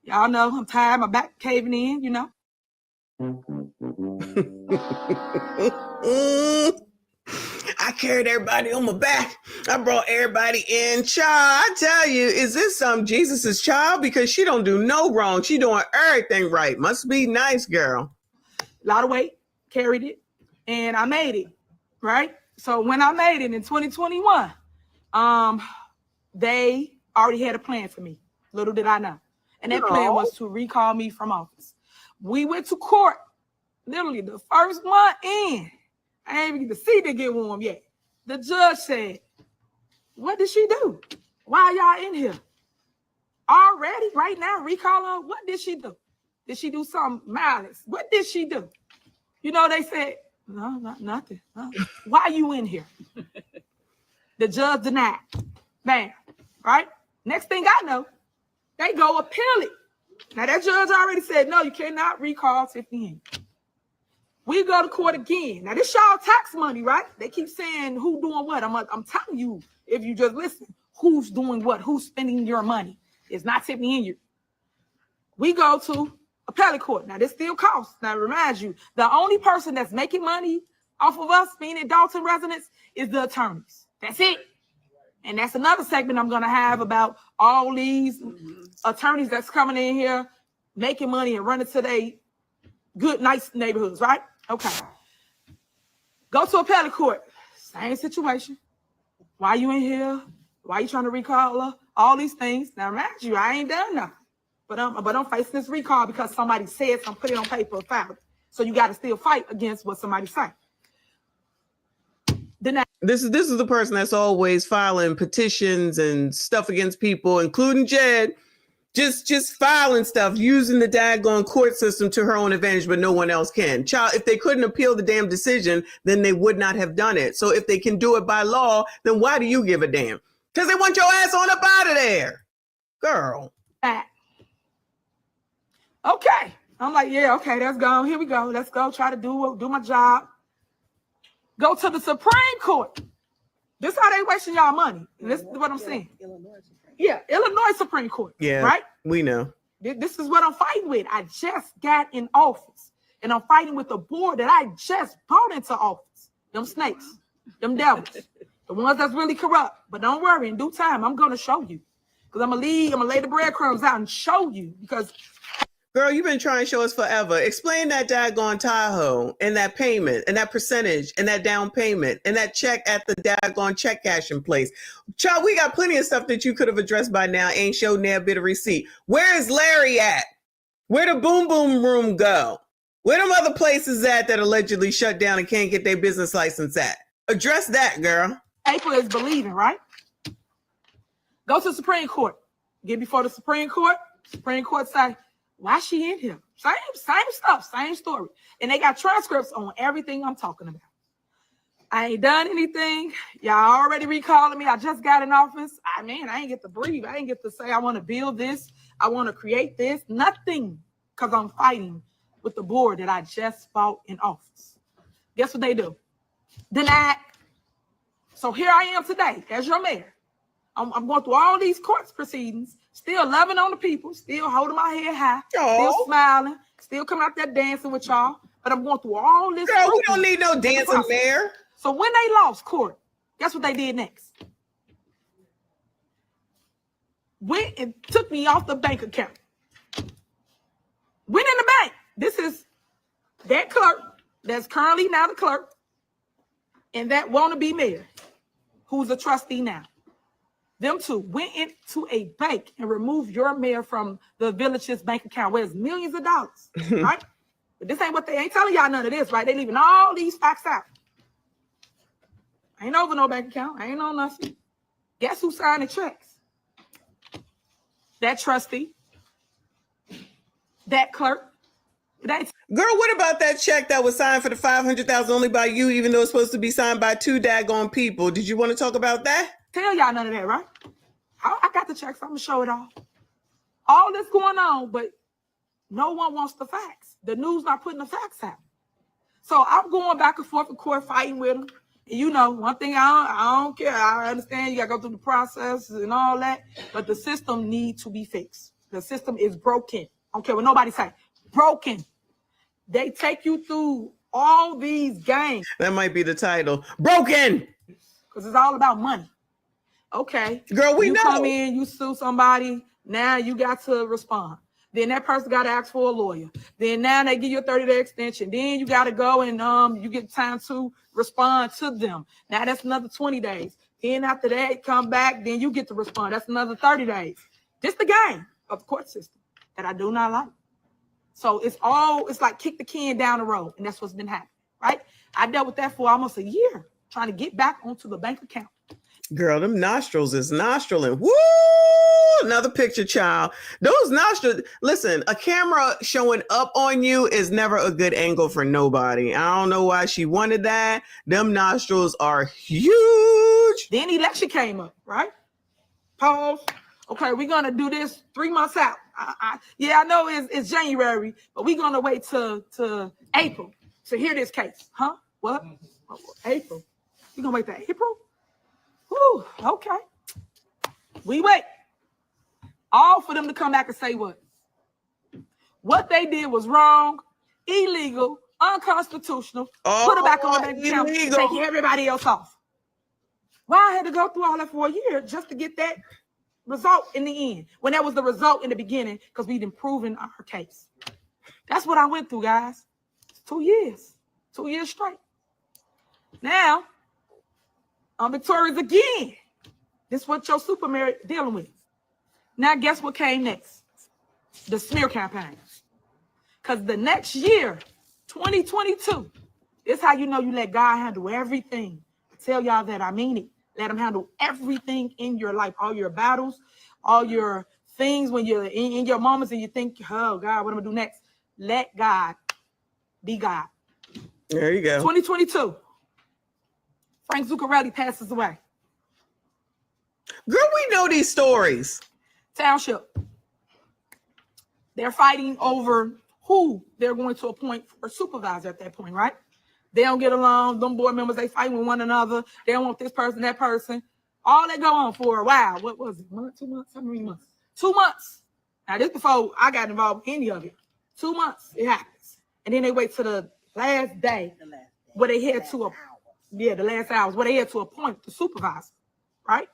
Y'all know I'm tired, my back caving in, you know. I carried everybody on my back. I brought everybody in. Child, I tell you, is this Jesus's child? Because she don't do no wrong. She doing everything right. Must be nice, girl. A lot of weight, carried it, and I made it, right? So when I made it in 2021, they already had a plan for me. Little did I know. And that plan was to recall me from office. We went to court, literally the first one in. I ain't even get to see to get warm yet. The judge said, what did she do? Why are y'all in here? Already, right now, recall her? What did she do? Did she do something malice? What did she do? You know, they said, no, nothing. No. Why are you in here? The judge denied. Bam, right? Next thing I know, they go appeal it. Now, that judge already said, no, you cannot recall Tiffany. We go to court again. Now, this y'all tax money, right? They keep saying who doing what. I'm telling you, if you just listen, who's doing what, who's spending your money. It's not Tiffany and you. We go to appellate court. Now, this still costs. Now, remind you, the only person that's making money off of us, meaning Dalton residents, is the attorneys. That's it. And that's another segment I'm going to have about all these attorneys that's coming in here, making money and running to their good, nice neighborhoods, right? Okay. Go to appellate court. Same situation. Why you in here? Why you trying to recall her? All these things. Now, remind you, I ain't done nothing. But I'm facing this recall because somebody said something, put it on paper, and filed it. So you got to still fight against what somebody said. This is the person that's always filing petitions and stuff against people, including Jed, just filing stuff, using the daggone court system to her own advantage, but no one else can. Child, if they couldn't appeal the damn decision, then they would not have done it. So if they can do it by law, then why do you give a damn? Because they want your ass on up out of there, girl. Okay. I'm like, yeah, okay, let's go. Here we go. Let's go try to do my job. Go to the Supreme Court. This is how they wasting y'all money. And this is what I'm saying. Illinois Supreme Court. Yeah, right? We know. This is what I'm fighting with. I just got in office. And I'm fighting with the board that I just brought into office. Them snakes. Them devils. The ones that's really corrupt. But don't worry, in due time, I'm going to show you. Because I'm going to lay the breadcrumbs out and show you. Because Girl, you've been trying to show us forever. Explain that daggone Tahoe and that payment and that percentage and that down payment and that check at the daggone check cashing place. Child, we got plenty of stuff that you could have addressed by now. Ain't showed near a bit of receipt. Where is Larry at? Where the boom boom room go? Where them other places at that allegedly shut down and can't get their business license at? Address that, girl. April is believing, right? Go to the Supreme Court. Get before the Supreme Court. Supreme Court say, why she in here? Same stuff, same story. And they got transcripts on everything I'm talking about. I ain't done anything. Y'all already recalling me. I just got in office. I ain't get to breathe. I ain't get to say I want to build this. I want to create this. Nothing, because I'm fighting with the board that I just fought in office. Guess what they do? Denied. So here I am today as your mayor. I'm going through all these court proceedings, still loving on the people, still holding my head high, still smiling, still coming out there dancing with y'all. But I'm going through all this. Girl, we don't need no dancing mayor. So when they lost court, guess what they did next? Went and took me off the bank account. Went in the bank. This is that clerk that's currently now the clerk and that wannabe mayor who's a trustee now. Them two went into a bank and removed your mayor from the village's bank account where it's millions of dollars, right? But this ain't what they ain't telling y'all none of this, right? They leaving all these facts out. Ain't over no bank account. I ain't on nothing. Guess who signed the checks? That trustee. That clerk. Girl, what about that check that was signed for the $500,000 only by you, even though it's supposed to be signed by two daggone people? Did you want to talk about that? Tell y'all none of that, right? I got the checks. I'm gonna show it all. All this going on, but no one wants the facts. The news not putting the facts out. So I'm going back and forth in court fighting with them. And you know, one thing I don't care. I understand you gotta go through the process and all that, but the system needs to be fixed. The system is broken. I don't care what nobody say. Broken. They take you through all these games. That might be the title. Broken. Because it's all about money. Okay. Girl, we know. You come in, you sue somebody, now you got to respond. Then that person got to ask for a lawyer. Then now they give you a 30-day extension. Then you got to go and you get time to respond to them. Now that's another 20 days. Then after that, come back, then you get to respond. That's another 30 days. Just the game of the court system that I do not like. So it's like kick the can down the road, and that's what's been happening, right? I dealt with that for almost a year, trying to get back onto the bank account. Girl, them nostrils is nostriling. Woo! Another picture, child. Those nostrils, listen, a camera showing up on you is never a good angle for nobody. I don't know why she wanted that. Them nostrils are huge. Then election came up, right? Pause. Okay, we're going to do this 3 months out. I know it's January, but we're going to wait to April to hear this case. Huh? What? April. We're going to wait till April? Whew, okay. We wait. All for them to come back and say what? What they did was wrong, illegal, unconstitutional. Put it back on the bank account, take everybody else off. Why I had to go through all that for a year just to get that result in the end, when that was the result in the beginning, because we'd been proven our case. That's what I went through, guys. 2 years. 2 years straight. Now, I'm victorious again. This is what your super mayor dealing with. Now, guess what came next? The smear campaign. Because the next year, 2022, this is how you know you let God handle everything. I tell y'all that, I mean it. Let him handle everything in your life, all your battles, all your things when you're in your moments and you think, oh, God, what am I going to do next? Let God be God. There you go. 2022. Frank Zuccarelli passes away. Girl, we know these stories. Township. They're fighting over who they're going to appoint for supervisor at that point, right? They don't get along. Them board members, they fight with one another. They don't want this person, that person. All that go on for a while. What was it? 1, 2 months? How many months? 2 months. Now, this before I got involved in any of it. 2 months, it happens. And then they wait to the last day where they had to, the last hours, where they had to appoint the supervisor, right?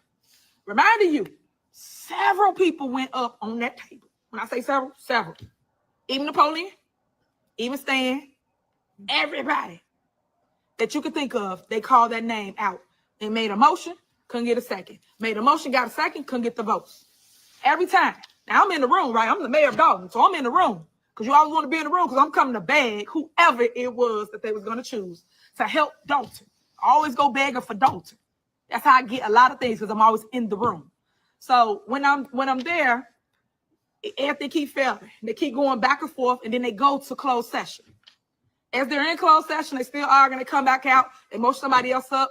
Reminding you, several people went up on that table. When I say several, even Napoleon, even Stan, everybody that you could think of, they called that name out and made a motion, couldn't get a second. Made a motion, got a second, couldn't get the votes. Every time. Now I'm in the room, right? I'm the mayor of Dalton, so I'm in the room because you always want to be in the room because I'm coming to beg whoever it was that they was going to choose to help Dalton. I always go begging for Dalton. That's how I get a lot of things because I'm always in the room. So when I'm there, everything keep failing. They keep going back and forth, and then they go to closed session. As they're in closed session, they still arguing. They come back out. They motion somebody else up.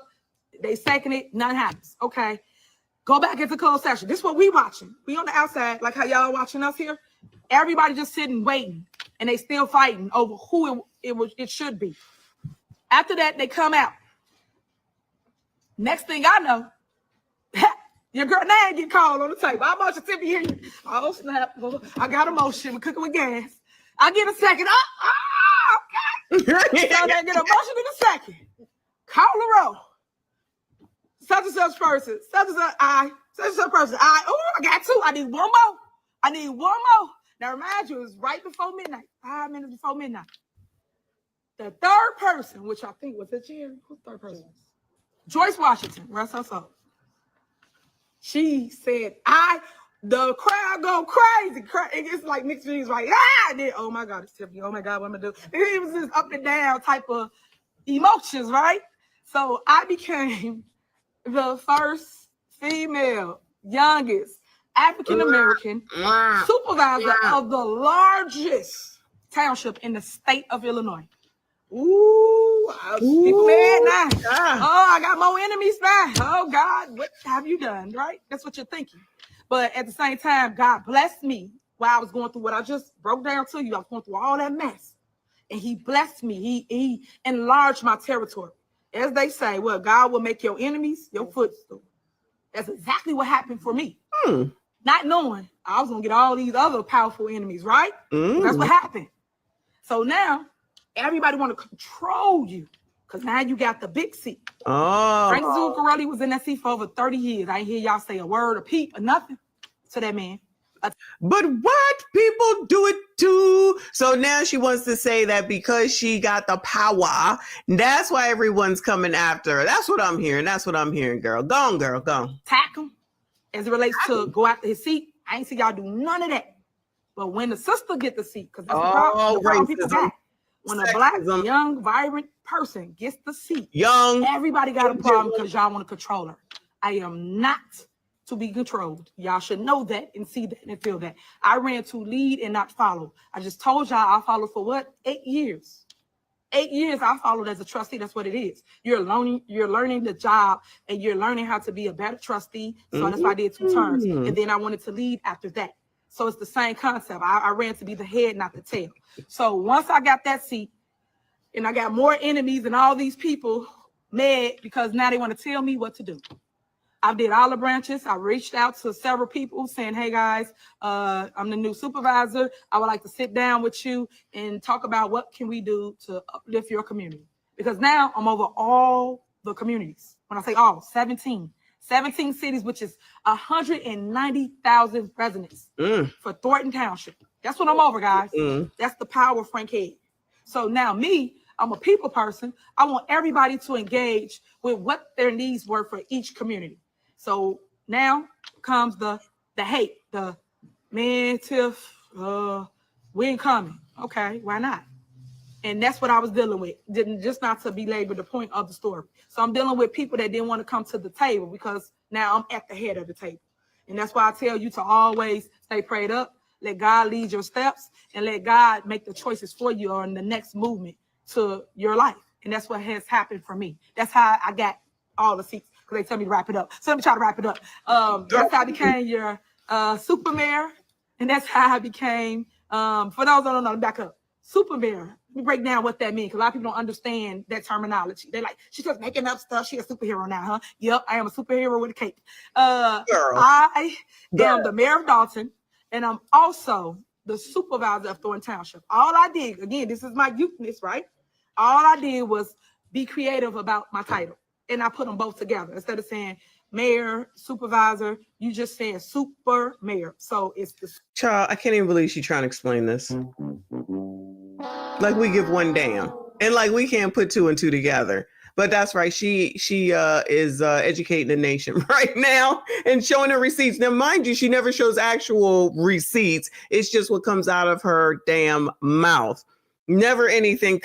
They second it. Nothing happens. Okay. Go back into closed session. This is what we watching. We on the outside, like how y'all watching us here. Everybody just sitting, waiting, and they still fighting over who it should be. After that, they come out. Next thing I know, your girl name get called on the table. I motion Tiff here. Oh, snap. I got a motion. We're cooking with gas. I get a second. Okay. So they get a motion in a second. Call the roll. Such and such person. Such and such I. Such and such person I. Oh, I got two. I need one more. I need one more. Now remind you, it was right before midnight. 5 minutes before midnight. The third person, which I think was it Jerry? Who's the third person? Joyce Washington. Rest her soul. She said, the crowd go crazy. It's like mixed feelings, like, and then, oh my God, it's Tiffany. Oh my God, what am I gonna do? It was this up and down type of emotions, right? So I became the first female, youngest African-American supervisor of the largest township in the state of Illinois. Ooh, people mad now. Oh, I got more enemies now. Oh God, what have you done? Right? That's what you're thinking. But at the same time, God blessed me while I was going through what I just broke down to you. I was going through all that mess. And he blessed me. He enlarged my territory. As they say, well, God will make your enemies your footstool. That's exactly what happened for me. Not knowing I was going to get all these other powerful enemies, right? That's what happened. So now, everybody want to control you because now you got the big seat. Frank Zuccarelli was in that seat for over 30 years. I didn't hear y'all say a word, a peep, or nothing to that man. But what? People do it too. So now she wants to say that because she got the power, that's why everyone's coming after her. That's what I'm hearing. That's what I'm hearing, girl. Go on, girl. Go. Attack him as it relates to go after his seat. I ain't see y'all do none of that. But when the sister get the seat, because that's the problem people got. When a black, young, vibrant person gets the seat, everybody got a problem because y'all want to control her. I am not to be controlled. Y'all should know that and see that and feel that. I ran to lead and not follow. I just told y'all I followed for what? 8 years. 8 years I followed as a trustee. That's what it is. You're learning the job and you're learning how to be a better trustee. So that's why I did 2 terms. And then I wanted to lead after that. So it's the same concept. I ran to be the head, not the tail. So once I got that seat and I got more enemies and all these people mad because now they want to tell me what to do. I did all the branches. I reached out to several people saying, hey guys, I'm the new supervisor. I would like to sit down with you and talk about what can we do to uplift your community. Because now I'm over all the communities. When I say all, 17 cities, which is 190,000 residents for Thornton Township. That's what I'm over, guys. That's the power of Frank Head. So now me, I'm a people person. I want everybody to engage with what their needs were for each community. So now comes the hate, the man, Tiff, we ain't coming. Okay, why not? And that's what I was dealing with. Just not to belabor the point of the story. So I'm dealing with people that didn't want to come to the table because now I'm at the head of the table. And that's why I tell you to always stay prayed up, let God lead your steps, and let God make the choices for you on the next movement to your life. And that's what has happened for me. That's how I got all the seats, because they tell me to wrap it up. So let me try to wrap it up. That's how I became your super mayor. And that's how I became, for those that don't know, back up, super mayor. Let me break down what that means, because a lot of people don't understand that terminology. They're like, she's just making up stuff. She's a superhero now, huh? Yep, I am a superhero with a cape. I am the mayor of Dalton, and I'm also the supervisor of Thornton Township. All I did, again, this is my youthfulness, right? All I did was be creative about my title. And I put them both together. Instead of saying mayor, supervisor. You just said super mayor. So it's the Child, I can't even believe she's trying to explain this. Like we give one damn. And like we can't put two and two together. But that's right. She is educating the nation right now and showing her receipts. Now, mind you, she never shows actual receipts. It's just what comes out of her damn mouth. Never anything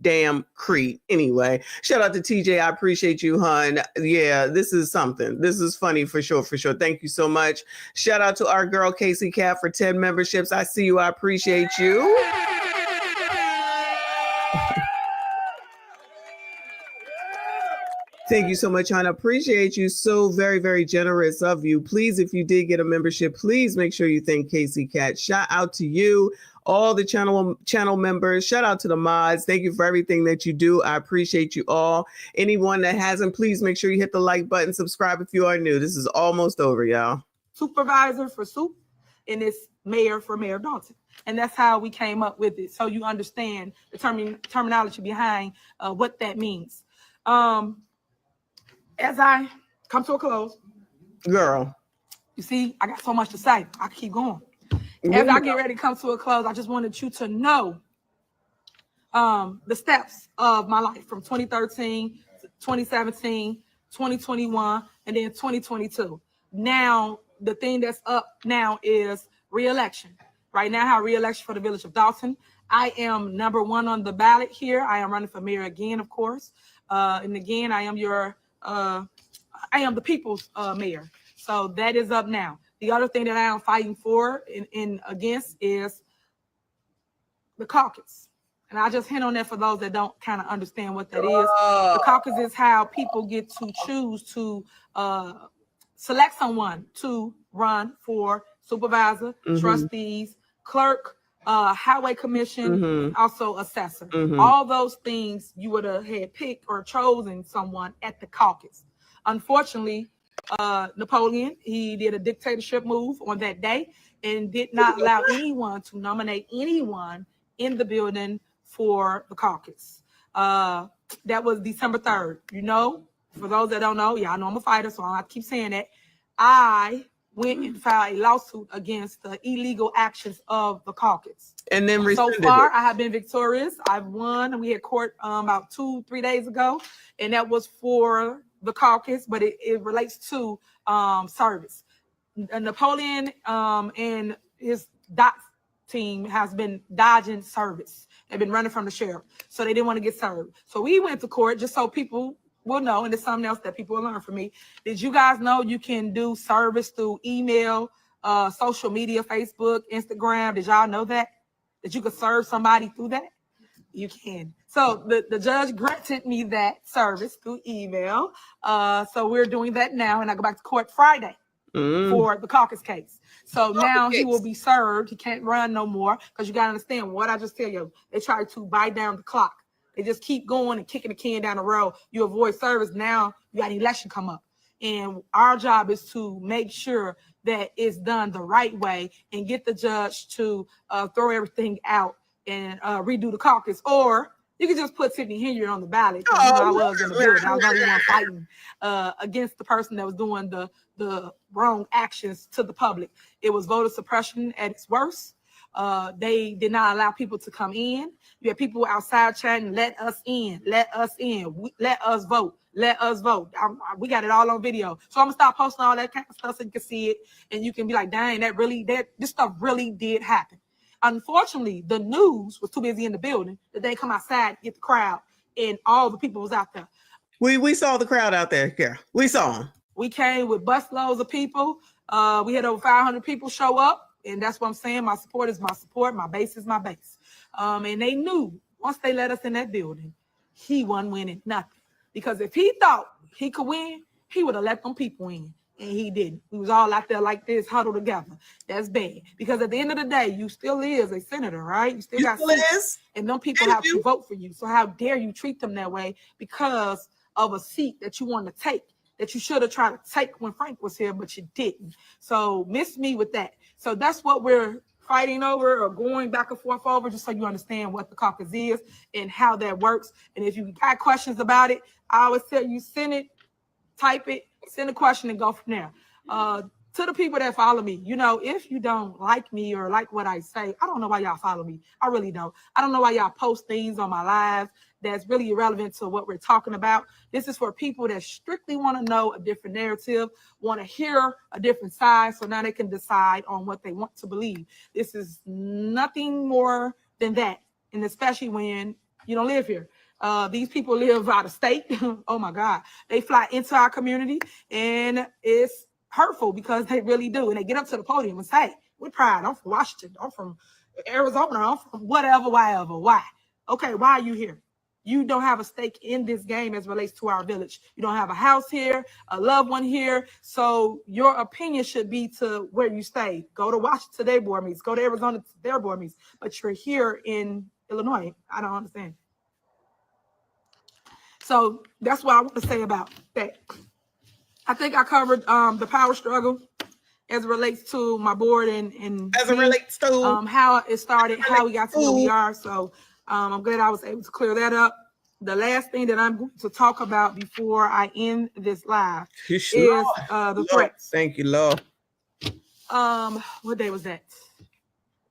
damn Crete. Anyway, shout out to TJ. I appreciate you, hun. Yeah, this is something. This is funny for sure, for sure. Thank you so much. Shout out to our girl, Casey Cat, for 10 memberships. I see you. I appreciate you. Thank you so much, hon. I appreciate you. So very, very generous of you. Please, if you did get a membership, please make sure you thank Casey Cat. Shout out to you, all the channel members. Shout out to the mods. Thank you for everything that you do. I appreciate you all. Anyone that hasn't, please make sure you hit the like button. Subscribe if you are new. This is almost over, y'all. supervisor for soup, and it's mayor for Mayor Dalton. And that's how we came up with it. So you understand the terminology behind what that means. As I come to a close, girl, you see, I got so much to say. I can keep going. As I get ready to come to a close, I just wanted you to know the steps of my life from 2013, 2017, 2021, and then 2022. Now, the thing that's up now is re-election. Right now, I have re-election for the village of Dalton. I am #1 on the ballot here. I am running for mayor again, of course. And again, I am the people's mayor. So that is up now. The other thing that I am fighting for and against is the caucus. And I just hint on that for those that don't kind of understand what that is. The caucus is how people get to choose to select someone to run for supervisor, trustees, clerk, highway commission, also assessor. All those things you would have had picked or chosen someone at the caucus. Unfortunately, Napoleon, he did a dictatorship move on that day and did not allow anyone to nominate anyone in the building for the caucus. That was December 3rd. You know, for those that don't know, y'all know I'm a fighter, so I keep saying that. I went and filed a lawsuit against the illegal actions of the caucus. And then so far, I have been victorious. I've won. We had court about 2-3 days ago, and that was for the caucus, but it relates to service. Napoleon and his DOT team has been dodging service. They've been running from the sheriff, so they didn't want to get served. So we went to court just so people will know, and it's something else that people will learn from me. Did you guys know you can do service through email, social media, Facebook, Instagram? Did y'all know that? That you could serve somebody through that? You can. So the judge granted me that service through email. So we're doing that now, and I go back to court Friday for the caucus case. So now he will be served. He can't run no more, because you got to understand what I just tell you. They try to buy down the clock. They just keep going and kicking the can down the road. You avoid service. Now you got an election come up. And our job is to make sure that it's done the right way and get the judge to throw everything out and redo the caucus. Or you can just put Tiffany Henry on the ballot. You know, I was in the building. I was the only one fighting against the person that was doing the wrong actions to the public. It was voter suppression at its worst. They did not allow people to come in. You had people outside chatting, let us in, let us in, let us vote, let us vote. We got it all on video. So I'm gonna start posting all that kind of stuff so you can see it, and you can be like, dang, this stuff really did happen. Unfortunately, the news was too busy in the building that they come outside, get the crowd, and all the people was out there. We saw the crowd out there, yeah. We saw them. We came with busloads of people. We had over 500 people show up. And that's what I'm saying. My support is my support. My base is my base. And they knew once they let us in that building, he wasn't winning nothing. Because if he thought he could win, he would have let them people in. And he didn't. We was all out there like this, huddled together. That's bad. Because at the end of the day, you still is a senator, right? You still got seats. And them people have to vote for you. So how dare you treat them that way because of a seat that you want to take, that you should have tried to take when Frank was here, but you didn't. So miss me with that. So that's what we're fighting over, or going back and forth over, just so you understand what the caucus is and how that works. And if you got questions about it, I always tell you, send it, type it, Send a question and go from there. To the people that follow me, you know, if you don't like me or like what I say, I don't know why y'all follow me. I really don't. I don't know why y'all post things on my lives that's really irrelevant to what we're talking about. This is for people that strictly want to know a different narrative, want to hear a different side, so now they can decide on what they want to believe. This is nothing more than that, and especially when you don't live here. These people live out of state. Oh my God. They fly into our community, and it's hurtful because they really do. And they get up to the podium and say, with pride, I'm from Washington, I'm from Arizona, I'm from whatever, wherever. Why? Okay, why are you here? You don't have a stake in this game as relates to our village. You don't have a house here, a loved one here. So your opinion should be to where you stay. Go to Washington to their board meetings, go to Arizona to their board meetings, but you're here in Illinois. I don't understand. So that's what I want to say about that. I think I covered the power struggle as it relates to my board and as it relates to how it started, how we got to where we are. So I'm glad I was able to clear that up. The last thing that I'm going to talk about before I end this live is the threats. Thank you, Lord. What day was that?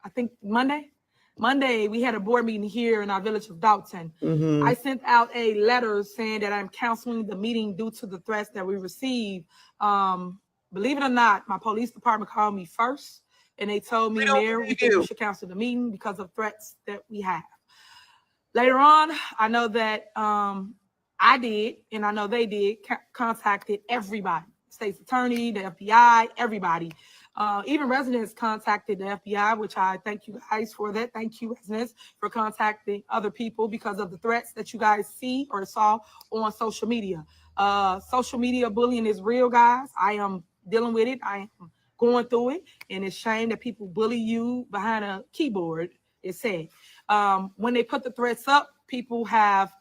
I think Monday. Monday, we had a board meeting here in our village of Dalton. I sent out a letter saying that I'm canceling the meeting due to the threats that we received. Believe it or not, my police department called me first, and they told me, Mayor, we think we should cancel the meeting because of threats that we have. Later on, I know that I did, and I know they did, contacted everybody, state's attorney, the FBI, everybody. Even residents contacted the FBI, which I thank you guys for that. Thank you, residents, for contacting other people because of the threats that you guys see or saw on social media. Social media bullying is real, guys. I am dealing with it. I am going through it, and it's a shame that people bully you behind a keyboard. It's sad. When they put the threats up, people have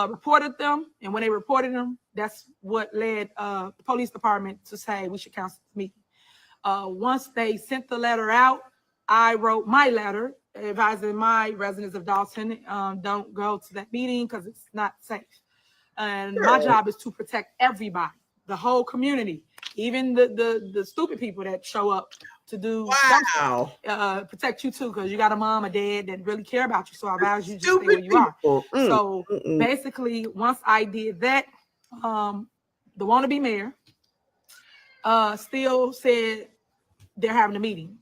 reported them, and when they reported them, that's what led the police department to say we should cancel the meeting. Once they sent the letter out, I wrote my letter advising my residents of Dalton, don't go to that meeting because it's not safe. And my job is to protect everybody, the whole community, even the stupid people that show up to do protect you too, because you got a mom, a dad that really care about you. So I advise you just stay where you are. So basically, once I did that, the wannabe mayor still said they're having a meeting.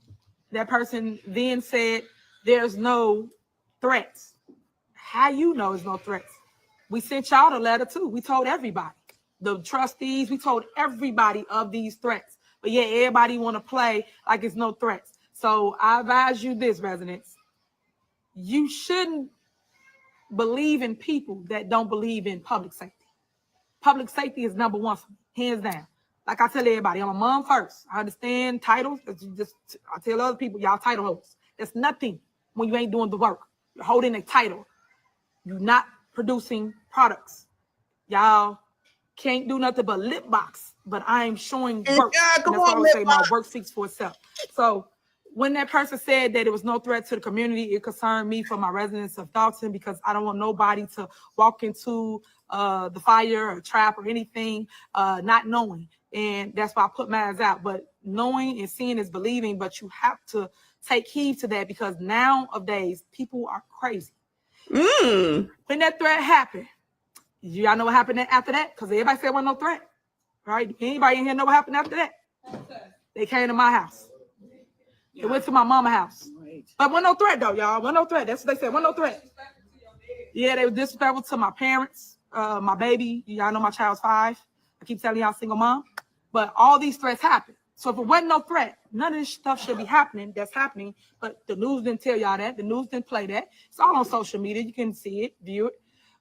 That person then said there's no threats. How you know there's no threats? We sent y'all the letter too. We told everybody, the trustees, we told everybody of these threats. But yeah, everybody want to play like it's no threats. So I advise you this, residents. You shouldn't believe in people that don't believe in public safety. Public safety is number one for me, hands down. Like I tell everybody, I'm a mom first. I understand titles. I tell other people, y'all title holders. There's nothing when you ain't doing the work. You're holding a title. You're not producing products. Y'all can't do nothing but lip box, but I am showing work. Yeah, come and that's on, why I say my box. work speaks for itself. So when that person said that it was no threat to the community, it concerned me for my residents of Dalton because I don't want nobody to walk into the fire or trap or anything not knowing. And that's why I put mine out. But knowing and seeing is believing, but you have to take heed to that because nowadays people are crazy. When that threat happened, y'all know what happened after that? Because everybody said there was no threat, right? Anybody in here know what happened after that? They came to my house. They went to my mama's house. But wasn't no threat though, y'all. Wasn't no threat. That's what they said. Wasn't no threat. Yeah, they were disrespectful to my parents, my baby. Y'all know my child's 5. I keep telling y'all, single mom. But all these threats happen. So if it wasn't no threat, none of this stuff should be happening. That's happening. But the news didn't tell y'all that. The news didn't play that. It's all on social media. You can see it, view it.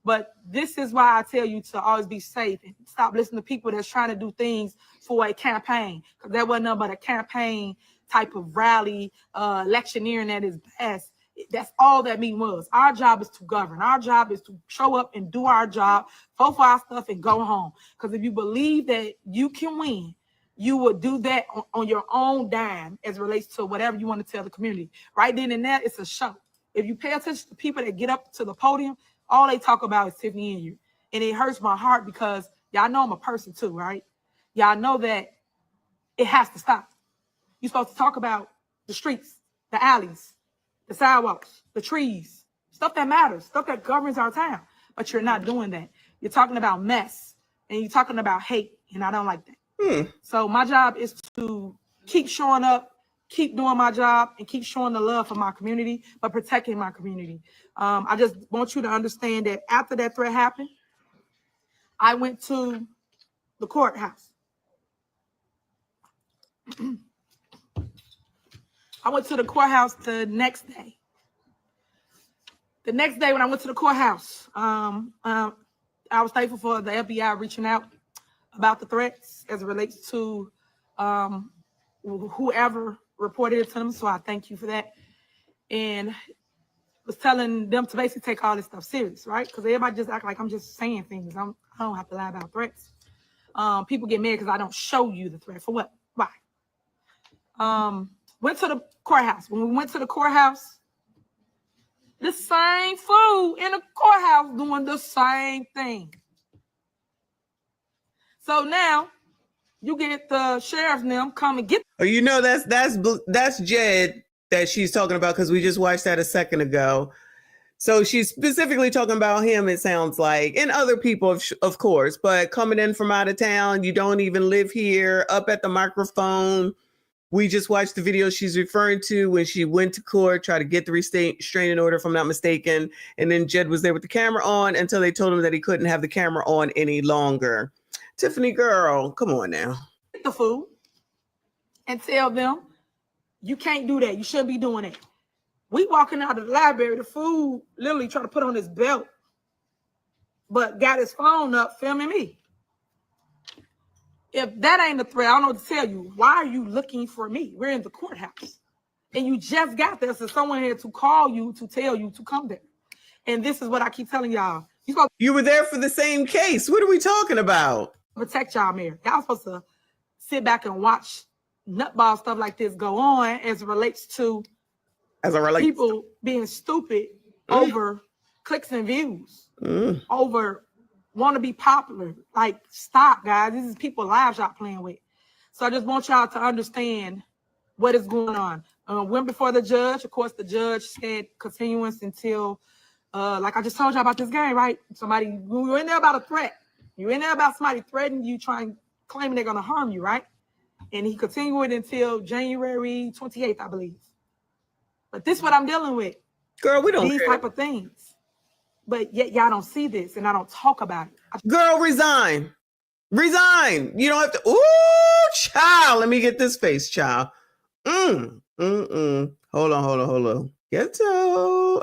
But this is why I tell you to always be safe and stop listening to people that's trying to do things for a campaign. Because that wasn't nothing but a campaign type of rally, electioneering at its best. That's all that mean was. Our job is to govern. Our job is to show up and do our job, vote for our stuff, and go home. Because if you believe that you can win, you would do that on your own dime as it relates to whatever you want to tell the community. Right then and there, it's a show. If you pay attention to people that get up to the podium, all they talk about is Tiffany and you. And it hurts my heart because y'all know I'm a person too, right? Y'all know that it has to stop. You're supposed to talk about the streets, the alleys, the sidewalks, the trees, stuff that matters, stuff that governs our town. But you're not doing that. You're talking about mess and you're talking about hate, and I don't like that. So my job is to keep showing up, keep doing my job, and keep showing the love for my community, but protecting my community. I just want you to understand that after that threat happened, I went to the courthouse. I went to the courthouse the next day. The next day when I went to the courthouse, I was thankful for the FBI reaching out about the threats as it relates to whoever reported it to them. So I thank you for that. And was telling them to basically take all this stuff serious, right? Because everybody just act like I'm just saying things. I don't have to lie about threats. People get mad because I don't show you the threat. For what? Why? Went to the courthouse. When we went to the courthouse, the same fool in the courthouse doing the same thing. So now you get the sheriff's and them come and get. Oh, you know that's Jed that she's talking about, because we just watched that a second ago. So she's specifically talking about him, it sounds like, and other people, of course, but coming in from out of town, you don't even live here, up at the microphone. We just watched the video she's referring to when she went to court, tried to get the restraining order, if I'm not mistaken. And then Jed was there with the camera on until they told him that he couldn't have the camera on any longer. Tiffany, girl, come on now. The food and tell them you can't do that. You shouldn't be doing that. We walking out of the library, the fool literally trying to put on his belt, but got his phone up filming me. If that ain't a threat, I don't know what to tell you. Why are you looking for me? We're in the courthouse. And you just got there, so someone had to call you to tell you to come there. And this is what I keep telling y'all. You were there for the same case. What are we talking about? Protect y'all, Mayor. Y'all supposed to sit back and watch nutball stuff like this go on as it relates to people being stupid over clicks and views, over want to be popular. Like, stop, guys. This is people's lives y'all playing with. So I just want y'all to understand what is going on. Went before the judge. Of course, the judge said continuance until, like I just told y'all about this game, right? Somebody, you were in there about a threat. You're in there about somebody threatening you, claiming they're going to harm you, right? And he continued until January 28th, I believe. But this is what I'm dealing with. Girl, we don't These type of things. But yet y'all don't see this and I don't talk about it. Girl, resign. Resign. You don't have to. Ooh, child. Let me get this face, child. Hold on. Ghetto.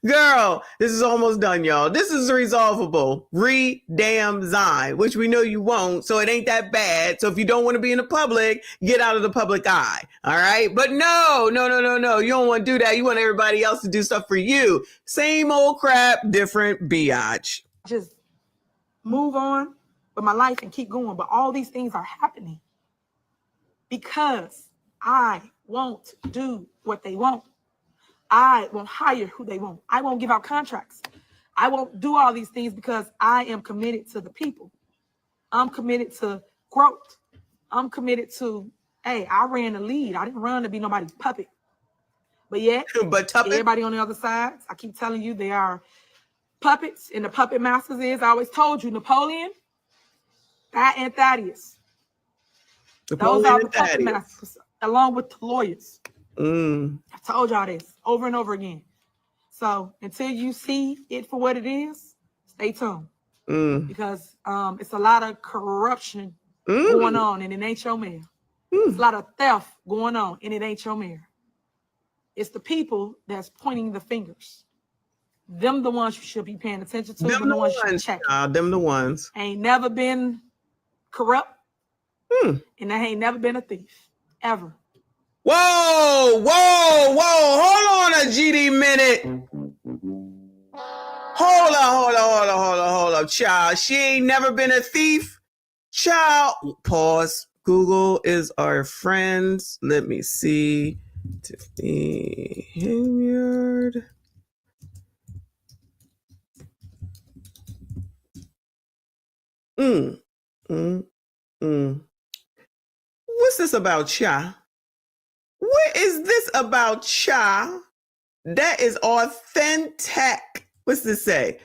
Girl, this is almost done, y'all. This is resolvable. Re-damn-zine, which we know you won't, so it ain't that bad. So if you don't want to be in the public, get out of the public eye. All right? But no. You don't want to do that. You want everybody else to do stuff for you. Same old crap, different biatch. Just move on with my life and keep going. But all these things are happening because I won't do what they want. I won't hire who they want. I won't give out contracts. I won't do all these things because I am committed to the people. I'm committed to growth. I'm committed to, hey, I ran the lead. I didn't run to be nobody's puppet. But yet, everybody on the other side, I keep telling you, they are puppets, and the puppet masters is, I always told you, Napoleon, that and Thaddeus. Those are the puppet masters, along with the lawyers. I told y'all this over and over again. So until you see it for what it is, stay tuned. Because it's a lot of corruption going on, and it ain't your mayor. There's a lot of theft going on, and it ain't your mayor. It's the people that's pointing the fingers. Them the ones you should be paying attention to. Them the ones you should check. Them the ones. Ain't never been corrupt, and they ain't never been a thief, ever. Whoa. Hold on a GD minute. Hold up, child. She ain't never been a thief. Child, pause. Google is our friends. Let me see. Tiffany STREAMYARD. What's this about, Cha? What is this about, Cha? That is authentic. What's this say?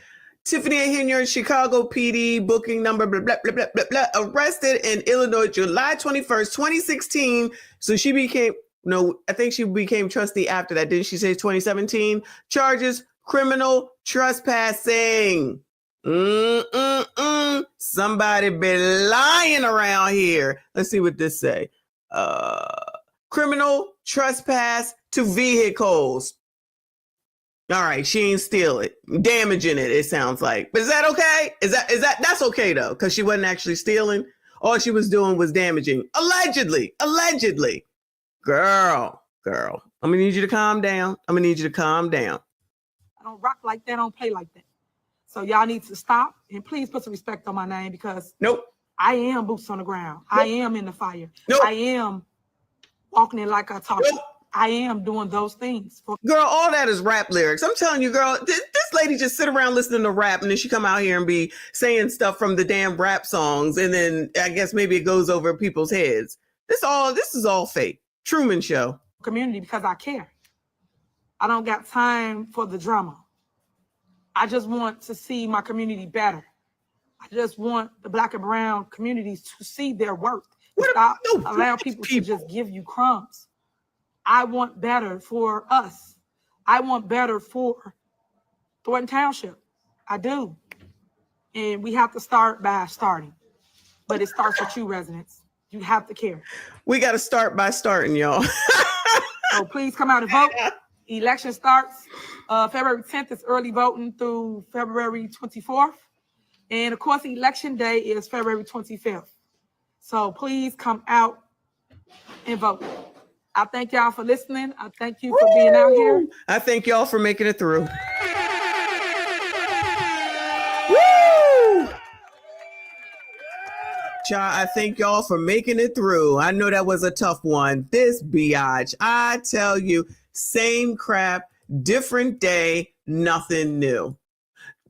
Tiffany and Henry, Chicago PD, booking number, blah, blah, blah, blah, blah, blah, arrested in Illinois, July 21st, 2016. So she became, no, I think she became trustee after that. Didn't she say 2017? Charges, criminal trespassing. Somebody be lying around here. Let's see what this say. Criminal trespass to vehicles. All right, she ain't steal it, damaging it. It sounds like, but is that okay? Is that that's okay though? Because she wasn't actually stealing. All she was doing was damaging, allegedly. Girl, I'm gonna need you to calm down. I don't rock like that. I don't play like that. So y'all need to stop and please put some respect on my name because I am boots on the ground. I am in the fire. I am walking it like I talk. I am doing those things. Girl, all that is rap lyrics. I'm telling you, girl, this lady just sit around listening to rap and then she come out here and be saying stuff from the damn rap songs. And then I guess maybe it goes over people's heads. This is all fake. Truman Show. Community because I care. I don't got time for the drama. I just want to see my community better. I just want the Black and brown communities to see their worth. Stop allowing people to just give you crumbs. I want better for us. I want better for Thornton Township. I do. And we have to start by starting. But it starts with you residents. You have to care. We got to start by starting, y'all. So please come out and vote. Election starts February 10th. It's early voting through February 24th. And of course, election day is February 25th. So please come out and vote. I thank y'all for listening. I thank you for being out here. I thank y'all for making it through. Cha, I thank y'all for making it through. I know that was a tough one. This biatch, I tell you, same crap, different day, nothing new.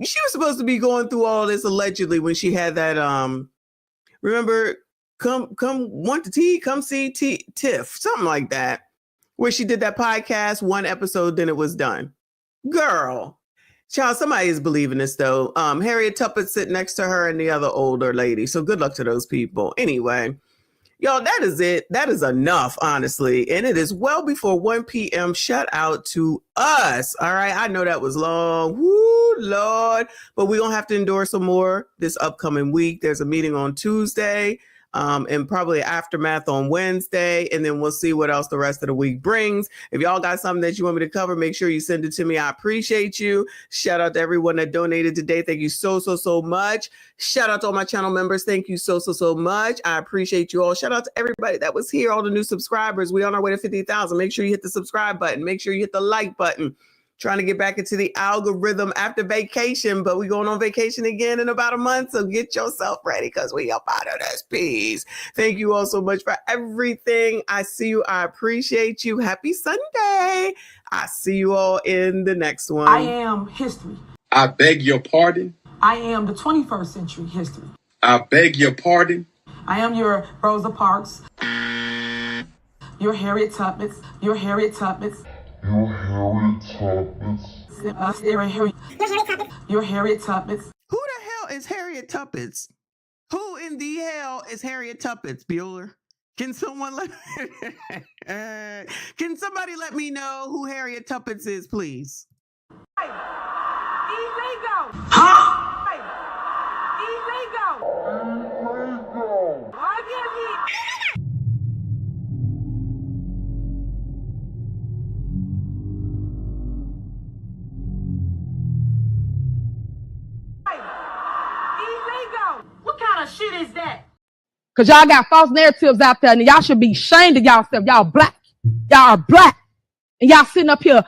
She was supposed to be going through all this allegedly when she had that, remember, come want the tea, come see Tiff, something like that, where she did that podcast, one episode, then it was done. Girl, child, somebody is believing this though. Harriet Tubman sitting next to her and the other older lady. So good luck to those people. Anyway, y'all, that is it. That is enough, honestly. And it is well before 1 p.m. Shout out to us. All right. I know that was long. Woo, Lord. But we're going to have to endure some more this upcoming week. There's a meeting on Tuesday. And probably aftermath on Wednesday. And then we'll see what else the rest of the week brings. If y'all got something that you want me to cover, make sure you send it to me. I appreciate you. Shout out to everyone that donated today. Thank you so much. Shout out to all my channel members. Thank you so much. I appreciate you all. Shout out to everybody that was here, all the new subscribers. We on our way to 50,000. Make sure you hit the subscribe button. Make sure you hit the like button. Trying to get back into the algorithm after vacation, but we're going on vacation again in about a month. So get yourself ready because we up out of this piece. Thank you all so much for everything. I see you. I appreciate you. Happy Sunday. I see you all in the next one. I am history. I beg your pardon. I am the 21st century history. I beg your pardon. I am your Rosa Parks. Your Harriet Tubman. Your Harriet Tubman. Your Harriet Tubman. Your Harriet Tubman. Who the hell is Harriet Tubman? Who in the hell is Harriet Tubman, Bueller? Can someone can somebody let me know who Harriet Tubman is, please? Illegal. Huh? Illegal. What kind of shit is that? Because y'all got false narratives out there and y'all should be ashamed of y'allself. Y'all black. Y'all are black. And y'all sitting up here